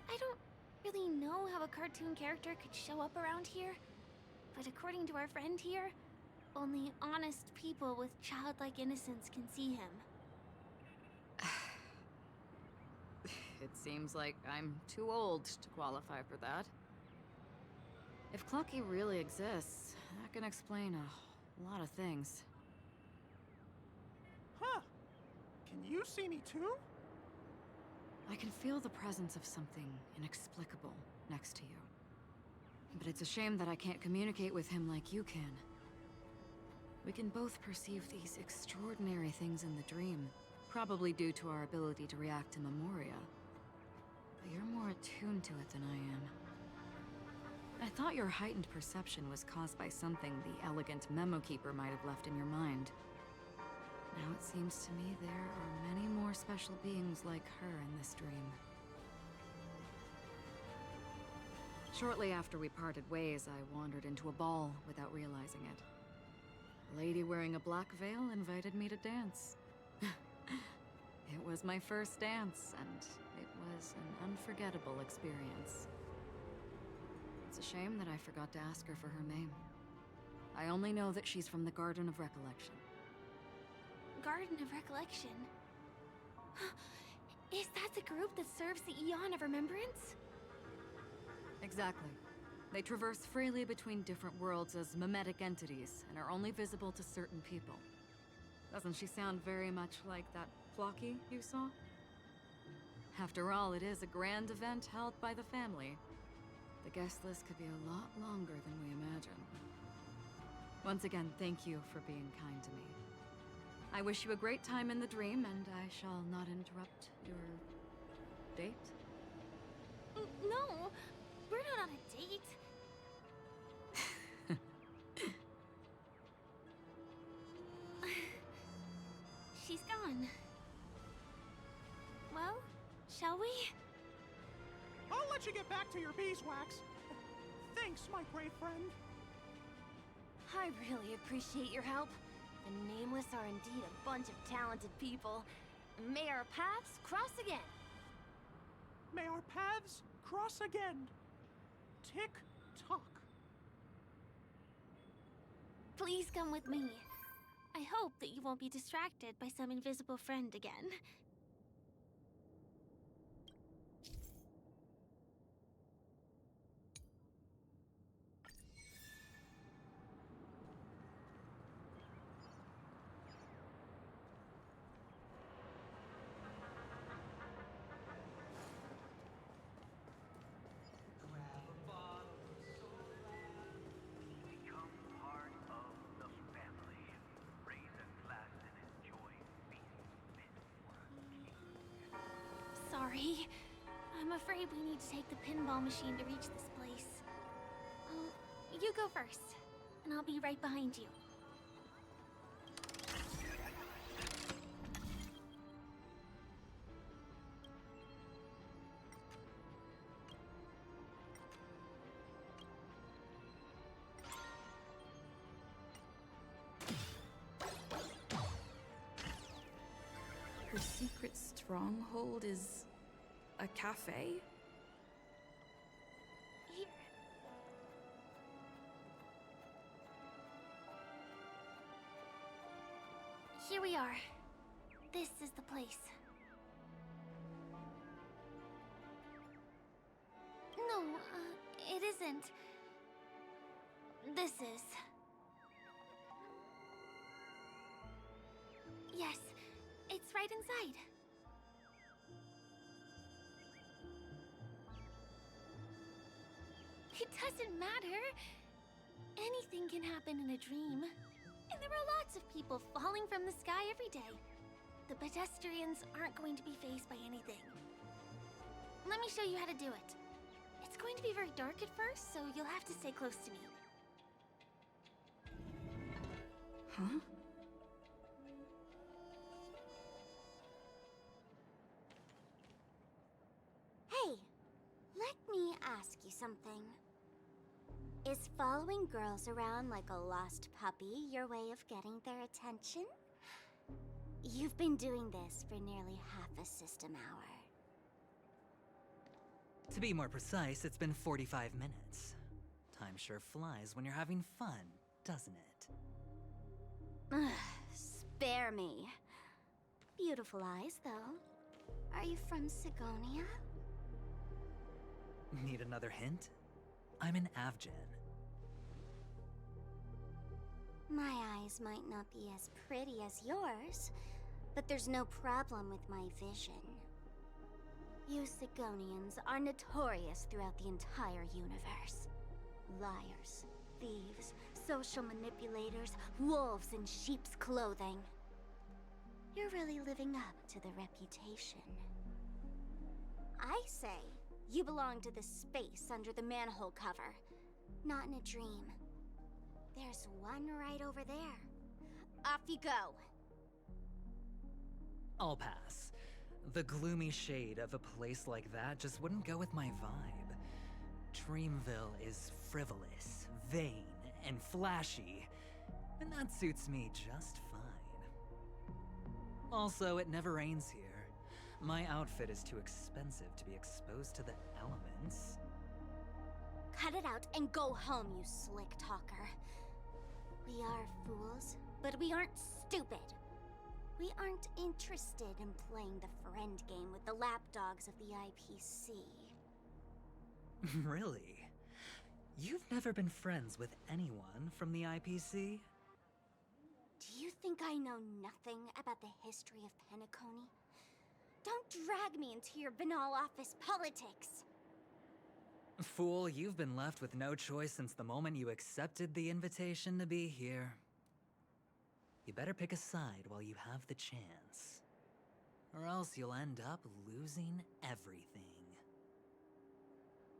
I don't really know how a cartoon character could show up around here, but according to our friend here, only honest people with childlike innocence can see him. It seems like I'm too old to qualify for that. If Clocky really exists, that can explain a lot of things. Huh. Can you see me too? I can feel the presence of something inexplicable next to you. But it's a shame that I can't communicate with him like you can. We can both perceive these extraordinary things in the dream, probably due to our ability to react to memoria. But you're more attuned to it than I am. I thought your heightened perception was caused by something the elegant memo keeper might have left in your mind. Now it seems to me there are many more special beings like her in this dream. Shortly after we parted ways, I wandered into a ball without realizing it. A lady wearing a black veil invited me to dance. It was my first dance, and it was an unforgettable experience. It's a shame that I forgot to ask her for her name. I only know that she's from the Garden of Recollection. Garden of Recollection? Is that the group that serves the Eon of Remembrance? Exactly. They traverse freely between different worlds as mimetic entities, and are only visible to certain people. Doesn't she sound very much like that Clocky you saw? After all, it is a grand event held by the family. The guest list could be a lot longer than we imagine. Once again, thank you for being kind to me. I wish you a great time in the dream, and I shall not interrupt your date. No, we're not on a date. She's gone. Well, shall we? I'll let you get back to your beeswax. Thanks, my brave friend. I really appreciate your help. The Nameless are indeed a bunch of talented people. May our paths cross again. May our paths cross again. Tick-tock. Please come with me. I hope that you won't be distracted by some invisible friend again. Become part of the family. Raise a glass and enjoy being fit for a king. Sorry. I'm afraid we need to take the pinball machine to reach this place. You go first, and I'll be right behind you. The secret stronghold is a cafe? Here. Here we are. This is the place. No, it isn't. This is. Yes, it's right inside. It doesn't matter. Anything can happen in a dream. And there are lots of people falling from the sky every day. The pedestrians aren't going to be fazed by anything. Let me show you how to do it. It's going to be very dark at first, so you'll have to stay close to me. Huh? Hey, let me ask you something. Is following girls around like a lost puppy your way of getting their attention? You've been doing this for nearly half a system hour. To be more precise, it's been 45 minutes. Time sure flies when you're having fun, doesn't it? Spare me. Beautiful eyes, though. Are you from Sigonia? Need another hint? I'm an Avgen. My eyes might not be as pretty as yours, but there's no problem with my vision. You Sigonians are notorious throughout the entire universe. Liars, thieves, social manipulators, wolves in sheep's clothing. You're really living up to the reputation. I say, you belong to the space under the manhole cover, not in a dream. There's one right over there. Off you go. I'll pass. The gloomy shade of a place like that just wouldn't go with my vibe. Dreamville is frivolous, vain, and flashy, and that suits me just fine. Also, it never rains here. My outfit is too expensive to be exposed to the elements. Cut it out and go home, you slick talker. We are fools, but we aren't stupid. We aren't interested in playing the friend game with the lapdogs of the IPC. Really? You've never been friends with anyone from the IPC? Do you think I know nothing about the history of Penacony? Don't drag me into your banal office politics. Fool, you've been left with no choice since the moment you accepted the invitation to be here. You better pick a side while you have the chance. Or else you'll end up losing everything.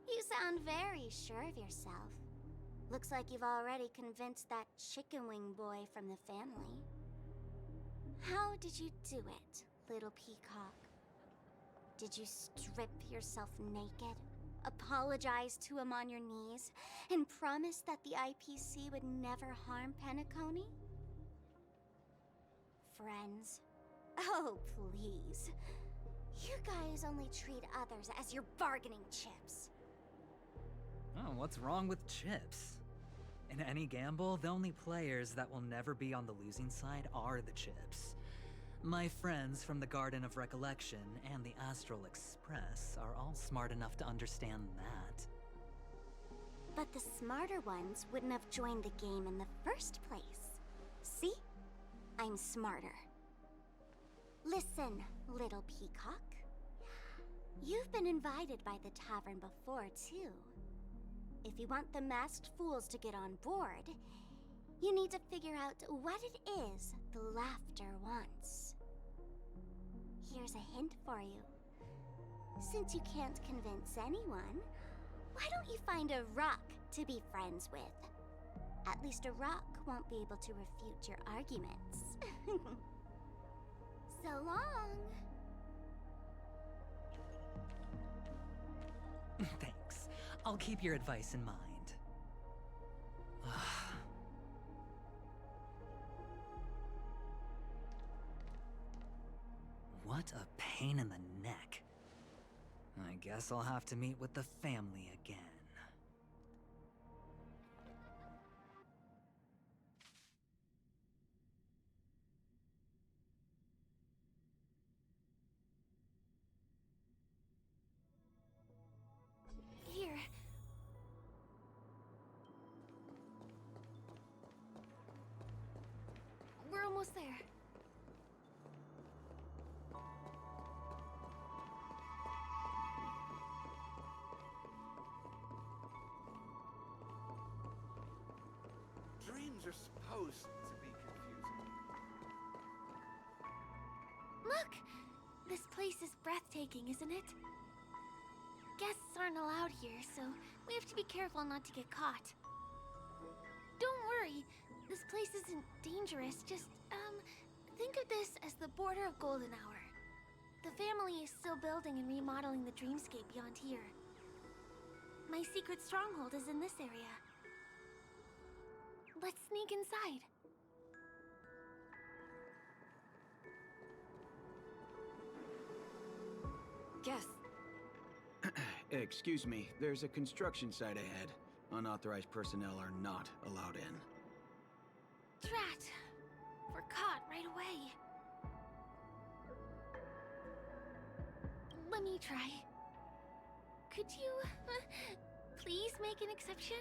You sound very sure of yourself. Looks like you've already convinced that chicken wing boy from the family. How did you do it, little peacock? Did you strip yourself naked, apologize to him on your knees, and promise that the IPC would never harm Penacony? Friends? Oh, please. You guys only treat others as your bargaining chips. Oh, what's wrong with chips? In any gamble, the only players that will never be on the losing side are the chips. My friends from the Garden of Recollection and the Astral Express are all smart enough to understand that. But the smarter ones wouldn't have joined the game in the first place. See? I'm smarter. Listen, little peacock. You've been invited by the tavern before, too. If you want the masked fools to get on board, you need to figure out what it is the laughter wants. Here's a hint for you. Since you can't convince anyone, why don't you find a rock to be friends with? At least a rock won't be able to refute your arguments. So long. Thanks. I'll keep your advice in mind. What a pain in the neck. I guess I'll have to meet with the family again. Here. We're almost there. Dreams are supposed to be confusing. Look! This place is breathtaking, isn't it? Guests aren't allowed here, so we have to be careful not to get caught. Don't worry, this place isn't dangerous, just, think of this as the border of Golden Hour. The family is still building and remodeling the dreamscape beyond here. My secret stronghold is in this area. Let's sneak inside. Guess. Excuse me, there's a construction site ahead. Unauthorized personnel are not allowed in. Drat! We're caught right away. Let me try. Could you, please make an exception?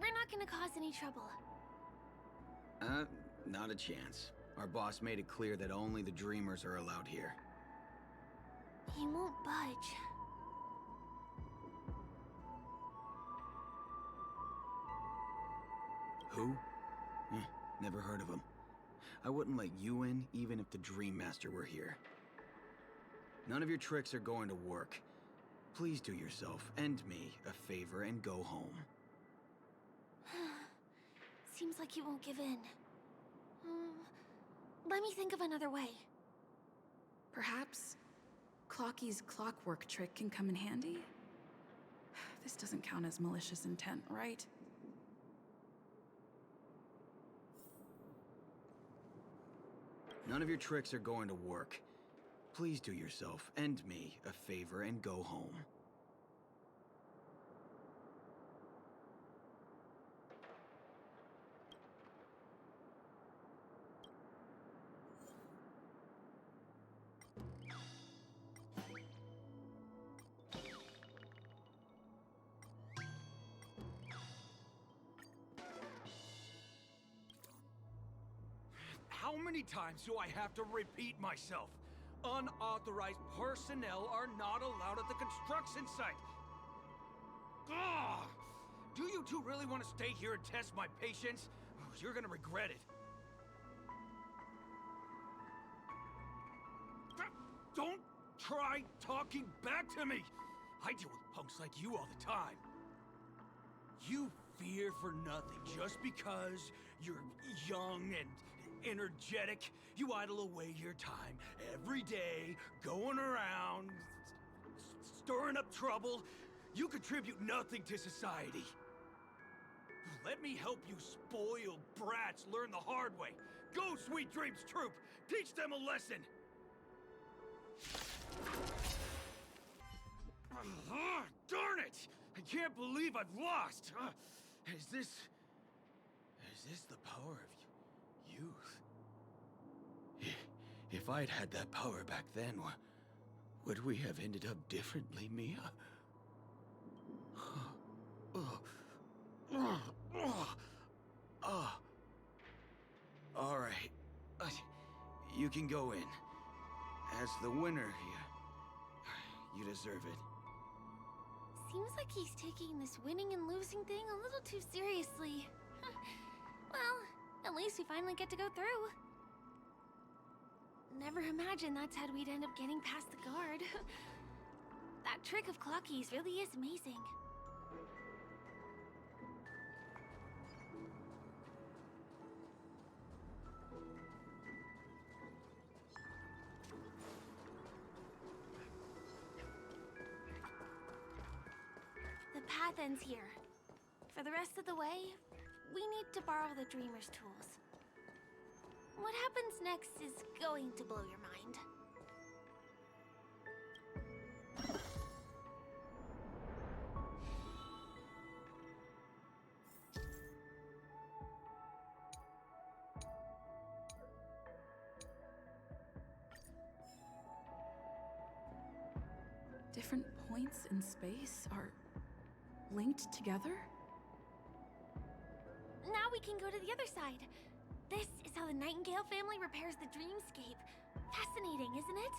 We're not gonna cause any trouble. Not a chance. Our boss made it clear that only the dreamers are allowed here. He won't budge. Who? Never heard of him. I wouldn't let you in, even if the Dream Master were here. None of your tricks are going to work. Please do yourself and me a favor and go home. Seems like he won't give in. Let me think of another way. Perhaps Clocky's clockwork trick can come in handy? This doesn't count as malicious intent, right? None of your tricks are going to work. Please do yourself and me a favor and go home. How many times do I have to repeat myself? Unauthorized personnel are not allowed at the construction site. Ugh! Do you two really want to stay here and test my patience? You're gonna regret it. try talking back to me! I deal with punks like you all the time. You fear for nothing just because you're young and energetic. You idle away your time every day, going around, stirring up trouble. You contribute nothing to society. Let me help you spoiled brats learn the hard way. Go, Sweet Dreams Troop! Teach them a lesson! Darn it! I can't believe I've lost! Is this the power of youth? If I'd had that power back then, would we have ended up differently, Mia? All right. You can go in. As the winner, you deserve it. Seems like he's taking this winning and losing thing a little too seriously. Well, at least we finally get to go through. Never imagined that's how we'd end up getting past the guard. That trick of Clocky's really is amazing. The path ends here. For the rest of the way, we need to borrow the Dreamer's tools. What happens next is going to blow your mind. Different points in space are linked together? Now we can go to the other side. This is how the Nightingale family repairs the dreamscape. Fascinating, isn't it?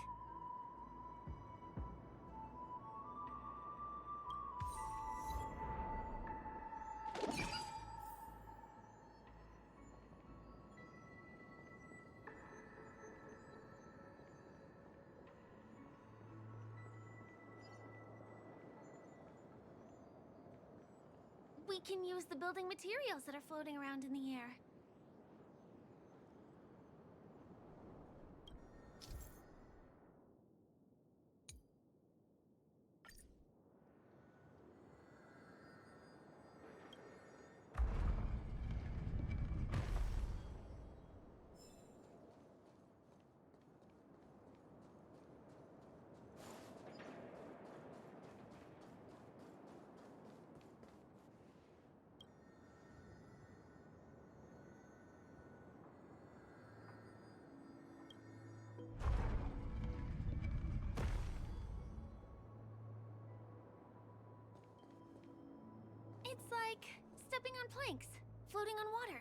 We can use the building materials that are floating around in the air. It's like stepping on planks, floating on water.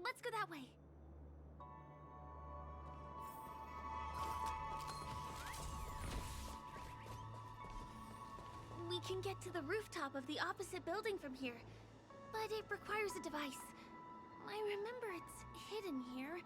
Let's go that way. We can get to the rooftop of the opposite building from here, but it requires a device. I remember it's hidden here.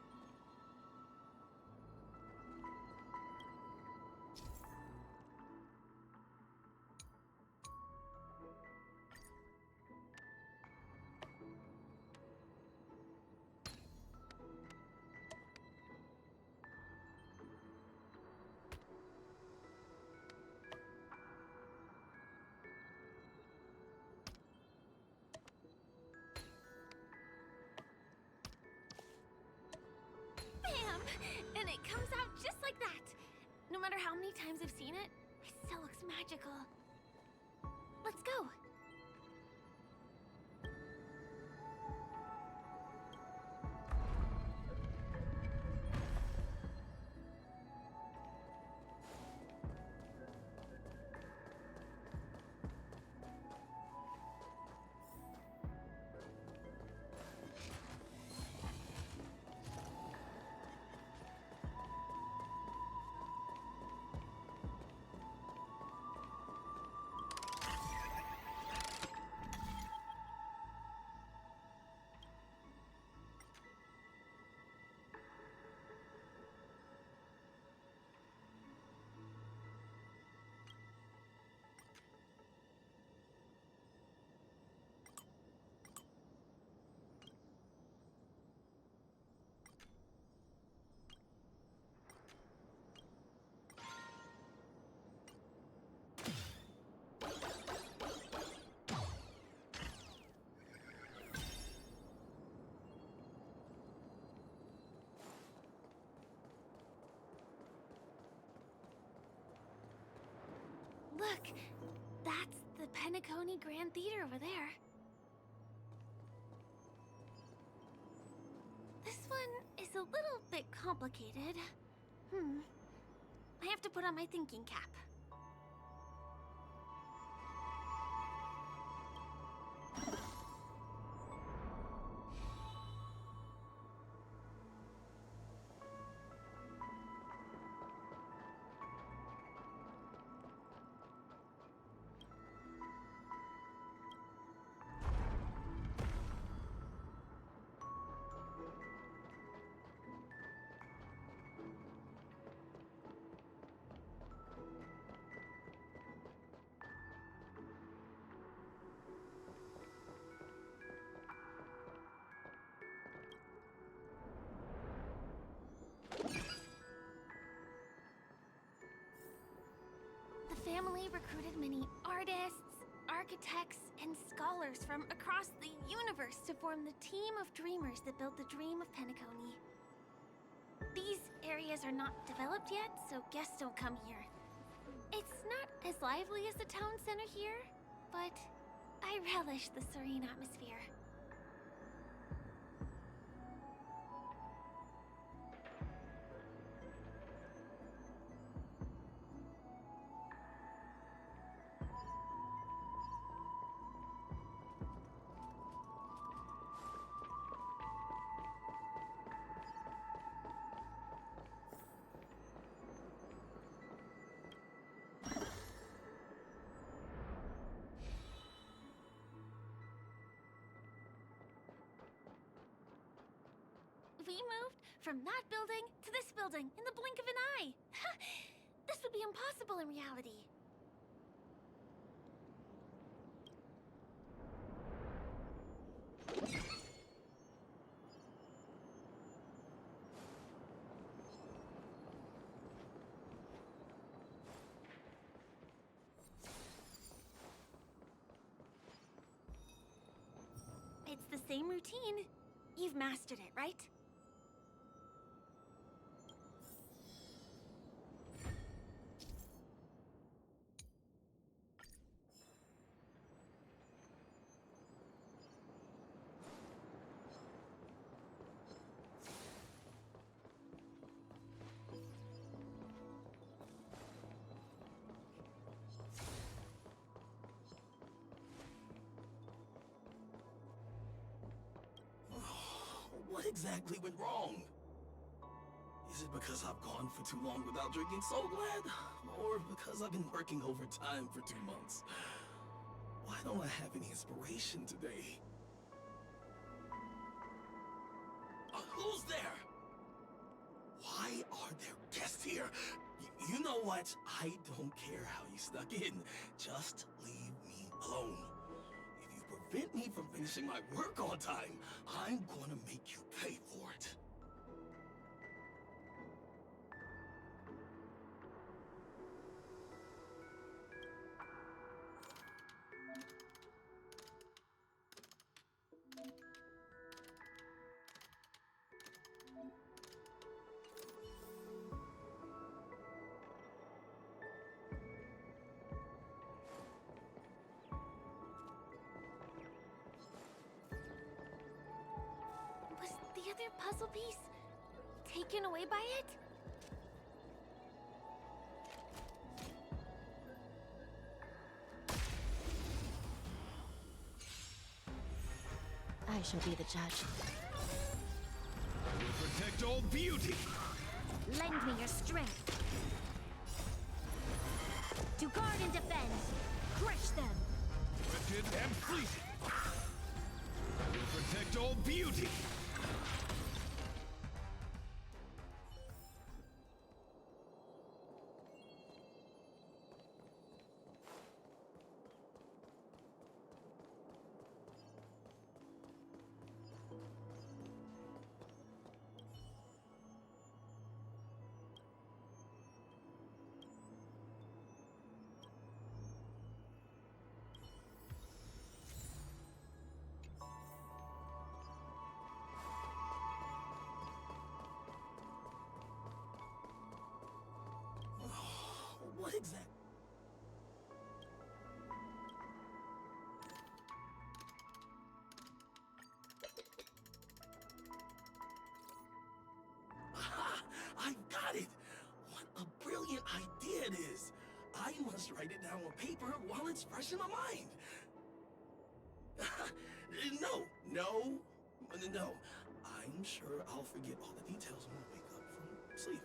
Bam! And it comes out just like that. No matter how many times I've seen it, it still looks magical. Let's go. Penacony Grand Theater over there. This one is a little bit complicated. I have to put on my thinking cap. The family recruited many artists, architects, and scholars from across the universe to form the team of dreamers that built the dream of Penacony. These areas are not developed yet, so guests don't come here. It's not as lively as the town center here, but I relish the serene atmosphere. We moved from that building to this building in the blink of an eye. This would be impossible in reality. It's the same routine. You've mastered it, right? What exactly went wrong? Is it because I've gone for too long without drinking Soul Glad? Or because I've been working overtime for 2 months? Why don't I have any inspiration today? Who's there? Why are there guests here? You know what? I don't care how you snuck in. Just leave me alone. If you prevent me from finishing my work on time, I'm gonna make you pay for it. Was the other puzzle piece taken away by it? I shall be the judge. I will protect all beauty! Lend me your strength. To guard and defend. Crush them. Wretched and fleeting! I will protect all beauty! write it down on paper while it's fresh in my mind. No. I'm sure I'll forget all the details when I wake up from sleep.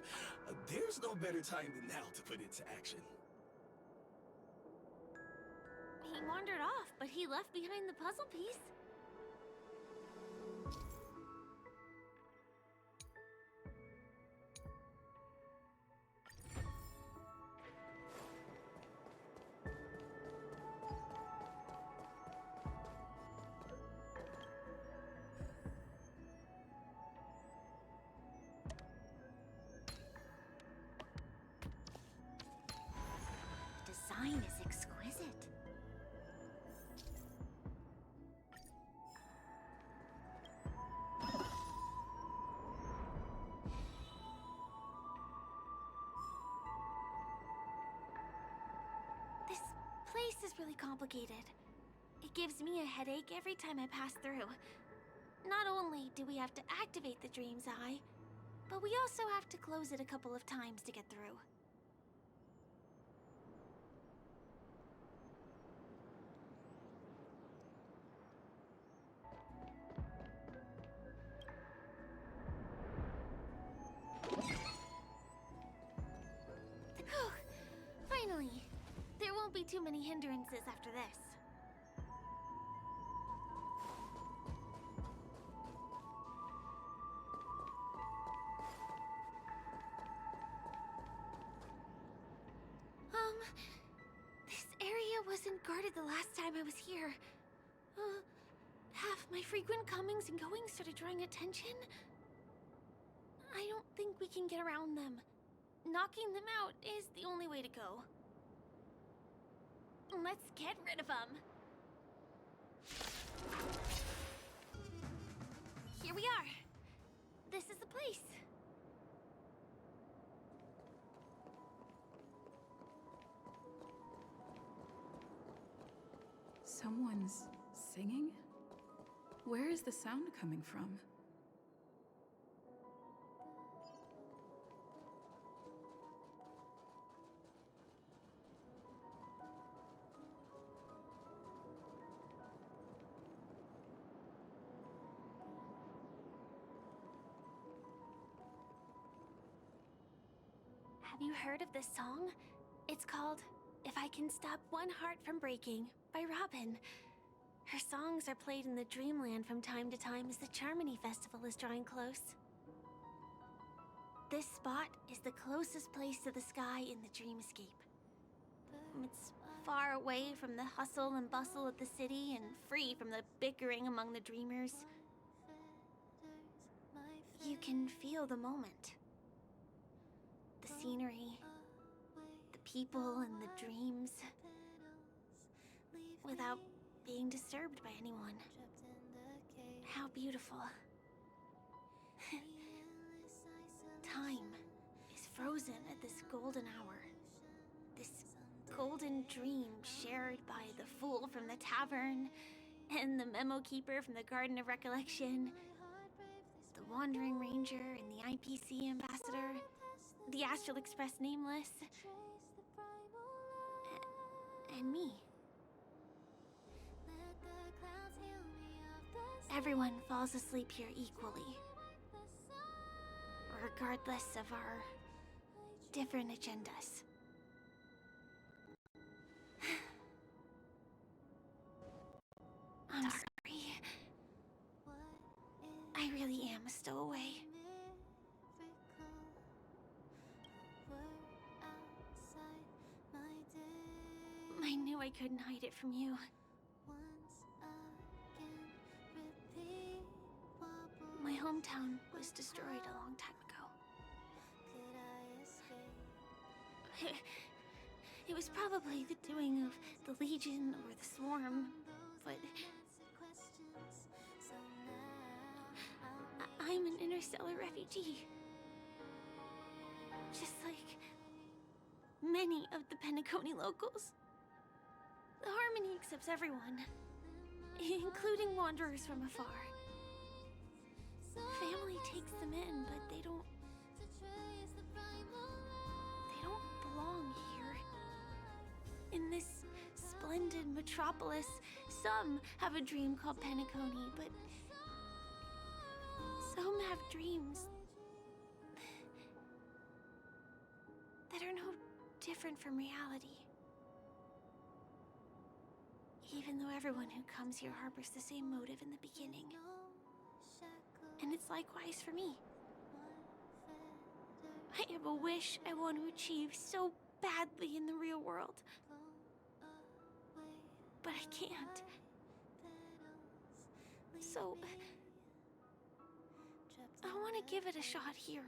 There's no better time than now to put it to action. He wandered off, but he left behind the puzzle piece. The design is exquisite. This place is really complicated. It gives me a headache every time I pass through. Not only do we have to activate the Dream's Eye, but we also have to close it a couple of times to get through. Finally! There won't be too many hindrances after this. This area wasn't guarded the last time I was here. Have my frequent comings and goings started drawing attention? I don't think we can get around them. Knocking them out is the only way to go. Let's get rid of them. Here we are. This is the place. Someone's singing? Where is the sound coming from? Have you heard of this song? It's called If I Can Stop One Heart from Breaking by Robin. Her songs are played in the Dreamland from time to time as the Charmony Festival is drawing close. This spot is the closest place to the sky in the dreamscape. It's far away from the hustle and bustle of the city and free from the bickering among the dreamers. You can feel the moment. The scenery, the people and the dreams, without being disturbed by anyone. How beautiful. Time is frozen at this golden hour. This golden dream shared by the fool from the tavern, and the memo keeper from the Garden of Recollection, the Wandering Ranger and the IPC ambassador, the Astral Express Nameless, and me. Everyone falls asleep here equally, regardless of our different agendas. I'm sorry. I really am a stowaway. I knew I couldn't hide it from you. My hometown was destroyed a long time ago. It was probably the doing of the Legion or the Swarm, but I'm an interstellar refugee. Just like many of the Penacony locals. The Harmony accepts everyone, including wanderers from afar. Family takes them in, but they don't belong here. metropolis. Some have a dream called Penacony, but some have dreams that are no different from reality. Even though everyone who comes here harbors the same motive in the beginning. And it's likewise for me. I have a wish I want to achieve so badly in the real world. But I can't. So, I want to give it a shot here.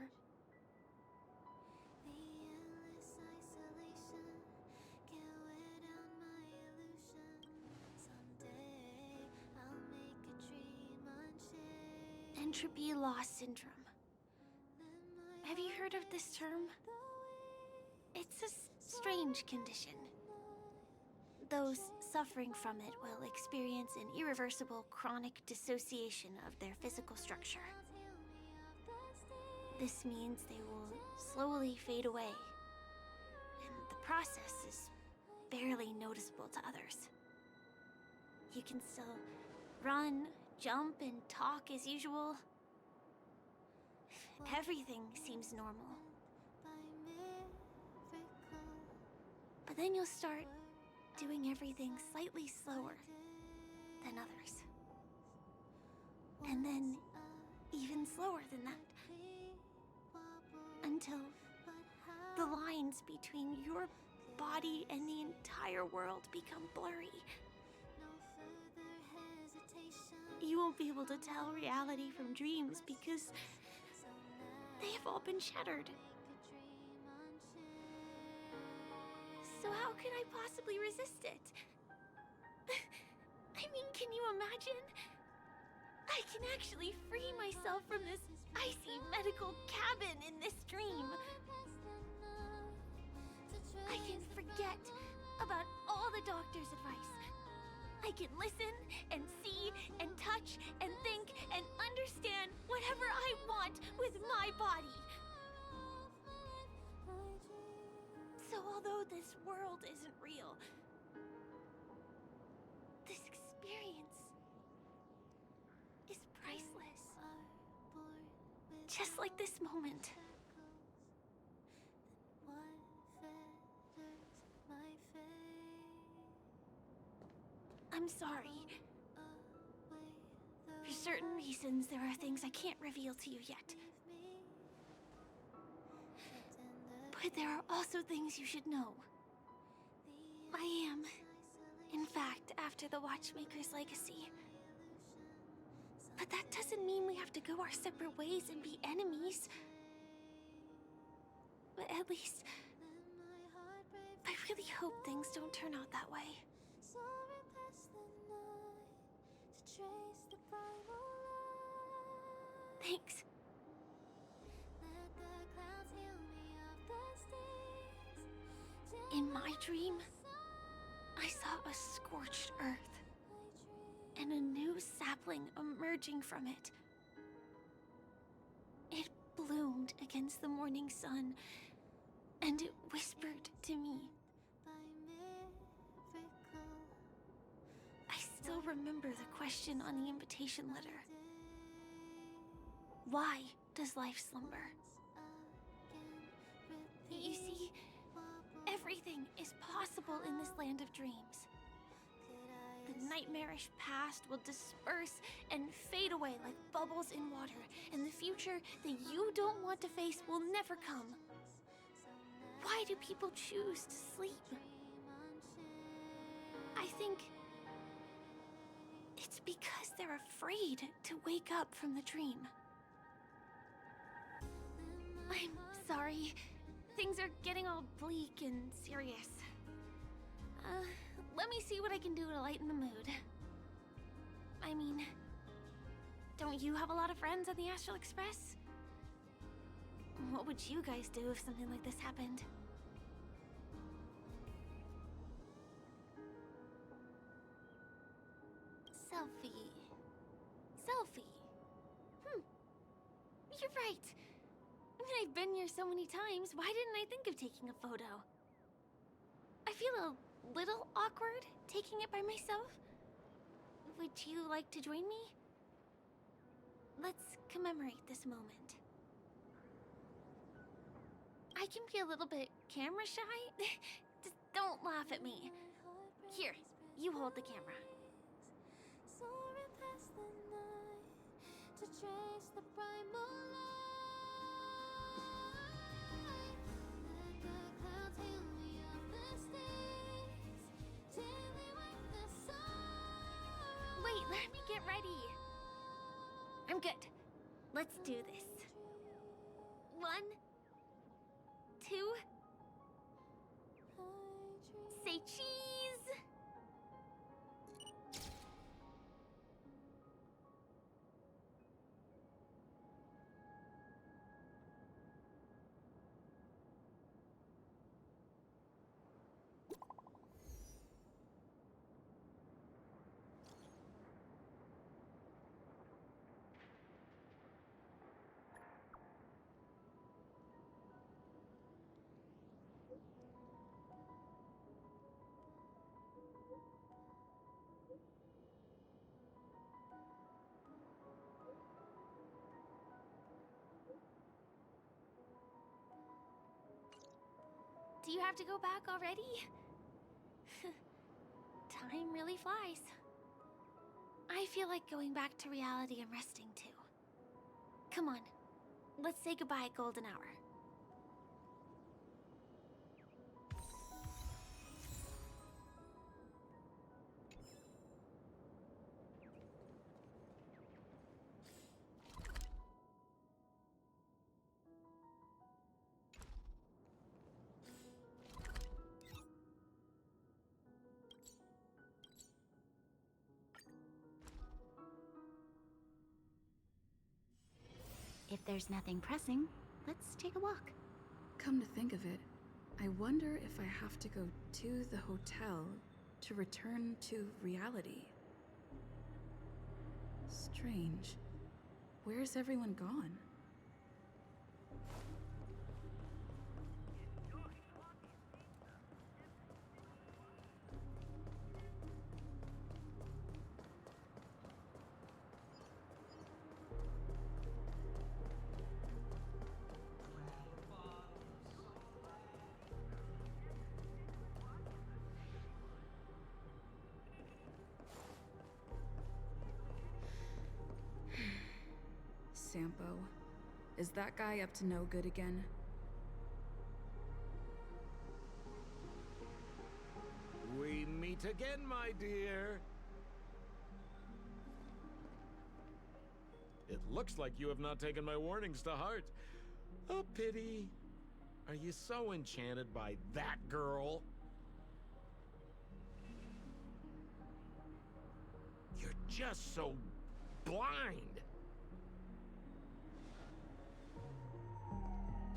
Entropy loss syndrome. Have you heard of this term? It's a strange condition. Those suffering from it will experience an irreversible chronic dissociation of their physical structure. This means they will slowly fade away, and the process is barely noticeable to others. You can still run, jump, and talk as usual. Everything seems normal. But then you'll start doing everything slightly slower than others. And then even slower than that. Until the lines between your body and the entire world become blurry. You won't be able to tell reality from dreams because they have all been shattered. So how could I possibly resist it? I mean, can you imagine? I can actually free myself from this icy medical cabin in this dream. I can forget about all the doctor's advice. I can listen and see and touch and think and understand whatever I want with my body. So although this world isn't real, this experience is priceless. Just like this moment. I'm sorry. For certain reasons, there are things I can't reveal to you yet. But there are also things you should know. I am, in fact, after the Watchmaker's legacy. But that doesn't mean we have to go our separate ways and be enemies. But at least, I really hope things don't turn out that way. Thanks. In my dream, I saw a scorched earth and a new sapling emerging from it. It bloomed against the morning sun, and it whispered to me. I still remember the question on the invitation letter. Why does life slumber? You see, everything is possible in this land of dreams. The nightmarish past will disperse and fade away like bubbles in water, and the future that you don't want to face will never come. Why do people choose to sleep? I think it's because they're afraid to wake up from the dream. I'm sorry. Things are getting all bleak and serious. Let me see what I can do to lighten the mood. I mean, don't you have a lot of friends on the Astral Express? What would you guys do if something like this happened? Selfie. Selfie. You're right. I mean, I've been here so many times, why didn't I think of taking a photo? I feel a little awkward taking it by myself. Would you like to join me? Let's commemorate this moment. I can be a little bit camera shy. Just don't laugh at me. Here, you hold the camera. Soaring past the night to chase the primal light. Let the clouds heal me of the stains till they wipe the sorrow. Wait, let me get ready. I'm good. Let's do this. 1, 2. Say cheese. Do you have to go back already? Time really flies. I feel like going back to reality and resting too. Come on, let's say goodbye at golden hour. If there's nothing pressing, let's take a walk. Come to think of it, I wonder if I have to go to the hotel to return to reality. Strange. Where's everyone gone? Sampo. Is that guy up to no good again? We meet again, my dear. It looks like you have not taken my warnings to heart. A pity. Are you so enchanted by that girl? You're just so blind.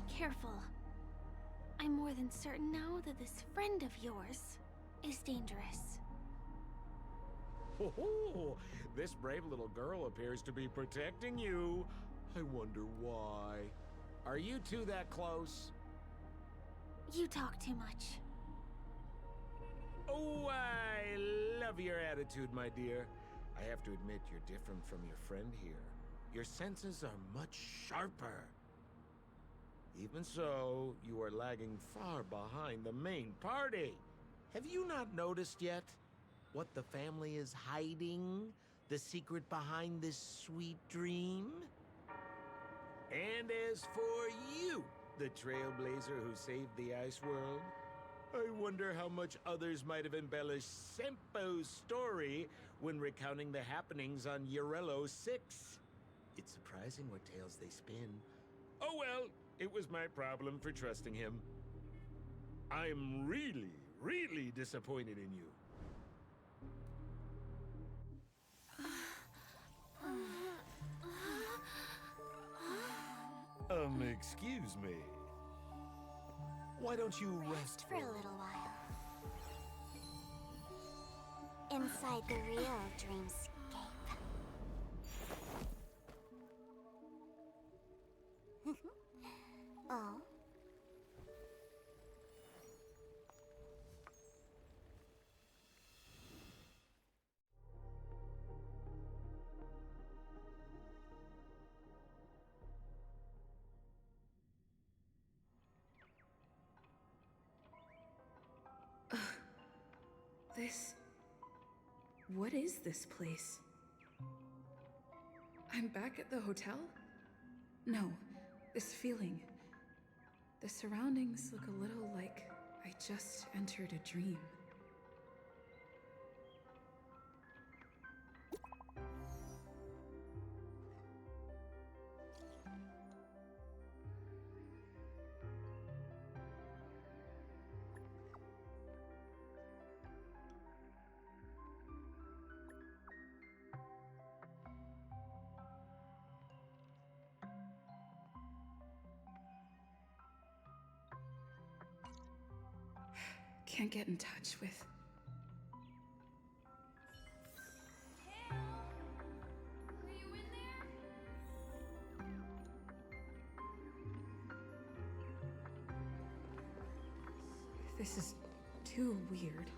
Careful. I'm more than certain now that this friend of yours is dangerous. Oh, this brave little girl appears to be protecting you. I wonder why. Are you two that close? You talk too much. Oh, I love your attitude, my dear. I have to admit you're different from your friend here. Your senses are much sharper. Even so, you are lagging far behind the main party. Have you not noticed yet what the family is hiding? The secret behind this sweet dream? And as for you, the Trailblazer who saved the ice world, I wonder how much others might have embellished Sempo's story when recounting the happenings on Eurello 6. It's surprising what tales they spin. Oh well, it was my problem for trusting him. I'm really, really disappointed in you. Excuse me. Why don't you rest For a little while. Inside the real dreamscape. Oh? What is this place? I'm back at the hotel? No, this feeling. The surroundings look a little like I just entered a dream. Can't get in touch with. Are you in there? This is too weird.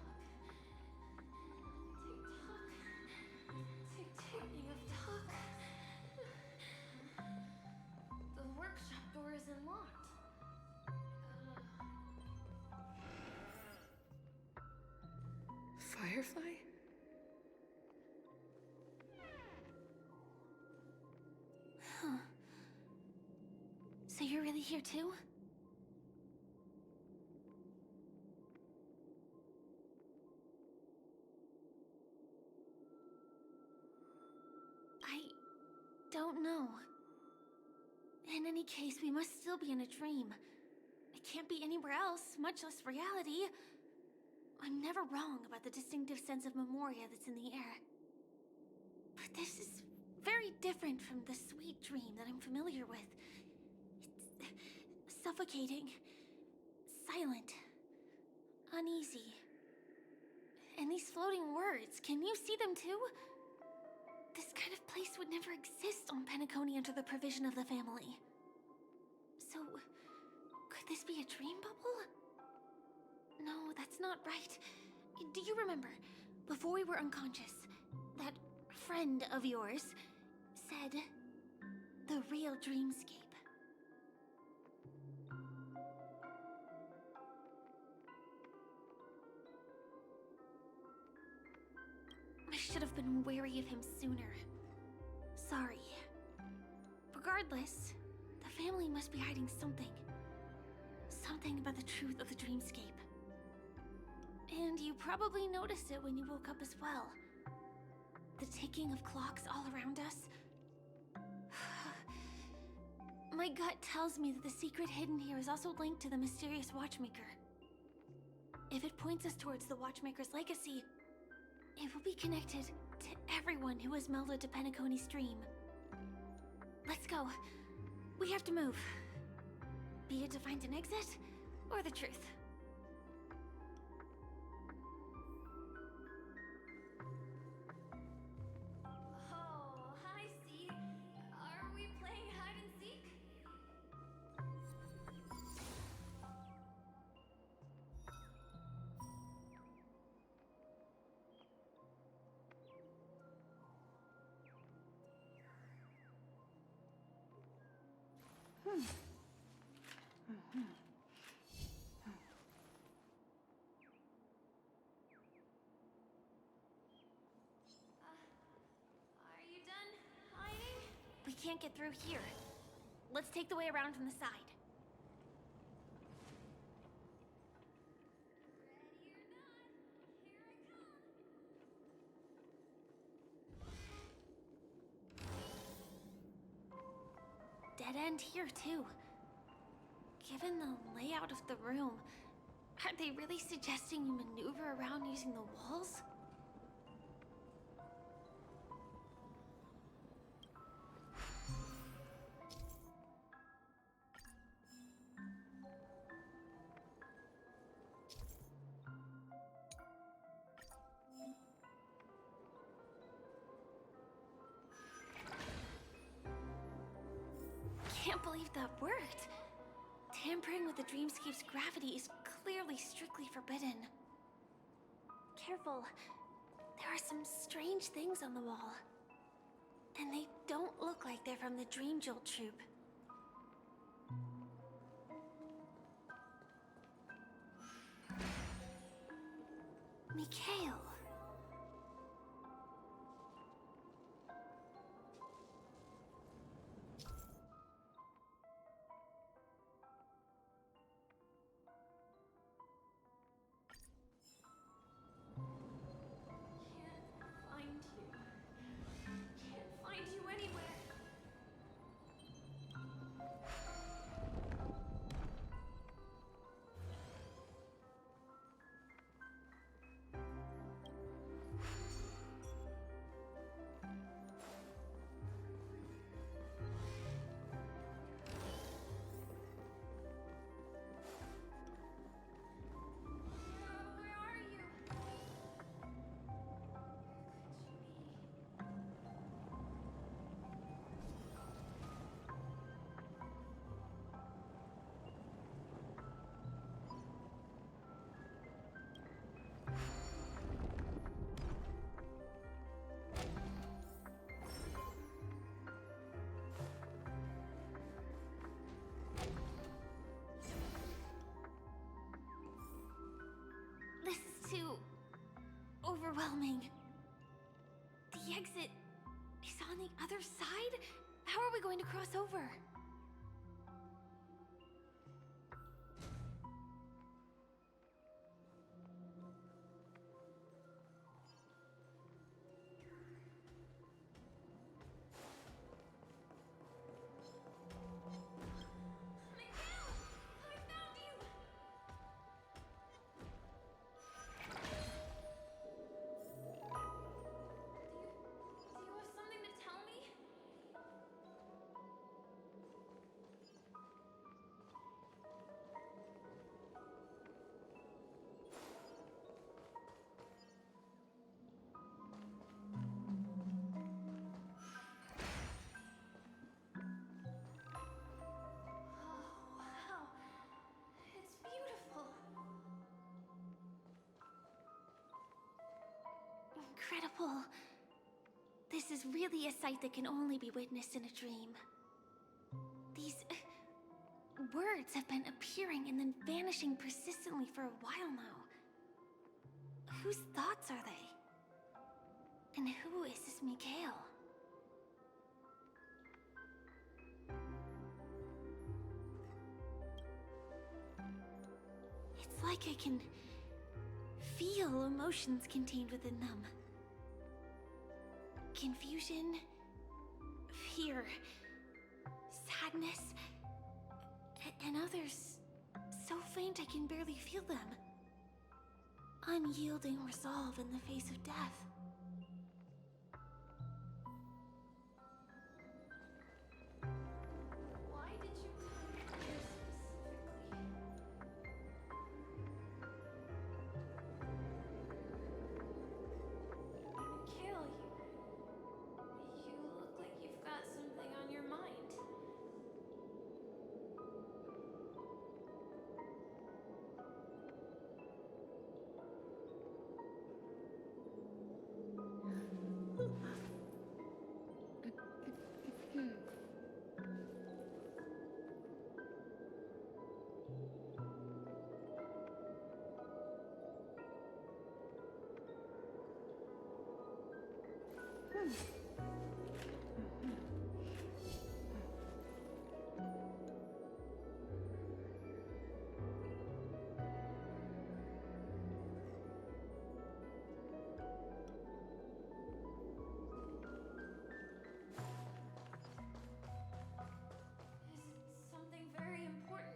Speaking of talk, the workshop door is unlocked. Firefly? Huh. So you're really here too? I don't know. In any case, we must still be in a dream. It can't be anywhere else, much less reality. I'm never wrong about the distinctive sense of memoria that's in the air. But this is very different from the sweet dream that I'm familiar with. It's suffocating, silent, uneasy. And these floating words, can you see them too? This kind of place would never exist on Penacony under the provision of the family. So, could this be a dream bubble? No, that's not right. Do you remember, before we were unconscious, that friend of yours said the real dreamscape? I should have been wary of him sooner. Sorry. Regardless, the family must be hiding something. Something about the truth of the dreamscape. And you probably noticed it when you woke up as well. The ticking of clocks all around us. My gut tells me that the secret hidden here is also linked to the mysterious Watchmaker. If it points us towards the Watchmaker's legacy, it will be connected to everyone who has melded to Penacony's dream. Let's go. We have to move. Be it to find an exit, or the truth. Oh, hi, C. Are we playing hide and seek? Are you done hiding? We can't get through here. Let's take the way around from the side. Dead end here, too. Given the layout of the room, are they really suggesting you maneuver around using the walls? Can't believe that worked. Tampering with the dreamscape's gravity is clearly strictly forbidden. Careful. There are some strange things on the wall. And they don't look like they're from the Dream Jolt troupe. Mikhail. Can't find you anywhere. Where are you? This is too overwhelming. The exit is on the other side? How are we going to cross over? Do you have something to tell me? Oh, wow. It's beautiful. Incredible. This is really a sight that can only be witnessed in a dream. These words have been appearing and then vanishing persistently for a while now. Whose thoughts are they? And who is this Mikhail? It's like I can feel emotions contained within them. Confusion, fear, sadness, and others so faint I can barely feel them. Unyielding resolve in the face of death. Why did you come here specifically? Mikhail, you look like you've got something on your mind. Something very important?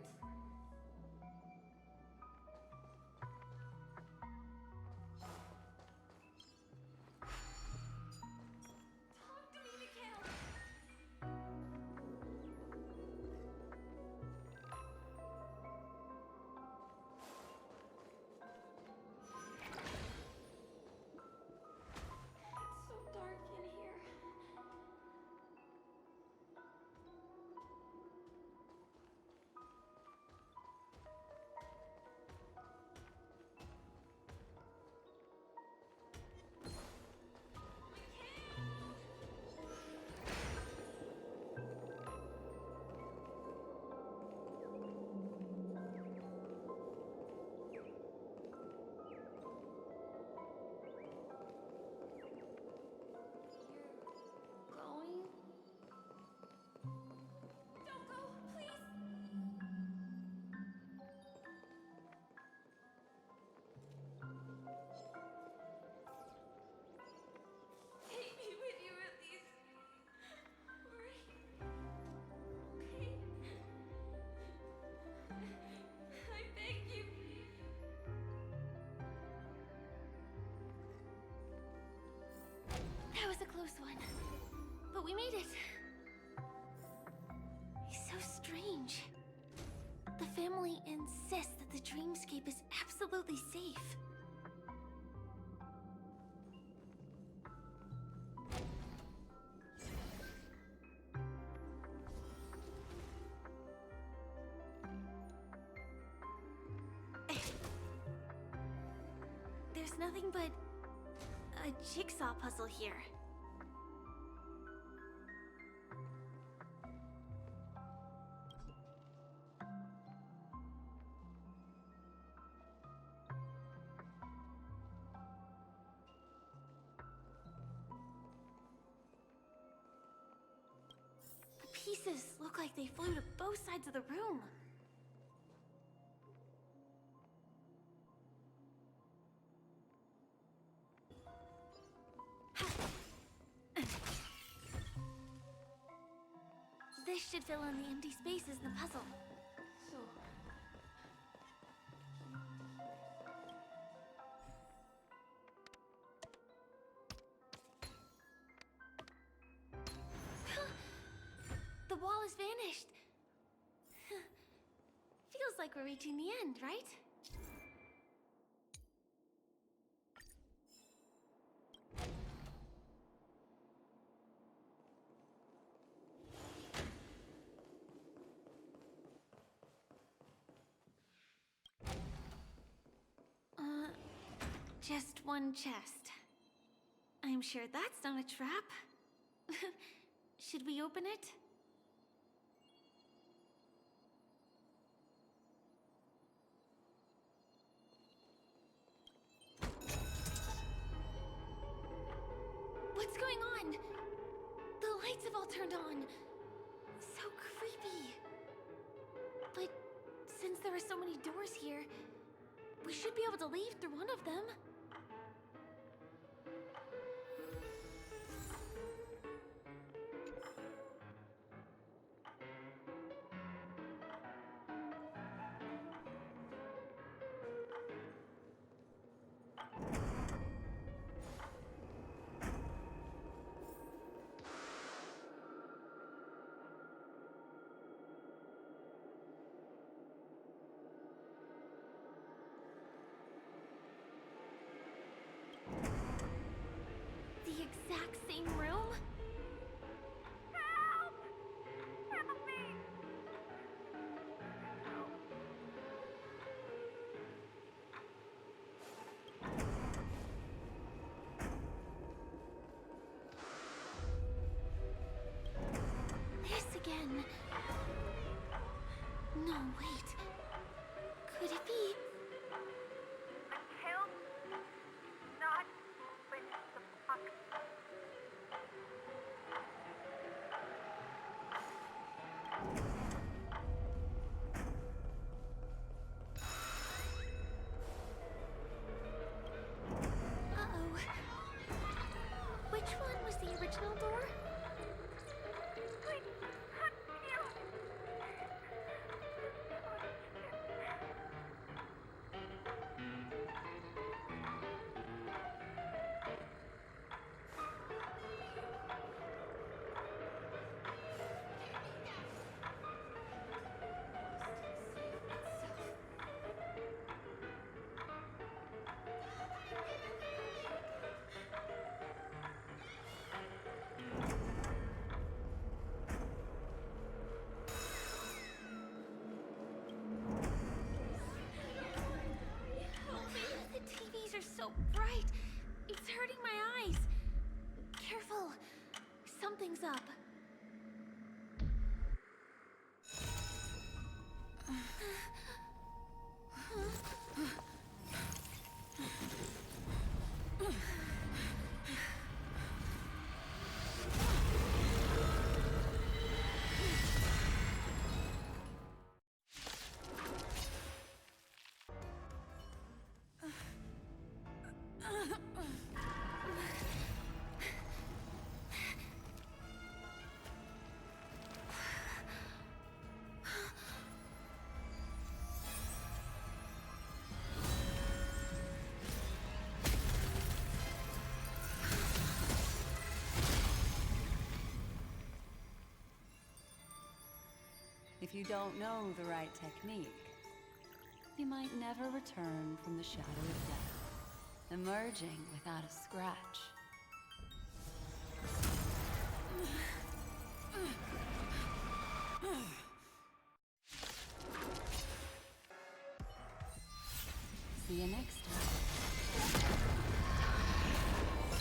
family insists that the dreamscape is absolutely safe. There's nothing but a jigsaw puzzle here. The pieces look like they flew to both sides of the room. This should fill in the empty spaces in the puzzle. The wall has vanished. Feels like we're reaching the end, right? Just one chest. I'm sure that's not a trap. Should we open it? What's going on? The lights have all turned on. So creepy. But since there are so many doors here, we should be able to leave through one of them. The exact same room? Help! Help me! This again. No, wait. Could it be? Until not open the box. Uh-oh. Which one was the original door? The TVs are so bright. It's hurting my eyes. Careful. Something's up. If you don't know the right technique, they might never return from the shadow of death, emerging without a scratch. See you next time.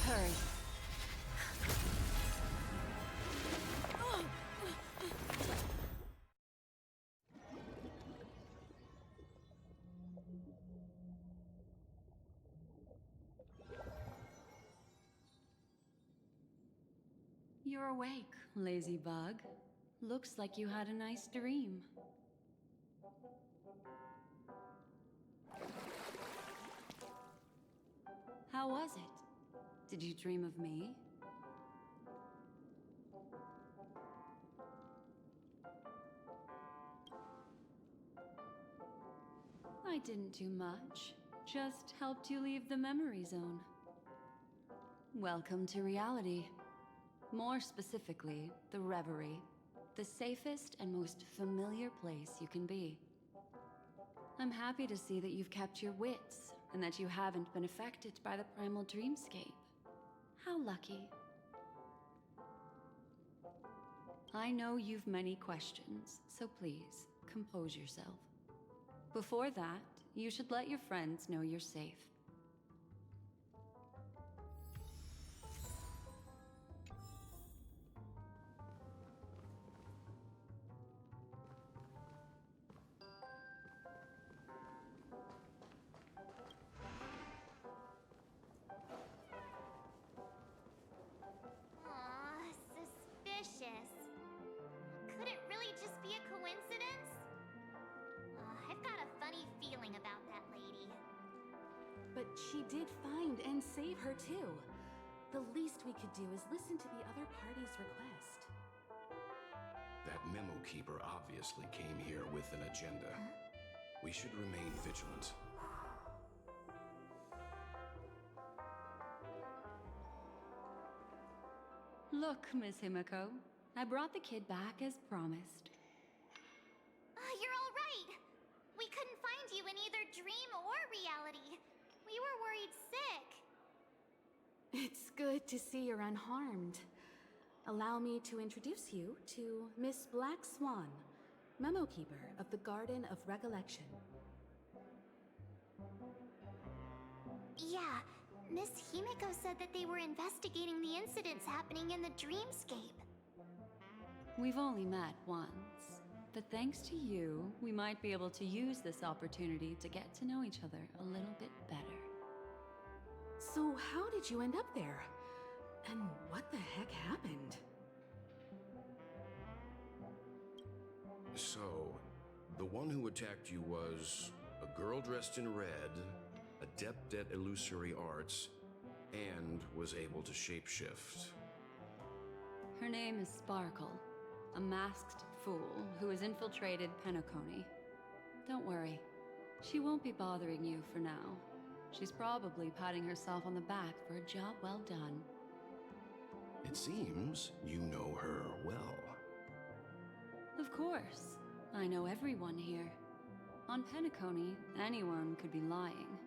Hurry. You're awake, lazy bug. Looks like you had a nice dream. How was it? Did you dream of me? I didn't do much. Just helped you leave the memory zone. Welcome to reality. More specifically, the Reverie. The safest and most familiar place you can be. I'm happy to see that you've kept your wits, and that you haven't been affected by the primal dreamscape. How lucky. I know you've many questions, so please, compose yourself. Before that, you should let your friends know you're safe. Aw, suspicious. Could it really just be a coincidence? I've got a funny feeling about that lady. But she did find and save her too. The least we could do is listen to the other party's request. That memo keeper obviously came here with an agenda. We should remain vigilant. Look, Miss Himiko, I brought the kid back as promised. You're all right. We couldn't find you in either dream or reality. We were worried sick. It's good to see you're unharmed. Allow me to introduce you to Miss Black Swan, Memo Keeper of the Garden of Recollection. Yeah, Miss Himiko said that they were investigating the incidents happening in the dreamscape. We've only met once, but thanks to you, we might be able to use this opportunity to get to know each other a little bit better. So how did you end up there? And what the heck happened? So, the one who attacked you was a girl dressed in red, adept at illusory arts, and was able to shapeshift. Her name is Sparkle, a masked fool who has infiltrated Penacony. Don't worry, she won't be bothering you for now. She's probably patting herself on the back for a job well done. It seems you know her well. Of course, I know everyone here. On Penacony, anyone could be lying,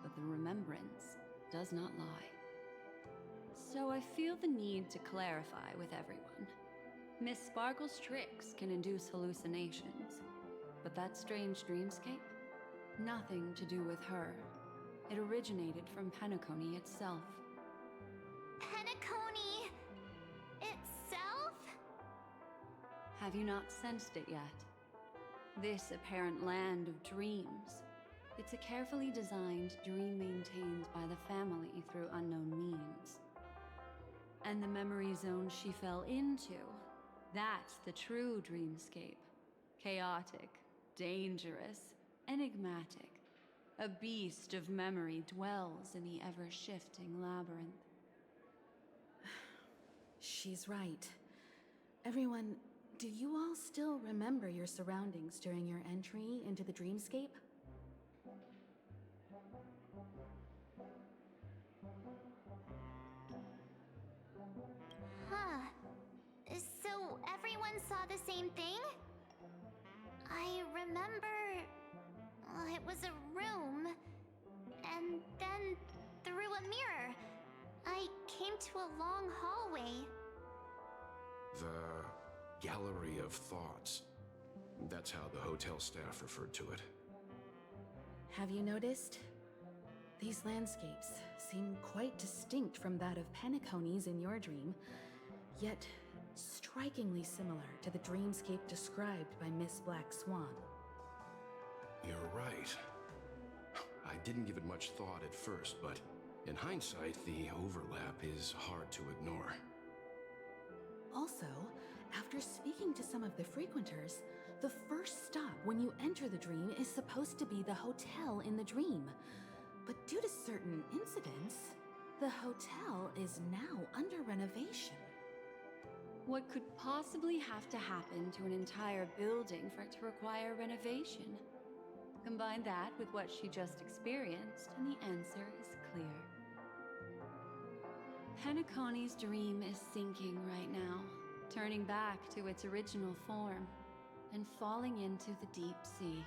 but the remembrance does not lie. So I feel the need to clarify with everyone. Miss Sparkle's tricks can induce hallucinations, but that strange dreamscape? Nothing to do with her. It originated from Penacony itself. Penacony itself? Have you not sensed it yet? This apparent land of dreams. It's a carefully designed dream maintained by the family through unknown means. And the memory zone she fell into, that's the true dreamscape. Chaotic, dangerous, enigmatic. A beast of memory dwells in the ever-shifting labyrinth. She's right. Everyone, do you all still remember your surroundings during your entry into the dreamscape? Huh. So everyone saw the same thing? I remember... it was a room, and then through a mirror, I came to a long hallway. The Gallery of Thoughts. That's how the hotel staff referred to it. Have you noticed? These landscapes seem quite distinct from that of Penacony's in your dream, yet strikingly similar to the dreamscape described by Miss Black Swan. You're right. I didn't give it much thought at first, but in hindsight, the overlap is hard to ignore. Also, after speaking to some of the frequenters, the first stop when you enter the dream is supposed to be the hotel in the dream. But due to certain incidents, the hotel is now under renovation. What could possibly have to happen to an entire building for it to require renovation? Combine that with what she just experienced, and the answer is clear. Penacony's dream is sinking right now, turning back to its original form, and falling into the deep sea.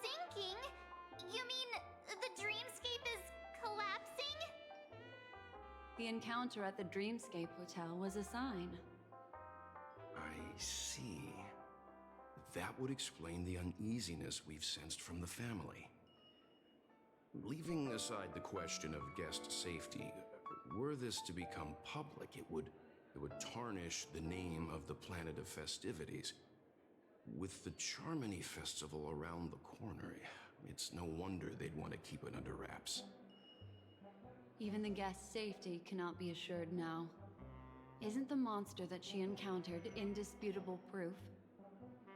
Sinking? You mean the dreamscape is collapsing? The encounter at the Dreamscape Hotel was a sign. I see. That would explain the uneasiness we've sensed from the family. Leaving aside the question of guest safety, were this to become public, it would tarnish the name of the planet of festivities. With the Charmony Festival around the corner, it's no wonder they'd want to keep it under wraps. Even the guest's safety cannot be assured now. Isn't the monster that she encountered indisputable proof?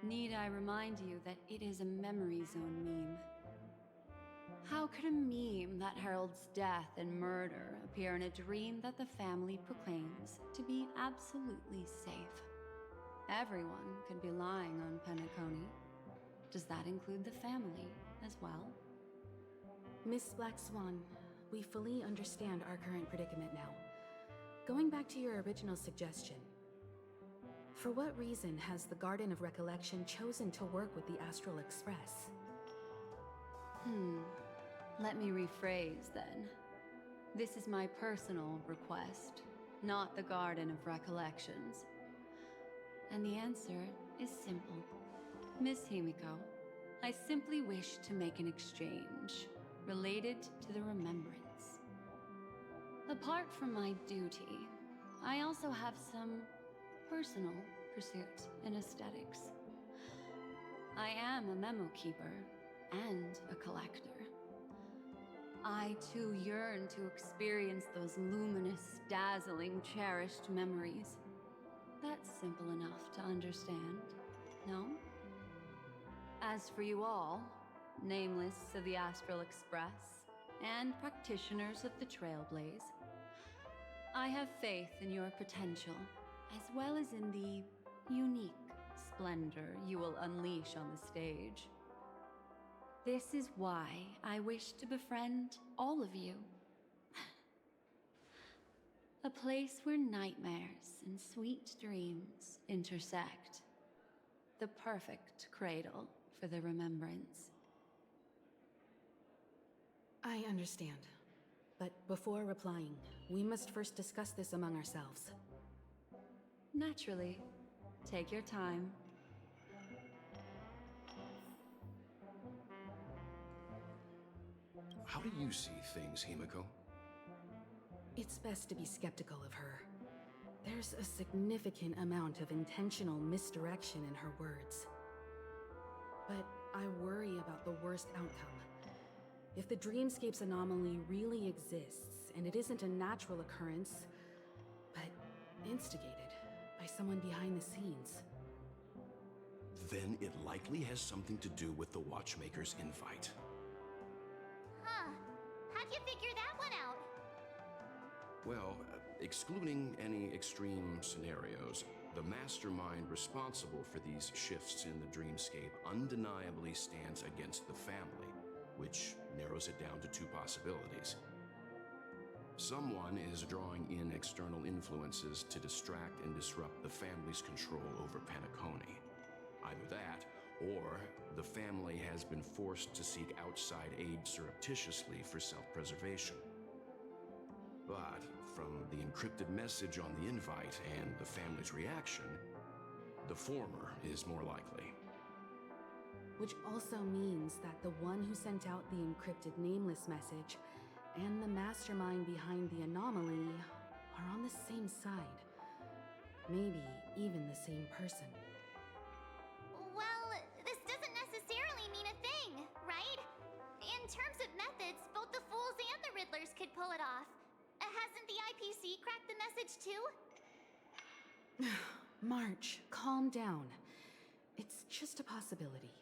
Need I remind you that it is a memory zone meme? How could a meme that heralds death and murder appear in a dream that the family proclaims to be absolutely safe? Everyone could be lying on Penacony. Does that include the family as well? Miss Black Swan, we fully understand our current predicament now. Going back to your original suggestion, for what reason has the Garden of Recollection chosen to work with the Astral Express? Let me rephrase then. This is my personal request, not the Garden of Recollections. And the answer is simple. Miss Himiko, I simply wish to make an exchange related to the remembrance. Apart from my duty, I also have some personal pursuit in aesthetics. I am a memo keeper and a collector. I too yearn to experience those luminous, dazzling, cherished memories. That's simple enough to understand, no? As for you all, nameless of the Astral Express and practitioners of the Trailblaze, I have faith in your potential, as well as in the unique splendor you will unleash on the stage. This is why I wish to befriend all of you. A place where nightmares and sweet dreams intersect. The perfect cradle for the remembrance. I understand. But before replying, we must first discuss this among ourselves. Naturally. Take your time. How do you see things, Himiko? It's best to be skeptical of her. There's a significant amount of intentional misdirection in her words. But I worry about the worst outcome. If the dreamscape's anomaly really exists, and it isn't a natural occurrence, but instigated by someone behind the scenes, then it likely has something to do with the Watchmaker's invite. Huh. How'd you figure that one out? Well, excluding any extreme scenarios, the mastermind responsible for these shifts in the dreamscape undeniably stands against the family, which narrows it down to two possibilities. Someone is drawing in external influences to distract and disrupt the family's control over Penacony. Either that, or the family has been forced to seek outside aid surreptitiously for self-preservation. But from the encrypted message on the invite and the family's reaction, the former is more likely. Which also means that the one who sent out the encrypted nameless message and the mastermind behind the anomaly are on the same side. Maybe even the same person. Well, this doesn't necessarily mean a thing, right? In terms of methods, both the Fools and the Riddlers could pull it off. Hasn't the IPC cracked the message too? March, calm down. It's just a possibility.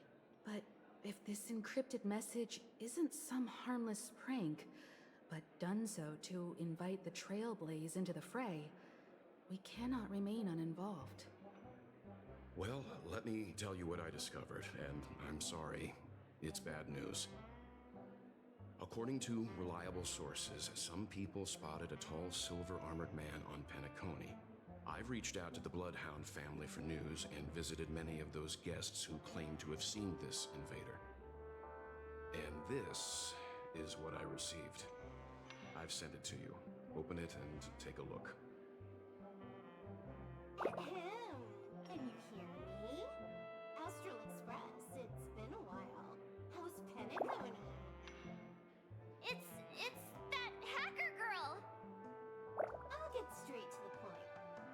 But if this encrypted message isn't some harmless prank, but done so to invite the Trailblaze into the fray, we cannot remain uninvolved. Well, let me tell you what I discovered, and I'm sorry, it's bad news. According to reliable sources, some people spotted a tall silver-armored man on Penacony. I've reached out to the Bloodhound family for news and visited many of those guests who claim to have seen this invader. And this is what I received. I've sent it to you. Open it and take a look. Ahem. Can you hear me? Astral Express, it's been a while. How's Penacony? It's that hacker girl! I'll get straight to the point.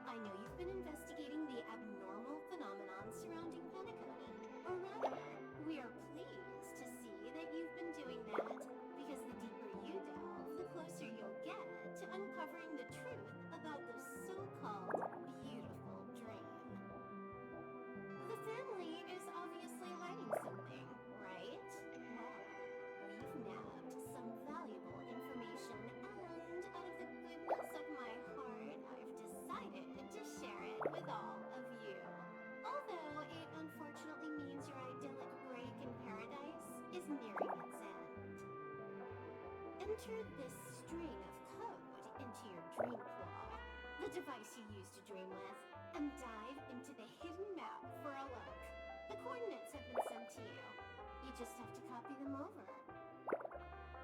I know you've been investigating the abnormal phenomenon surrounding Penacony. Or rather, we are pleased to see that you've been doing that, because the deeper you delve, the closer you'll get to uncovering the truth about the so-called beautiful dream. The family is obviously hiding something, right? Well, we've nabbed some valuable information, and out of the goodness of my heart, I've decided to share it with all of you. Although it unfortunately means your idyllic break in paradise is nearing its end. Enter this string of code into your dream pool, the device you use to dream with, and dive into the hidden map for a look. The coordinates have been sent to you. You just have to copy them over.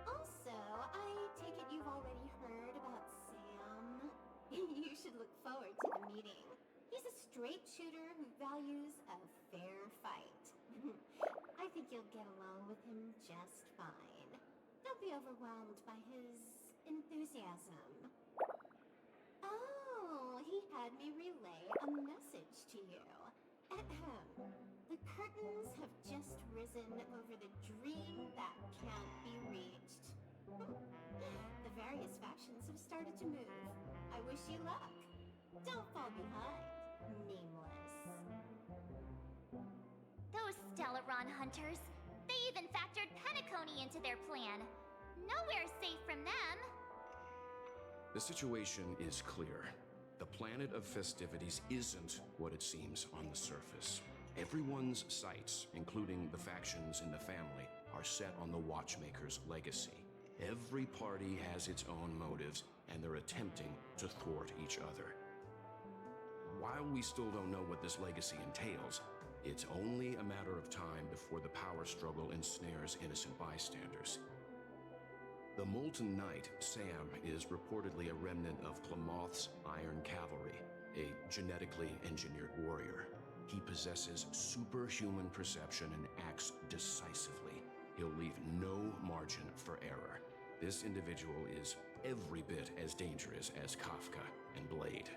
Also, I take it you've already heard about Sam? You should look forward to the meeting. He's a straight shooter who values a fair fight. I think you'll get along with him just fine. Don't be overwhelmed by his enthusiasm. Oh, he had me relay a message to you. Ahem. The curtains have just risen over the dream that can't be reached. The various factions have started to move. I wish you luck. Don't fall behind, nameless. Those Stellaron hunters. They even factored Penacony into their plan. Nowhere safe from them. The situation is clear. The planet of festivities isn't what it seems on the surface. Everyone's sights, including the factions in the family, are set on the Watchmaker's legacy. Every party has its own motives, and they're attempting to thwart each other. While we still don't know what this legacy entails, it's only a matter of time before the power struggle ensnares innocent bystanders. The Molten Knight, Sam, is reportedly a remnant of Klamoth's Iron Cavalry, a genetically engineered warrior. He possesses superhuman perception and acts decisively. He'll leave no margin for error. This individual is every bit as dangerous as Kafka and Blade.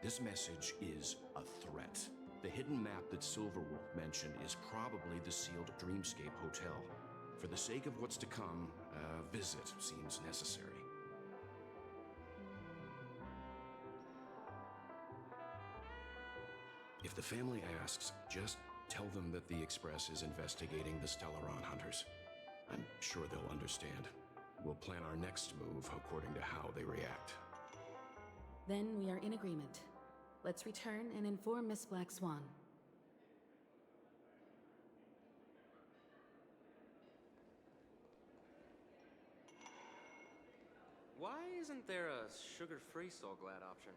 This message is a threat. The hidden map that Silverwolf mentioned is probably the sealed Dreamscape Hotel. For the sake of what's to come, a visit seems necessary. If the family asks, just tell them that the Express is investigating the Stellaron hunters. I'm sure they'll understand. We'll plan our next move according to how they react. Then we are in agreement. Let's return and inform Miss Black Swan. Why isn't there a sugar-free Soul Glad option?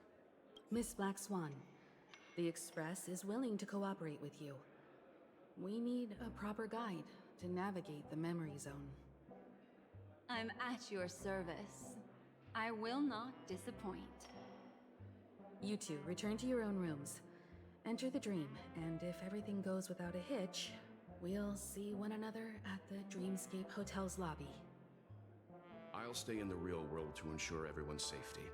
Miss Black Swan, the Express is willing to cooperate with you. We need a proper guide to navigate the memory zone. I'm at your service. I will not disappoint. You two, return to your own rooms. Enter the dream, and if everything goes without a hitch, we'll see one another at the Dreamscape Hotel's lobby. I'll stay in the real world to ensure everyone's safety.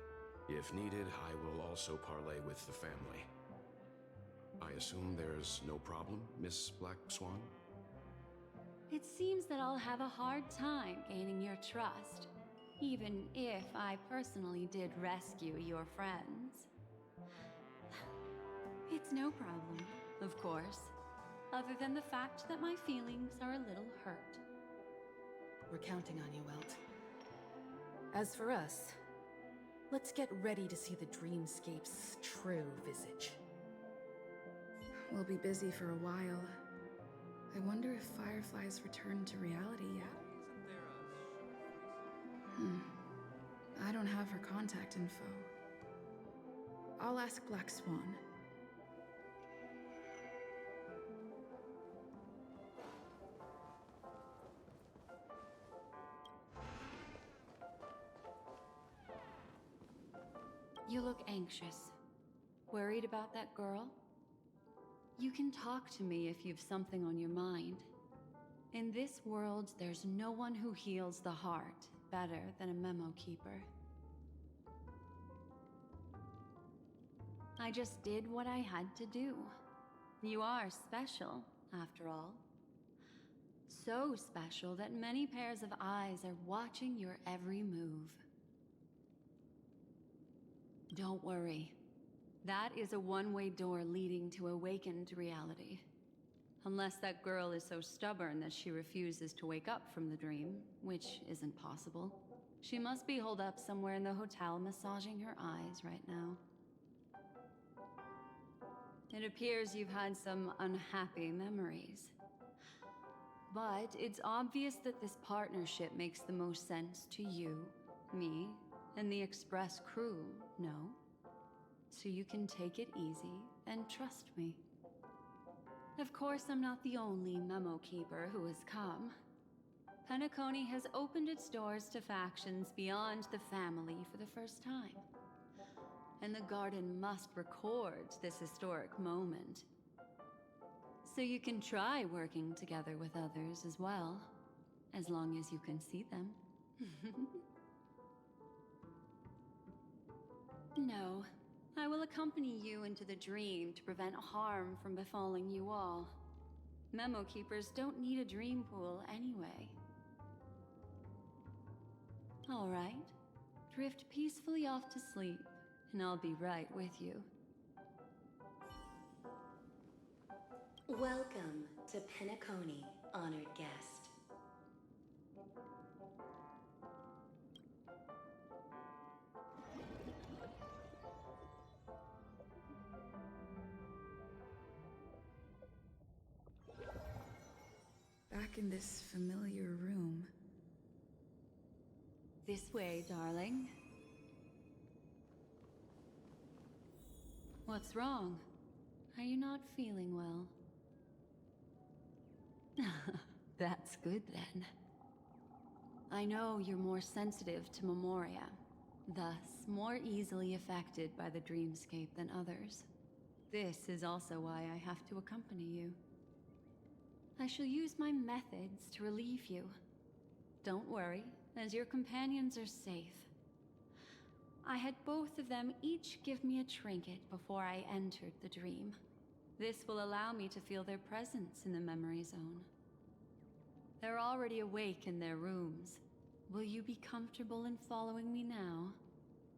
If needed, I will also parley with the family. I assume there's no problem, Miss Black Swan? It seems that I'll have a hard time gaining your trust, even if I personally did rescue your friends. It's no problem, of course, other than the fact that my feelings are a little hurt. We're counting on you, Welt. As for us, let's get ready to see the Dreamscape's true visage. We'll be busy for a while. I wonder if Firefly's returned to reality yet. I don't have her contact info. I'll ask Black Swan. You look anxious. Worried about that girl? You can talk to me if you've something on your mind. In this world, there's no one who heals the heart better than a memo keeper. I just did what I had to do. You are special, after all. So special that many pairs of eyes are watching your every move. Don't worry. That is a one-way door leading to awakened reality. Unless that girl is so stubborn that she refuses to wake up from the dream, which isn't possible. She must be holed up somewhere in the hotel massaging her eyes right now. It appears you've had some unhappy memories. But it's obvious that this partnership makes the most sense to you, me, and the Express crew, no? So you can take it easy and trust me. Of course, I'm not the only memo keeper who has come. Penacony has opened its doors to factions beyond the family for the first time. And the Garden must record this historic moment. So you can try working together with others as well, as long as you can see them. No, I will accompany you into the dream to prevent harm from befalling you all. Memo keepers don't need a dream pool anyway. All right, drift peacefully off to sleep, and I'll be right with you. Welcome to Penacony, honored guest. Back in this familiar room. This way, darling. What's wrong? Are you not feeling well? That's good then. I know you're more sensitive to Memoria, thus more easily affected by the dreamscape than others. This is also why I have to accompany you. I shall use my methods to relieve you. Don't worry, as your companions are safe. I had both of them each give me a trinket before I entered the dream. This will allow me to feel their presence in the memory zone. They're already awake in their rooms. Will you be comfortable in following me now?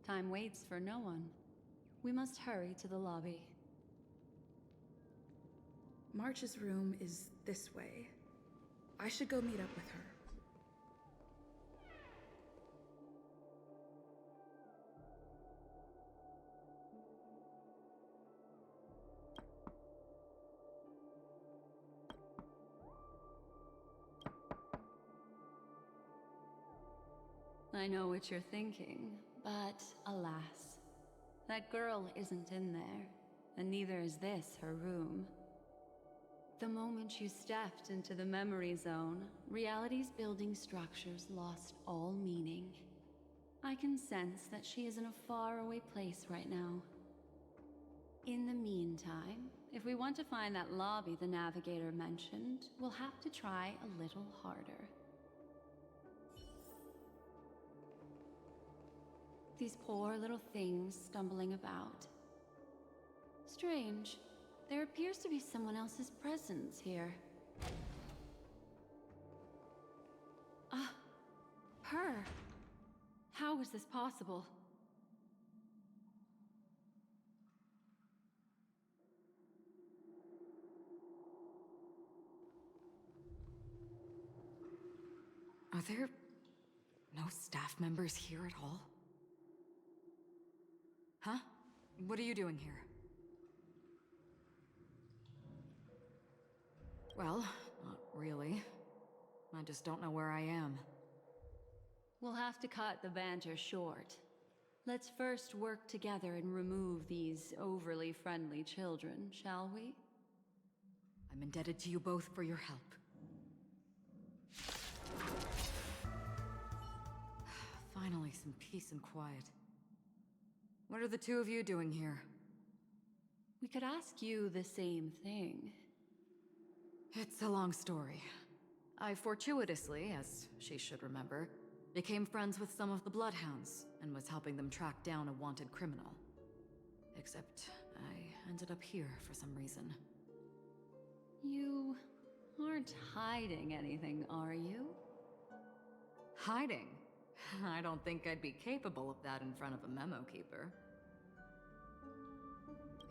Time waits for no one. We must hurry to the lobby. March's room is this way. I should go meet up with her. I know what you're thinking, but alas, that girl isn't in there, and neither is this her room. The moment you stepped into the memory zone, reality's building structures lost all meaning. I can sense that she is in a faraway place right now. In the meantime, if we want to find that lobby the Navigator mentioned, we'll have to try a little harder. These poor little things stumbling about. Strange. There appears to be someone else's presence here. Ah, her. How is this possible? Are there no staff members here at all? Huh? What are you doing here? Well, not really. I just don't know where I am. We'll have to cut the banter short. Let's first work together and remove these overly friendly children, shall we? I'm indebted to you both for your help. Finally, some peace and quiet. What are the two of you doing here? We could ask you the same thing. It's a long story. I fortuitously, as she should remember, became friends with some of the Bloodhounds and was helping them track down a wanted criminal. Except I ended up here for some reason. You aren't hiding anything, are you? Hiding? I don't think I'd be capable of that in front of a memo keeper.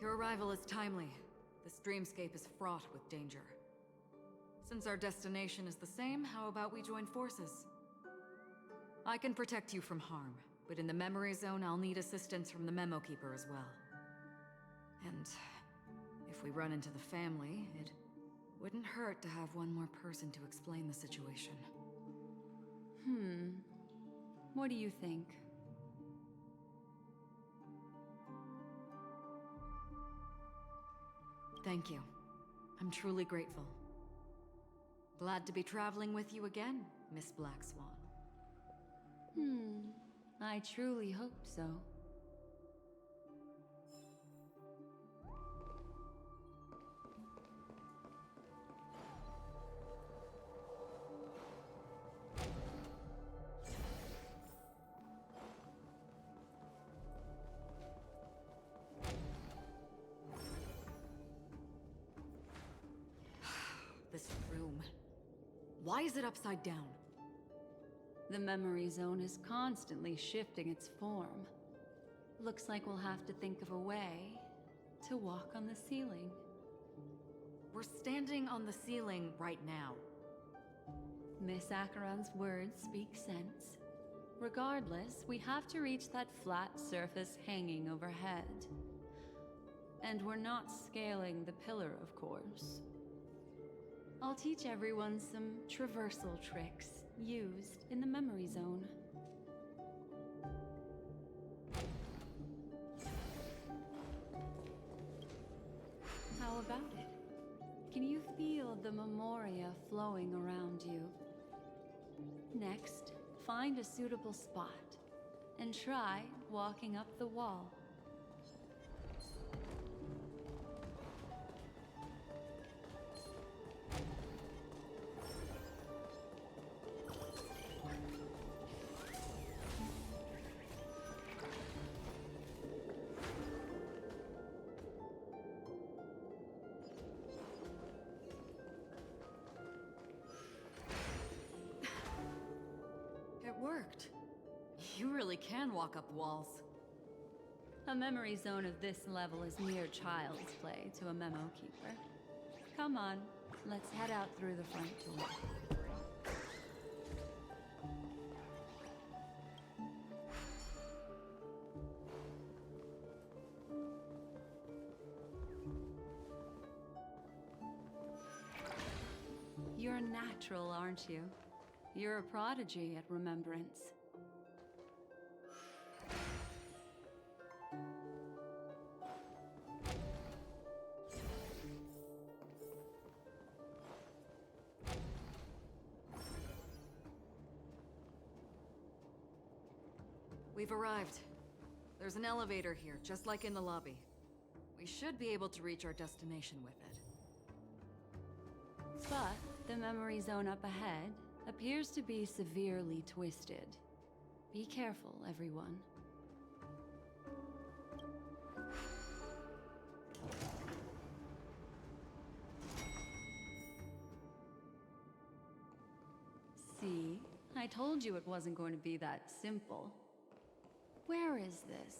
Your arrival is timely. This dreamscape is fraught with danger. Since our destination is the same, how about we join forces? I can protect you from harm, but in the memory zone, I'll need assistance from the memo keeper as well. And if we run into the family, it wouldn't hurt to have one more person to explain the situation. What do you think? Thank you. I'm truly grateful. Glad to be traveling with you again, Miss Black Swan. I truly hope so. This room. Why is it upside down? The memory zone is constantly shifting its form. Looks like we'll have to think of a way to walk on the ceiling. We're standing on the ceiling right now. Miss Acheron's words speak sense. Regardless, we have to reach that flat surface hanging overhead. And we're not scaling the pillar, of course. I'll teach everyone some traversal tricks used in the memory zone. How about it? Can you feel the memoria flowing around you? Next, find a suitable spot and try walking up the wall. It worked. You really can walk up walls. A memory zone of this level is mere child's play to a memo keeper. Come on, let's head out through the front door. You're a natural, aren't you? You're a prodigy at remembrance. We've arrived. There's an elevator here, just like in the lobby. We should be able to reach our destination with it. But the memory zone up ahead appears to be severely twisted. Be careful, everyone. See? I told you it wasn't going to be that simple. Where is this?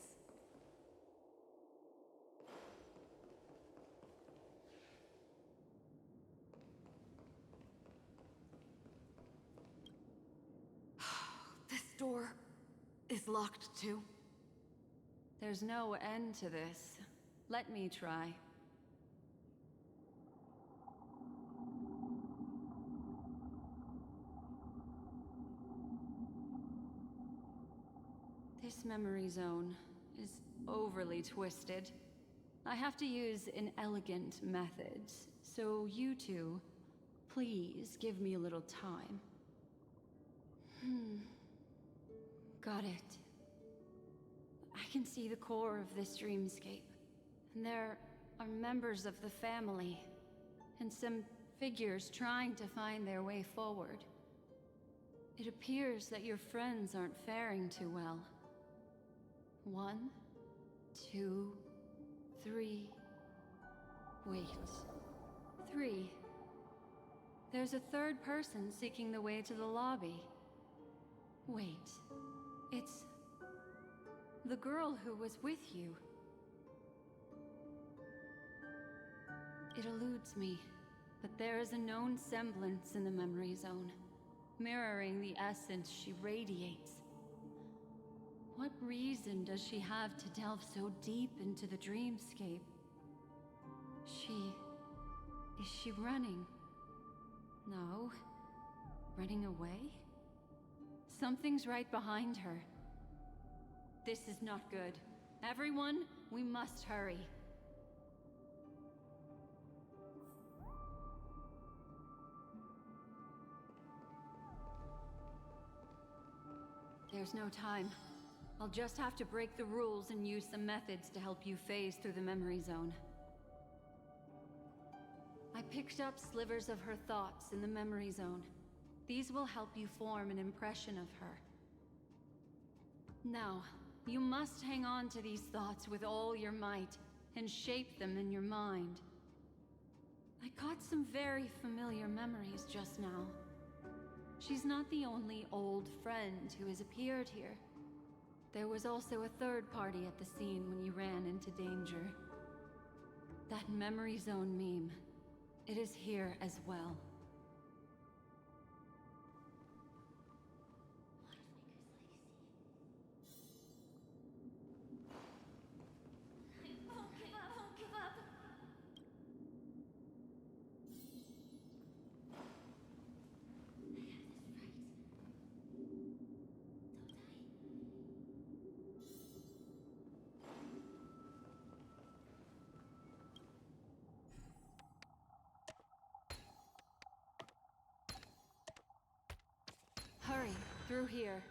This door is locked too. There's no end to this. Let me try. This memory zone is overly twisted. I have to use inelegant methods, so you two, please give me a little time. Got it. I can see the core of this dreamscape, and there are members of the family, and some figures trying to find their way forward. It appears that your friends aren't faring too well. 1, 2, 3. Wait. 3. There's a third person seeking the way to the lobby. Wait. It's the girl who was with you. It eludes me, but there is a known semblance in the memory zone, mirroring the essence she radiates. What reason does she have to delve so deep into the dreamscape? Is she running? No. Running away? Something's right behind her. This is not good. Everyone, we must hurry. There's no time. I'll just have to break the rules and use some methods to help you phase through the memory zone. I picked up slivers of her thoughts in the memory zone. These will help you form an impression of her. Now, you must hang on to these thoughts with all your might and shape them in your mind. I caught some very familiar memories just now. She's not the only old friend who has appeared here. There was also a third party at the scene when you ran into danger. That memory zone meme, it is here as well. Hurry, through here.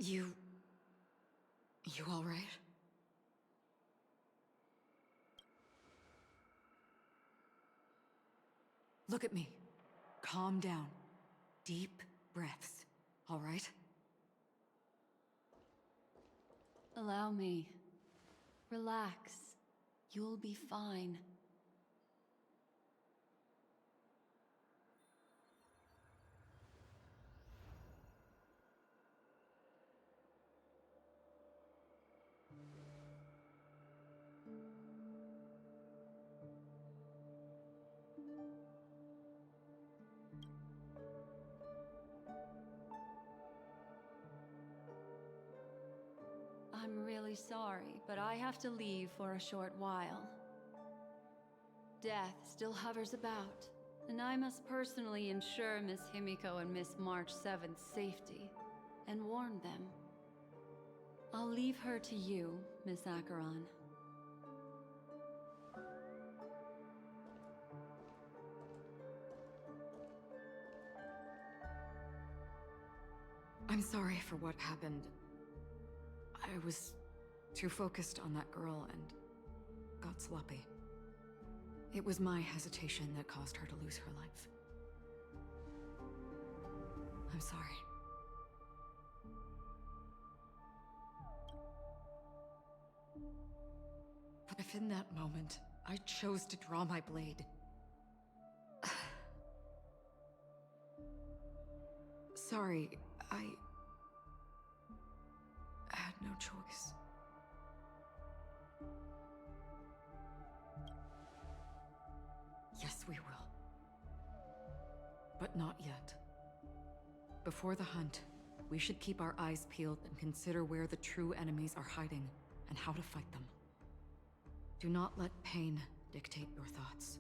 You all right? Look at me. Calm down. Deep breaths, all right? Allow me. Relax. You'll be fine. I'm really sorry, but I have to leave for a short while. Death still hovers about, and I must personally ensure Miss Himiko and Miss March 7th's safety, and warn them. I'll leave her to you, Miss Acheron. I'm sorry for what happened. I was too focused on that girl and got sloppy. It was my hesitation that caused her to lose her life. I'm sorry. But if in that moment, I chose to draw my blade... Sorry, I had no choice. Yes, we will. But not yet. Before the hunt, we should keep our eyes peeled and consider where the true enemies are hiding and how to fight them. Do not let pain dictate your thoughts.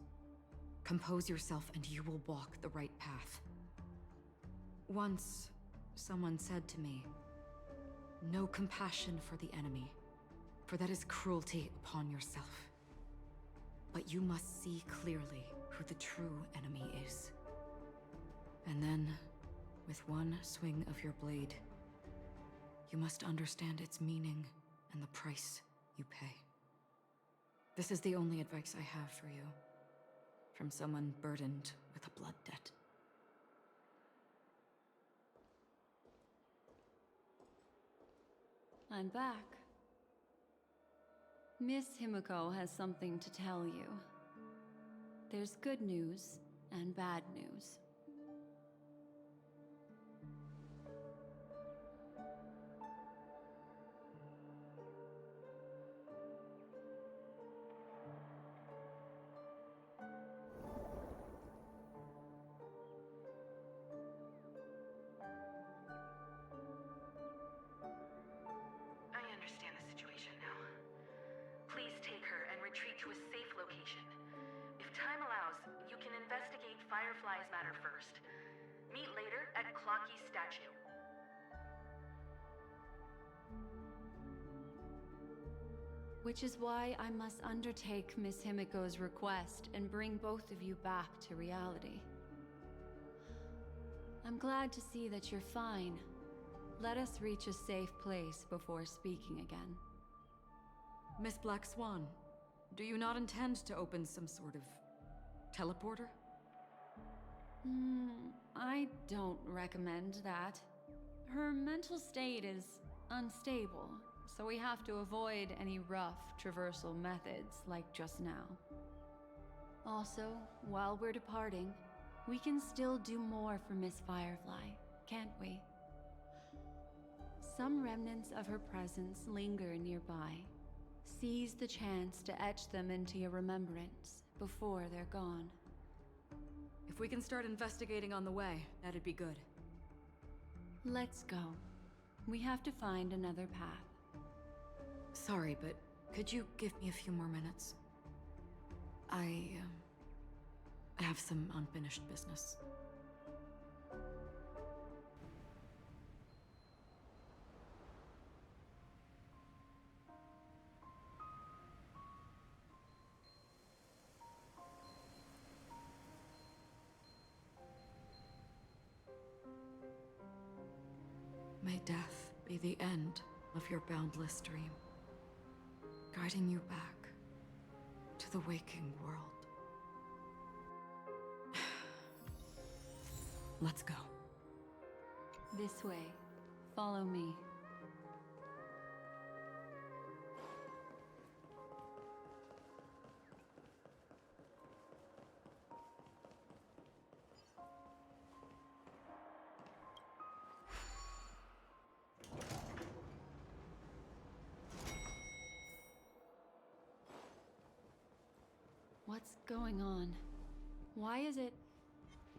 Compose yourself and you will walk the right path. Once, someone said to me, "No compassion for the enemy, for that is cruelty upon yourself. But you must see clearly who the true enemy is. And then, with one swing of your blade, you must understand its meaning and the price you pay." This is the only advice I have for you, from someone burdened with a blood debt. I'm back. Miss Himiko has something to tell you. There's good news and bad news. I understand the situation now. Please take her and retreat to a safe location. If time allows, you can investigate Firefly's matter first. Meet later at Clocky's statue. Which is why I must undertake Miss Himiko's request and bring both of you back to reality. I'm glad to see that you're fine. Let us reach a safe place before speaking again. Miss Black Swan, do you not intend to open some sort of teleporter? I don't recommend that. Her mental state is unstable, so we have to avoid any rough traversal methods like just now. Also, while we're departing, we can still do more for Miss Firefly, can't we? Some remnants of her presence linger nearby. Seize the chance to etch them into your remembrance before they're gone. If we can start investigating on the way, that'd be good. Let's go. We have to find another path. Sorry, but could you give me a few more minutes? I have some unfinished business. May death be the end of your boundless dream, guiding you back to the waking world. Let's go. This way. Follow me. What's going on? Why is it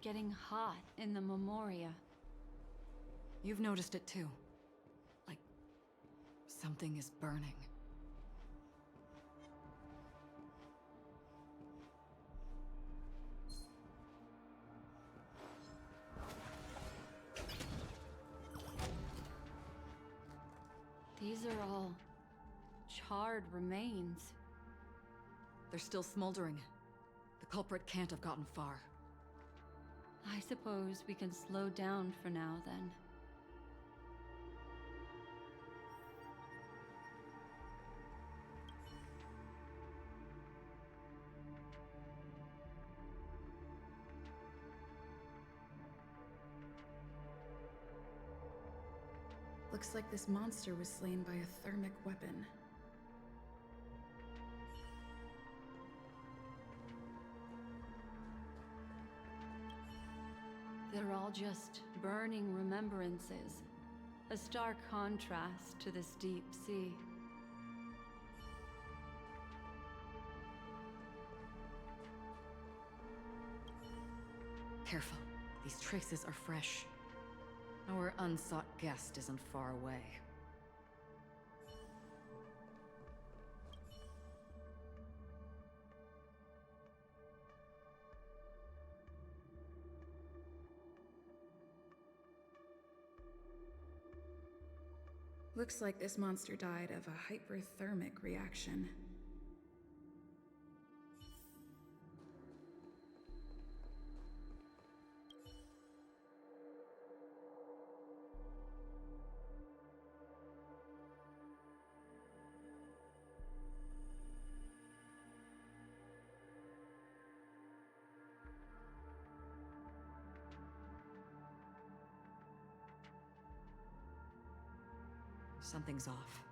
getting hot in the Memoria? You've noticed it too. Like, something is burning. These are all charred remains. They're still smoldering. The culprit can't have gotten far. I suppose we can slow down for now, then. Looks like this monster was slain by a thermic weapon. They're all just burning remembrances. A stark contrast to this deep sea. Careful. These traces are fresh. Our unsought guest isn't far away. Looks like this monster died of a hyperthermic reaction. Something's off.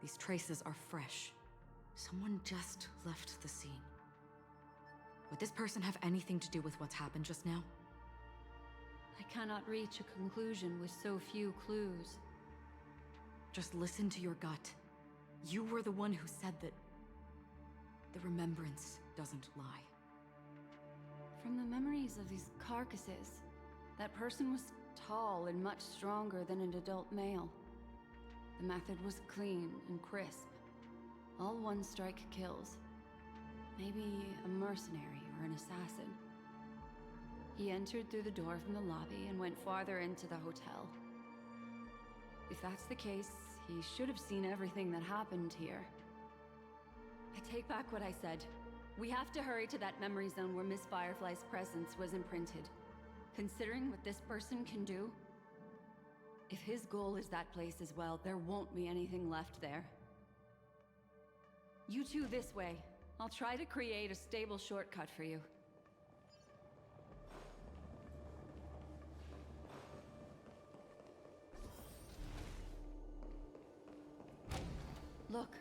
These traces are fresh. Someone just left the scene. Would this person have anything to do with what's happened just now? I cannot reach a conclusion with so few clues. Just listen to your gut. You were the one who said that the remembrance doesn't lie. From the memories of these carcasses, that person was tall and much stronger than an adult male. The method was clean and crisp. All one-strike kills. Maybe a mercenary or an assassin. He entered through the door from the lobby and went farther into the hotel. If that's the case, he should have seen everything that happened here. I take back what I said. We have to hurry to that memory zone where Miss Firefly's presence was imprinted. Considering what this person can do, if his goal is that place as well, there won't be anything left there. You two this way. I'll try to create a stable shortcut for you. Look.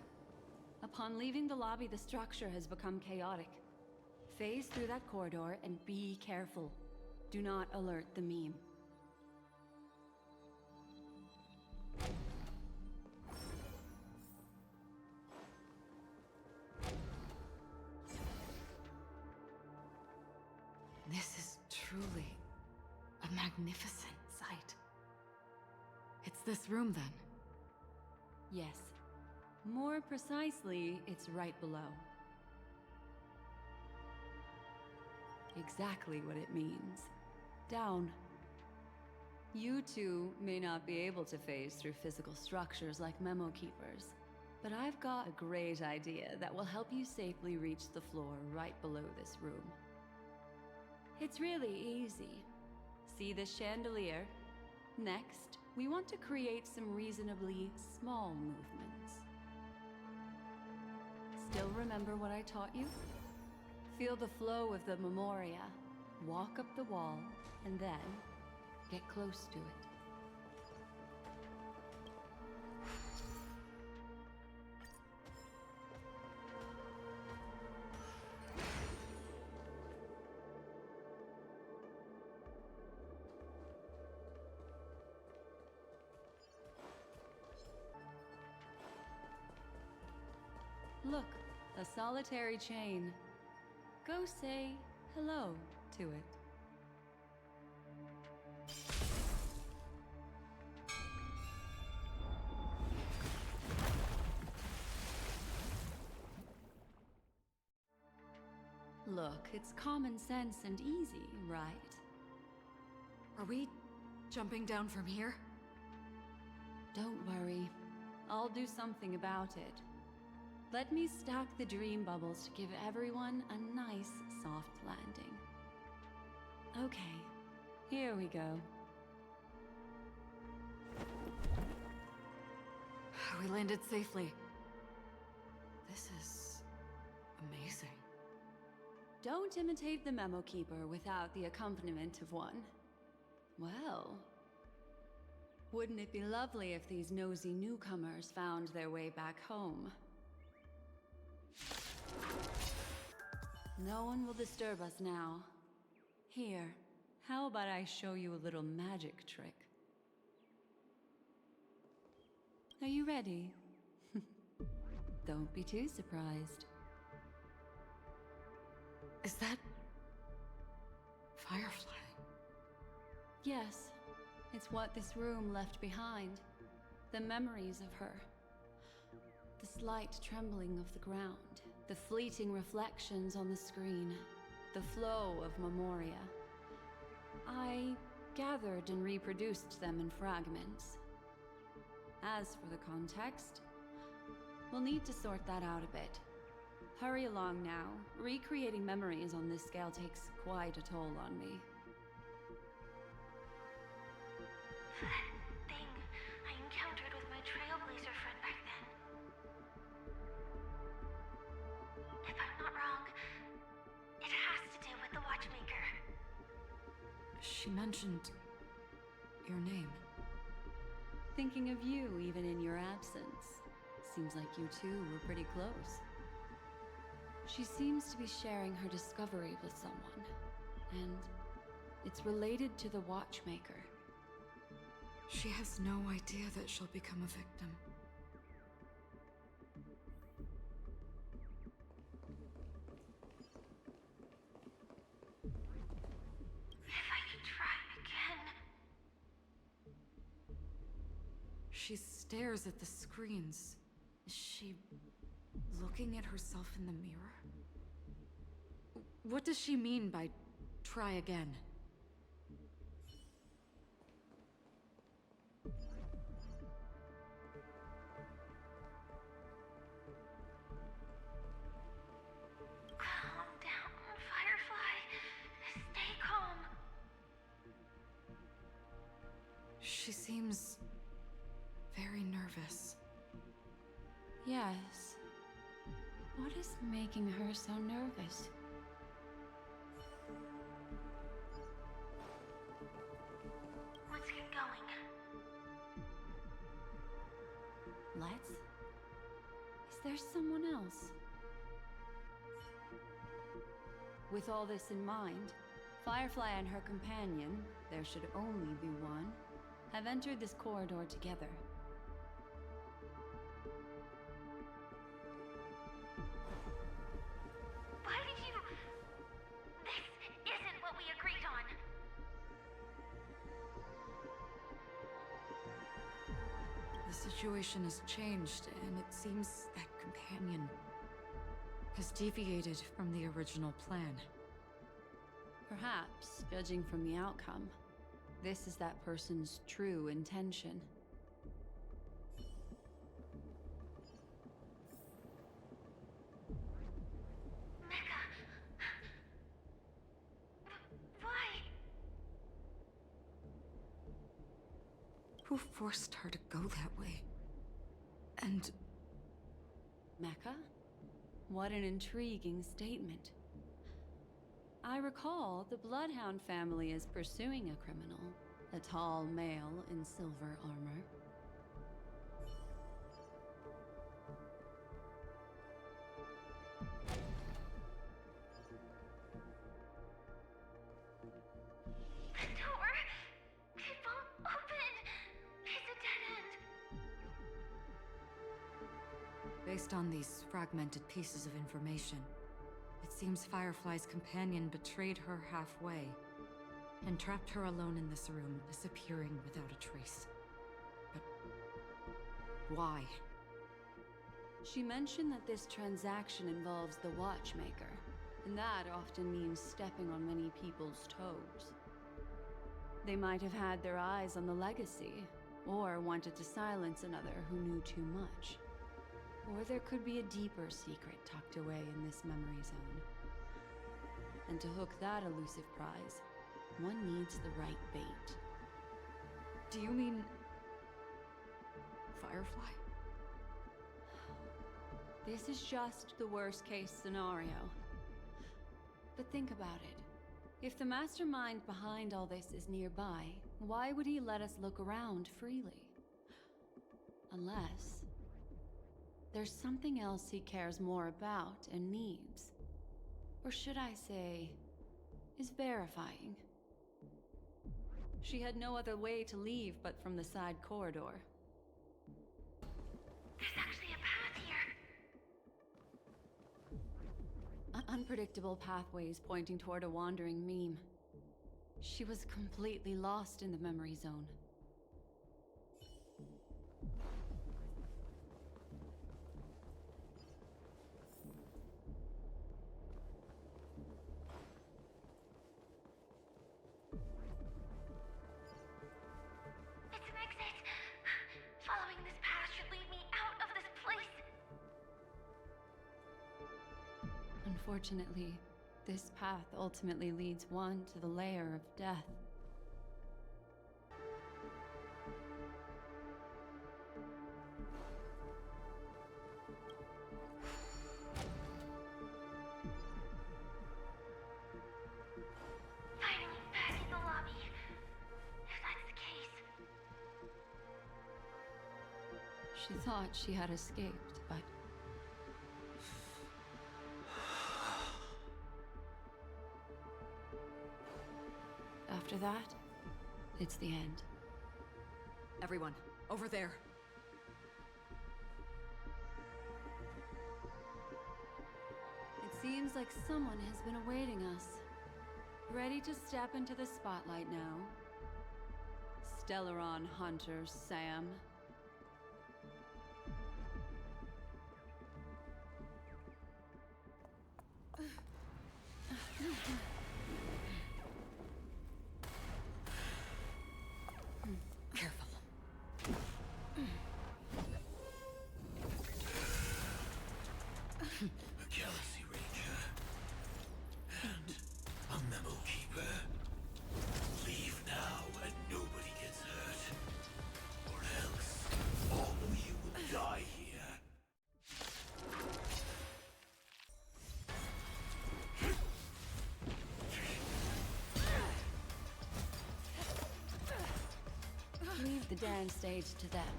Upon leaving the lobby, the structure has become chaotic. Phase through that corridor and be careful. Do not alert the meme. This is truly a magnificent sight. It's this room, then? Yes. More precisely, it's right below. Exactly what it means. Down. You two may not be able to phase through physical structures like memo keepers, but I've got a great idea that will help you safely reach the floor right below this room. It's really easy. See this chandelier? Next, we want to create some reasonably small movements. Still remember what I taught you? Feel the flow of the Memoria, walk up the wall, and then get close to it. Look, a solitary chain. Go say hello to it. Look, it's common sense and easy, right? Are we jumping down from here? Don't worry. I'll do something about it. Let me stack the dream bubbles to give everyone a nice, soft landing. Okay, here we go. We landed safely. This is amazing. Don't imitate the Memo Keeper without the accompaniment of one. Well, wouldn't it be lovely if these nosy newcomers found their way back home? No one will disturb us now. Here, how about I show you a little magic trick? Are you ready? Don't be too surprised. Is that Firefly? Yes, it's what this room left behind. The memories of her. The slight trembling of the ground. The fleeting reflections on the screen. The flow of memoria. I gathered and reproduced them in fragments. As for the context, we'll need to sort that out a bit. Hurry along now. Recreating memories on this scale takes quite a toll on me. That thing I encountered with my Trailblazer friend back then. If I'm not wrong, it has to do with the Watchmaker. She mentioned your name. Thinking of you even in your absence. Seems like you two were pretty close. She seems to be sharing her discovery with someone, and it's related to the Watchmaker. She has no idea that she'll become a victim. If I could try again. She stares at the screens. Is she looking at herself in the mirror? What does she mean by try again? Calm down, Firefly. Stay calm. She seems very nervous. Yes. What is making her so nervous? Let's get going. Let's? Is there someone else? With all this in mind, Firefly and her companion, there should only be one, have entered this corridor together. Why did you... This isn't what we agreed on. The situation has changed, and it seems that companion has deviated from the original plan. Perhaps, judging from the outcome, this is that person's true intention. Mecca. Why? Who forced her to go that way? And... Mecca? What an intriguing statement. I recall the Bloodhound family is pursuing a criminal, a tall male in silver armor. The door! It won't open! It's a dead end! based on these fragmented pieces of information, it seems Firefly's companion betrayed her halfway and trapped her alone in this room, disappearing without a trace. But why? She mentioned that this transaction involves the Watchmaker, and that often means stepping on many people's toes. They might have had their eyes on the legacy, or wanted to silence another who knew too much. Or there could be a deeper secret tucked away in this memory zone. And to hook that elusive prize, one needs the right bait. Do you mean... Firefly? This is just the worst-case scenario. But think about it. If the mastermind behind all this is nearby, why would he let us look around freely? Unless... there's something else he cares more about and needs. Or should I say, is verifying. She had no other way to leave but from the side corridor. There's actually a path here. Unpredictable pathways pointing toward a wandering meme. She was completely lost in the memory zone. It's an exit. Following this path should lead me out of this place. Unfortunately, this path ultimately leads one to the lair of death. Finally back in the lobby. If that's the case. She thought she had escaped, but... after that, it's the end. Everyone, over there. It seems like someone has been awaiting us. Ready to step into the spotlight now. Stellaron Hunter Sam. Careful. A Galaxy Ranger. And a Memo Keeper. Leave now and nobody gets hurt. Or else, all of you will die here. Leave the dance stage to them,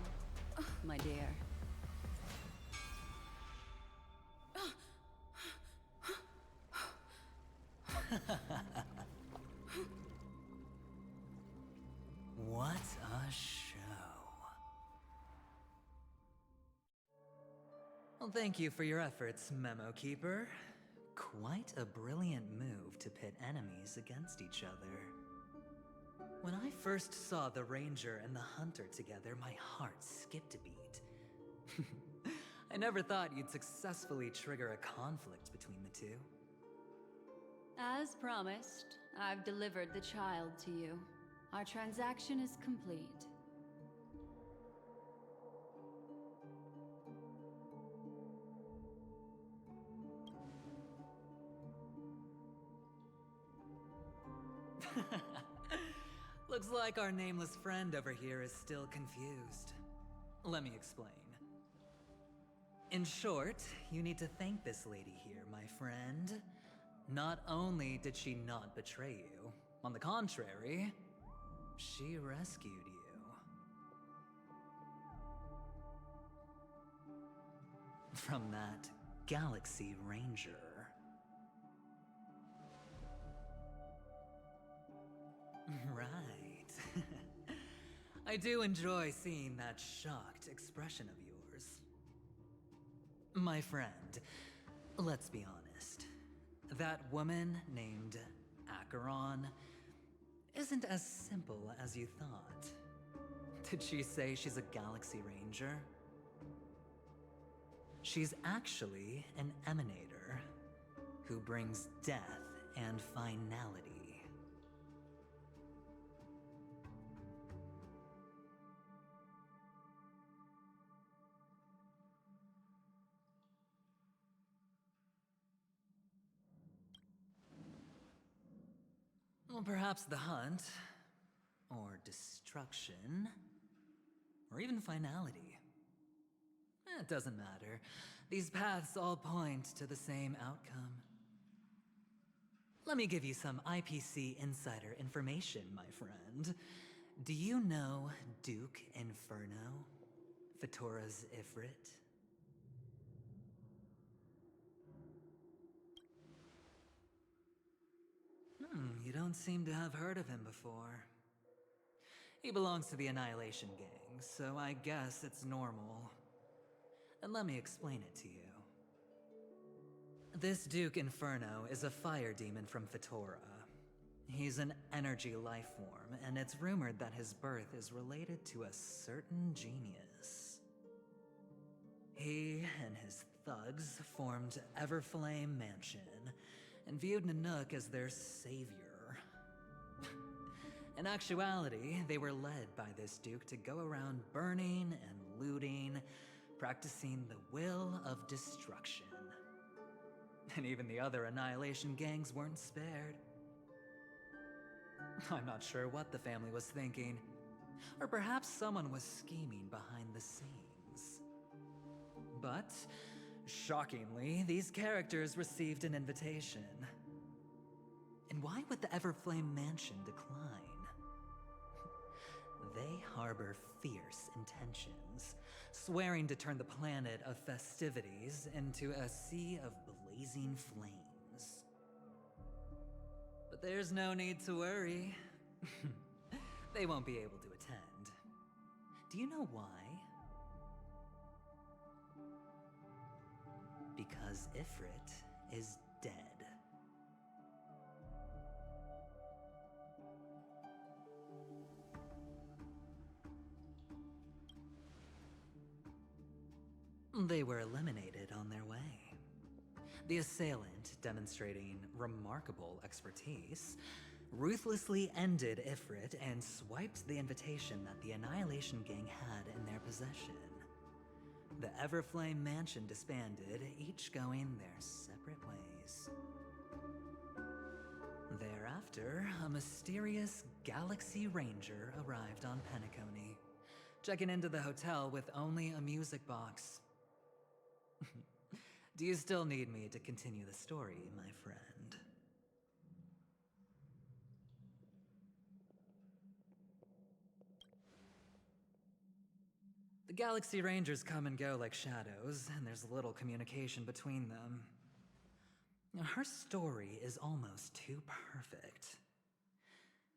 my dear. What a show. Well, thank you for your efforts, Memo Keeper. Quite a brilliant move to pit enemies against each other. When I first saw the Ranger and the Hunter together, my heart skipped a beat. I never thought you'd successfully trigger a conflict between the two. As promised, I've delivered the child to you. Our transaction is complete. Looks like our nameless friend over here is still confused. Let me explain. In short, you need to thank this lady here, my friend. Not only did she not betray you, on the contrary, she rescued you. From that Galaxy Ranger. Right. I do enjoy seeing that shocked expression of yours. My friend, let's be honest. That woman named Acheron isn't as simple as you thought. Did she say she's a Galaxy Ranger? She's actually an emanator who brings death and finality. Well, perhaps the hunt, or destruction, or even finality. It doesn't matter. These paths all point to the same outcome. Let me give you some IPC insider information, my friend. Do you know Duke Inferno? Fatora's Ifrit? You don't seem to have heard of him before. He belongs to the Annihilation Gang, so I guess it's normal. And let me explain it to you. This Duke Inferno is a fire demon from Fatora. He's an energy life form, and it's rumored that his birth is related to a certain genius. He and his thugs formed Everflame Mansion, and viewed Nanook as their savior. In actuality, they were led by this Duke to go around burning and looting, practicing the will of destruction. And even the other Annihilation gangs weren't spared. I'm not sure what the family was thinking, or perhaps someone was scheming behind the scenes. But, shockingly, these characters received an invitation. And why would the Everflame Mansion decline? They harbor fierce intentions, swearing to turn the planet of festivities into a sea of blazing flames. But there's no need to worry. They won't be able to attend. Do you know why? Because Ifrit is dead. They were eliminated on their way. The assailant, demonstrating remarkable expertise, ruthlessly ended Ifrit and swiped the invitation that the Annihilation Gang had in their possession. The Everflame Mansion disbanded, each going their separate ways. Thereafter, a mysterious Galaxy Ranger arrived on Penacony, checking into the hotel with only a music box. Do you still need me to continue the story, my friend? The Galaxy Rangers come and go like shadows, and there's little communication between them. Now, her story is almost too perfect.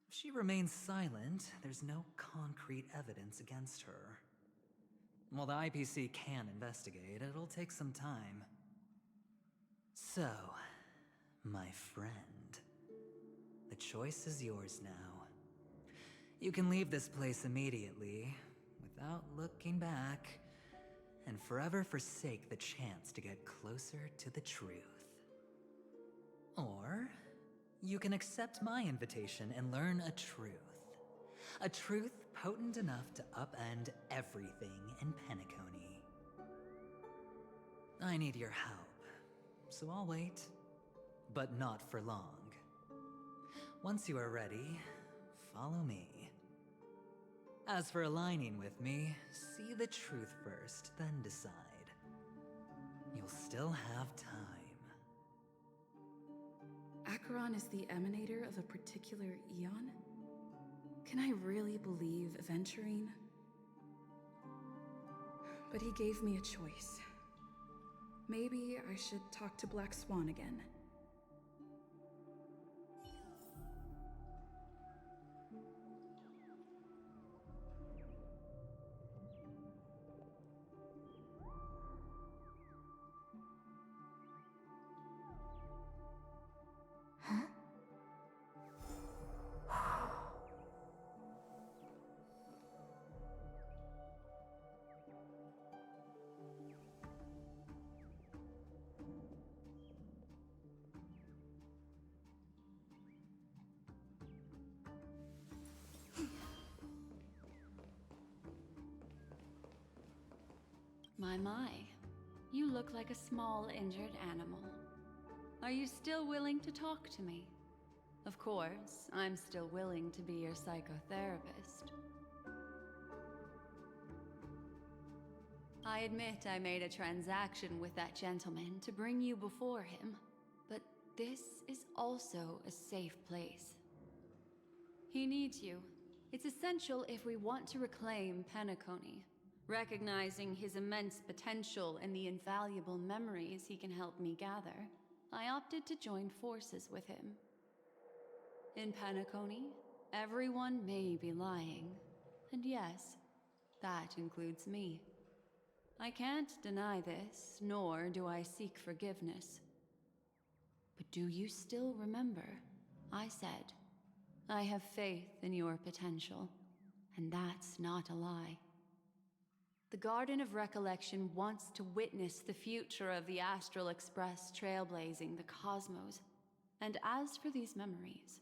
If she remains silent, there's no concrete evidence against her. While the IPC can investigate, it'll take some time. So, my friend, the choice is yours now. You can leave this place immediately, without looking back, and forever forsake the chance to get closer to the truth. Or, you can accept my invitation and learn a truth. A truth potent enough to upend everything in Penacony. I need your help, so I'll wait, but not for long. Once you are ready, follow me. As for aligning with me, see the truth first, then decide. You'll still have time. Acheron is the emanator of a particular eon? Can I really believe Aventurine? But he gave me a choice. Maybe I should talk to Black Swan again. My. You look like a small, injured animal. Are you still willing to talk to me? Of course, I'm still willing to be your psychotherapist. I admit I made a transaction with that gentleman to bring you before him, but this is also a safe place. He needs you. It's essential if we want to reclaim Penacony. Recognizing his immense potential and the invaluable memories he can help me gather, I opted to join forces with him. In Penacony, everyone may be lying, and yes, that includes me. I can't deny this, nor do I seek forgiveness. But do you still remember? I said, I have faith in your potential, and that's not a lie. The Garden of Recollection wants to witness the future of the Astral Express trailblazing the cosmos. And as for these memories,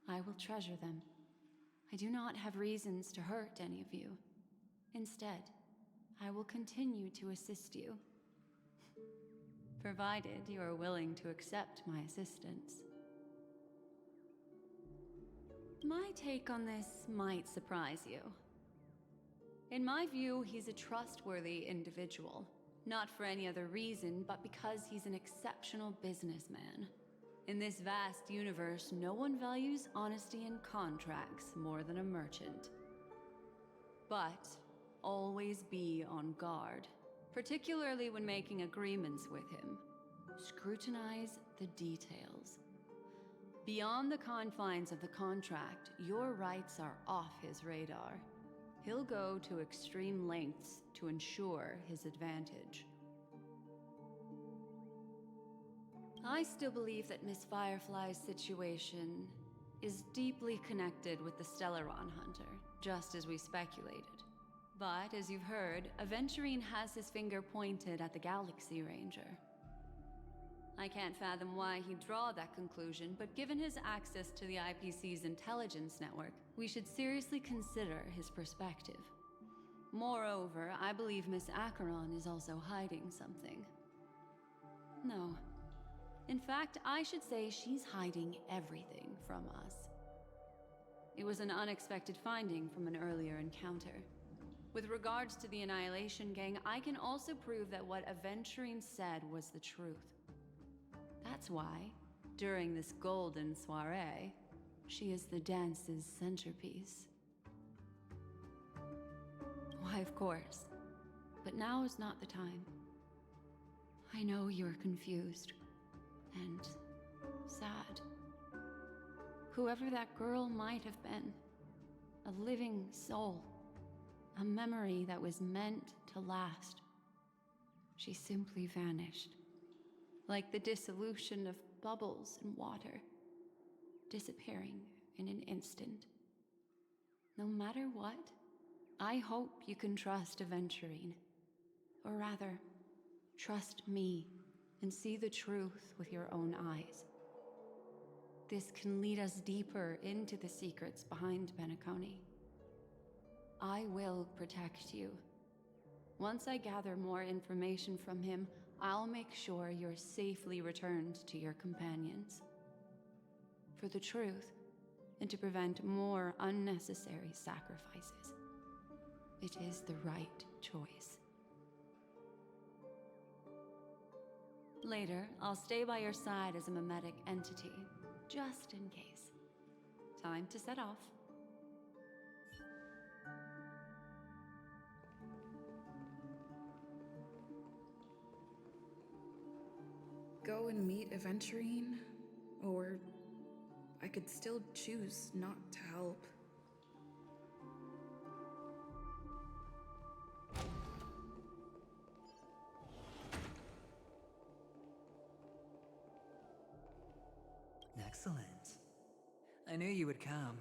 I will treasure them. I do not have reasons to hurt any of you. Instead, I will continue to assist you. Provided you are willing to accept my assistance. My take on this might surprise you. In my view, he's a trustworthy individual. Not for any other reason, but because he's an exceptional businessman. In this vast universe, no one values honesty in contracts more than a merchant. But always be on guard, particularly when making agreements with him. Scrutinize the details. Beyond the confines of the contract, your rights are off his radar. He'll go to extreme lengths to ensure his advantage. I still believe that Miss Firefly's situation is deeply connected with the Stellaron Hunter, just as we speculated. But, as you've heard, Aventurine has his finger pointed at the Galaxy Ranger. I can't fathom why he'd draw that conclusion, but given his access to the IPC's intelligence network, we should seriously consider his perspective. Moreover, I believe Miss Acheron is also hiding something. No. In fact, I should say she's hiding everything from us. It was an unexpected finding from an earlier encounter. With regards to the Annihilation Gang, I can also prove that what Aventurine said was the truth. That's why, during this golden soiree, she is the dance's centerpiece. Why, of course. But now is not the time. I know you're confused. And sad. Whoever that girl might have been. A living soul. A memory that was meant to last. She simply vanished. Like the dissolution of bubbles in water, disappearing in an instant. No matter what, I hope you can trust Aventurine. Or rather, trust me and see the truth with your own eyes. This can lead us deeper into the secrets behind Penacony. I will protect you. Once I gather more information from him, I'll make sure you're safely returned to your companions. For the truth, and to prevent more unnecessary sacrifices. It is the right choice. Later, I'll stay by your side as a mimetic entity, just in case. Time to set off. Go and meet Aventurine? Or I could still choose not to help. Excellent. I knew you would come.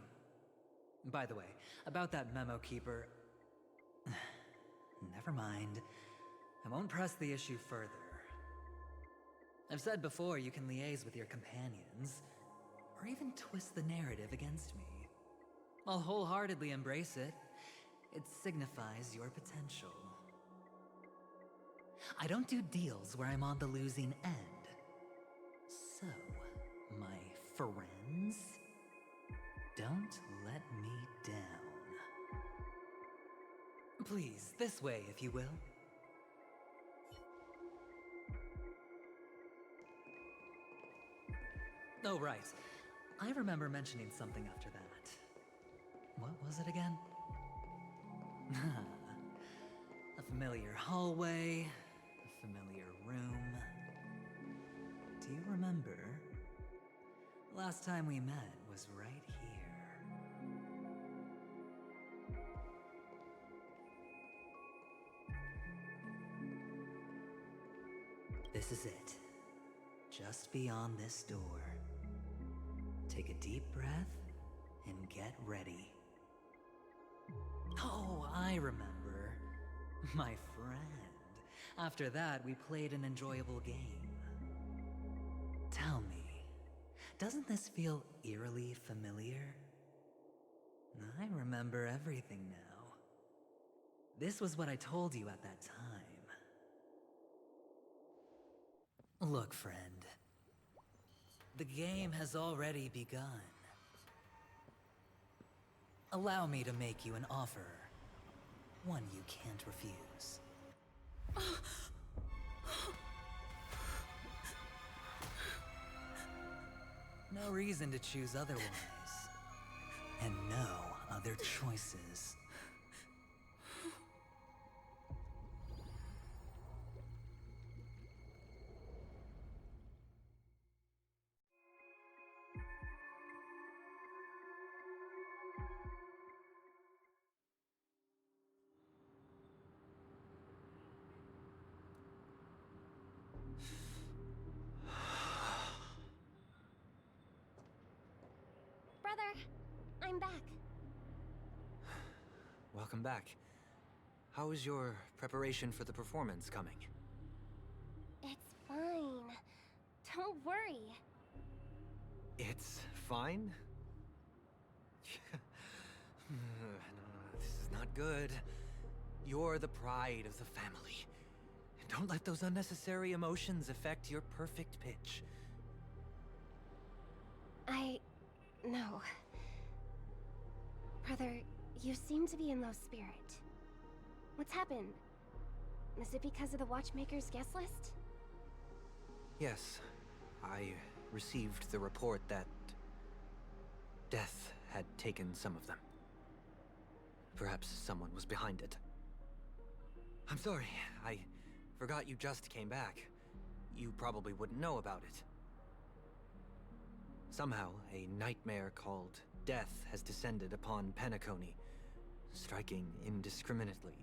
By the way, about that memo keeper... Never mind. I won't press the issue further. I've said before you can liaise with your companions, or even twist the narrative against me. I'll wholeheartedly embrace it. It signifies your potential. I don't do deals where I'm on the losing end. So, my friends, don't let me down. Please, this way, if you will. Oh, right. I remember mentioning something after that. What was it again? A familiar hallway, a familiar room. Do you remember? Last time we met was right here. This is it. Just beyond this door. Take a deep breath and get ready. Oh, I remember. My friend. After that, we played an enjoyable game. Tell me, doesn't this feel eerily familiar? I remember everything now. This was what I told you at that time. Look, friend. The game has already begun. Allow me to make you an offer. One you can't refuse. No reason to choose otherwise. And no other choices. Brother, I'm back. Welcome back. How is your preparation for the performance coming? It's fine. Don't worry. It's fine? No, this is not good. You're the pride of the family. Don't let those unnecessary emotions affect your perfect pitch. No. Brother, you seem to be in low spirit. What's happened? Is it because of the Watchmaker's guest list? Yes, I received the report that death had taken some of them. Perhaps someone was behind it. I'm sorry, I forgot you just came back. You probably wouldn't know about it. Somehow, a nightmare called death has descended upon Penacony, striking indiscriminately,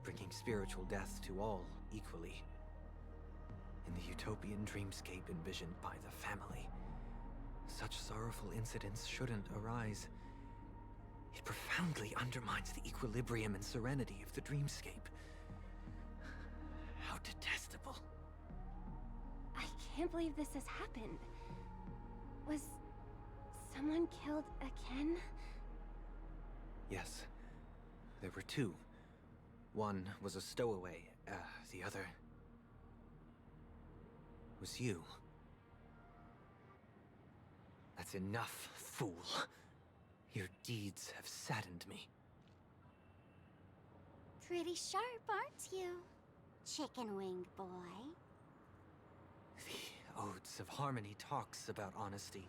bringing spiritual death to all equally. In the utopian dreamscape envisioned by the family, such sorrowful incidents shouldn't arise. It profoundly undermines the equilibrium and serenity of the dreamscape. How detestable. I can't believe this has happened. Was someone killed again? Yes. There were two. One was a stowaway, the other was you. That's enough, fool. Your deeds have saddened me. Pretty sharp, aren't you? Chicken-winged boy. The Odes of Harmony talks about honesty.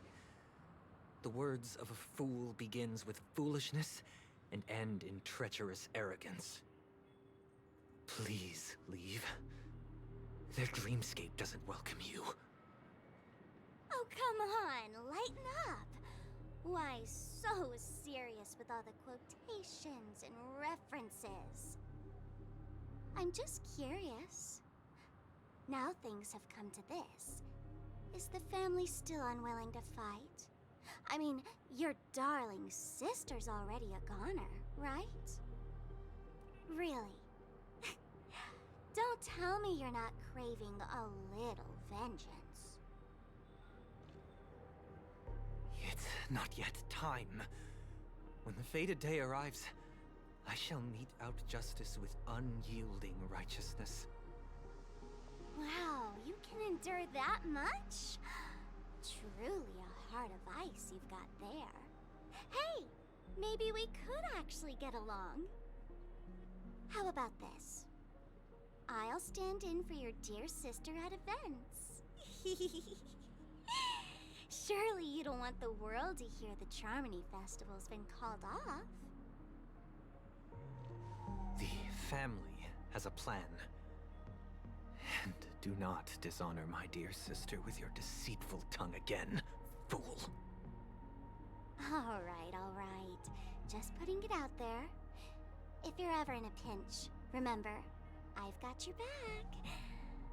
The words of a fool begins with foolishness and end in treacherous arrogance. Please leave. Their dreamscape doesn't welcome you. Oh, come on, lighten up. Why so serious with all the quotations and references? I'm just curious. Now things have come to this. Is the family still unwilling to fight? I mean, your darling sister's already a goner, right? Really? Don't tell me you're not craving a little vengeance. It's not yet time. When the fated day arrives, I shall mete out justice with unyielding righteousness. Wow, you can endure that much? Truly a heart of ice you've got there. Hey, maybe we could actually get along. How about this? I'll stand in for your dear sister at events. Surely you don't want the world to hear the Charmony Festival's been called off. The family has a plan. And do not dishonor my dear sister with your deceitful tongue again, fool. All right. Just putting it out there. If you're ever in a pinch, remember, I've got your back.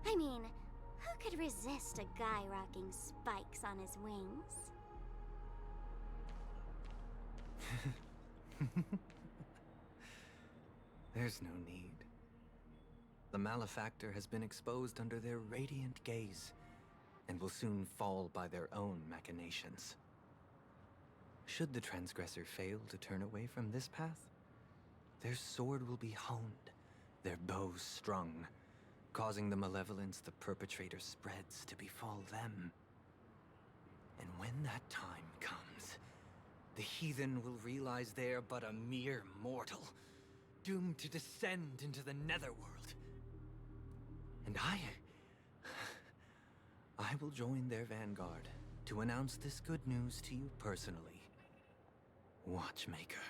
I mean, who could resist a guy rocking spikes on his wings? There's no need. The malefactor has been exposed under their radiant gaze, and will soon fall by their own machinations. Should the transgressor fail to turn away from this path, their sword will be honed, their bow strung, causing the malevolence the perpetrator spreads to befall them. And when that time comes, the heathen will realize they're but a mere mortal, doomed to descend into the netherworld. And I will join their vanguard to announce this good news to you personally, Watchmaker.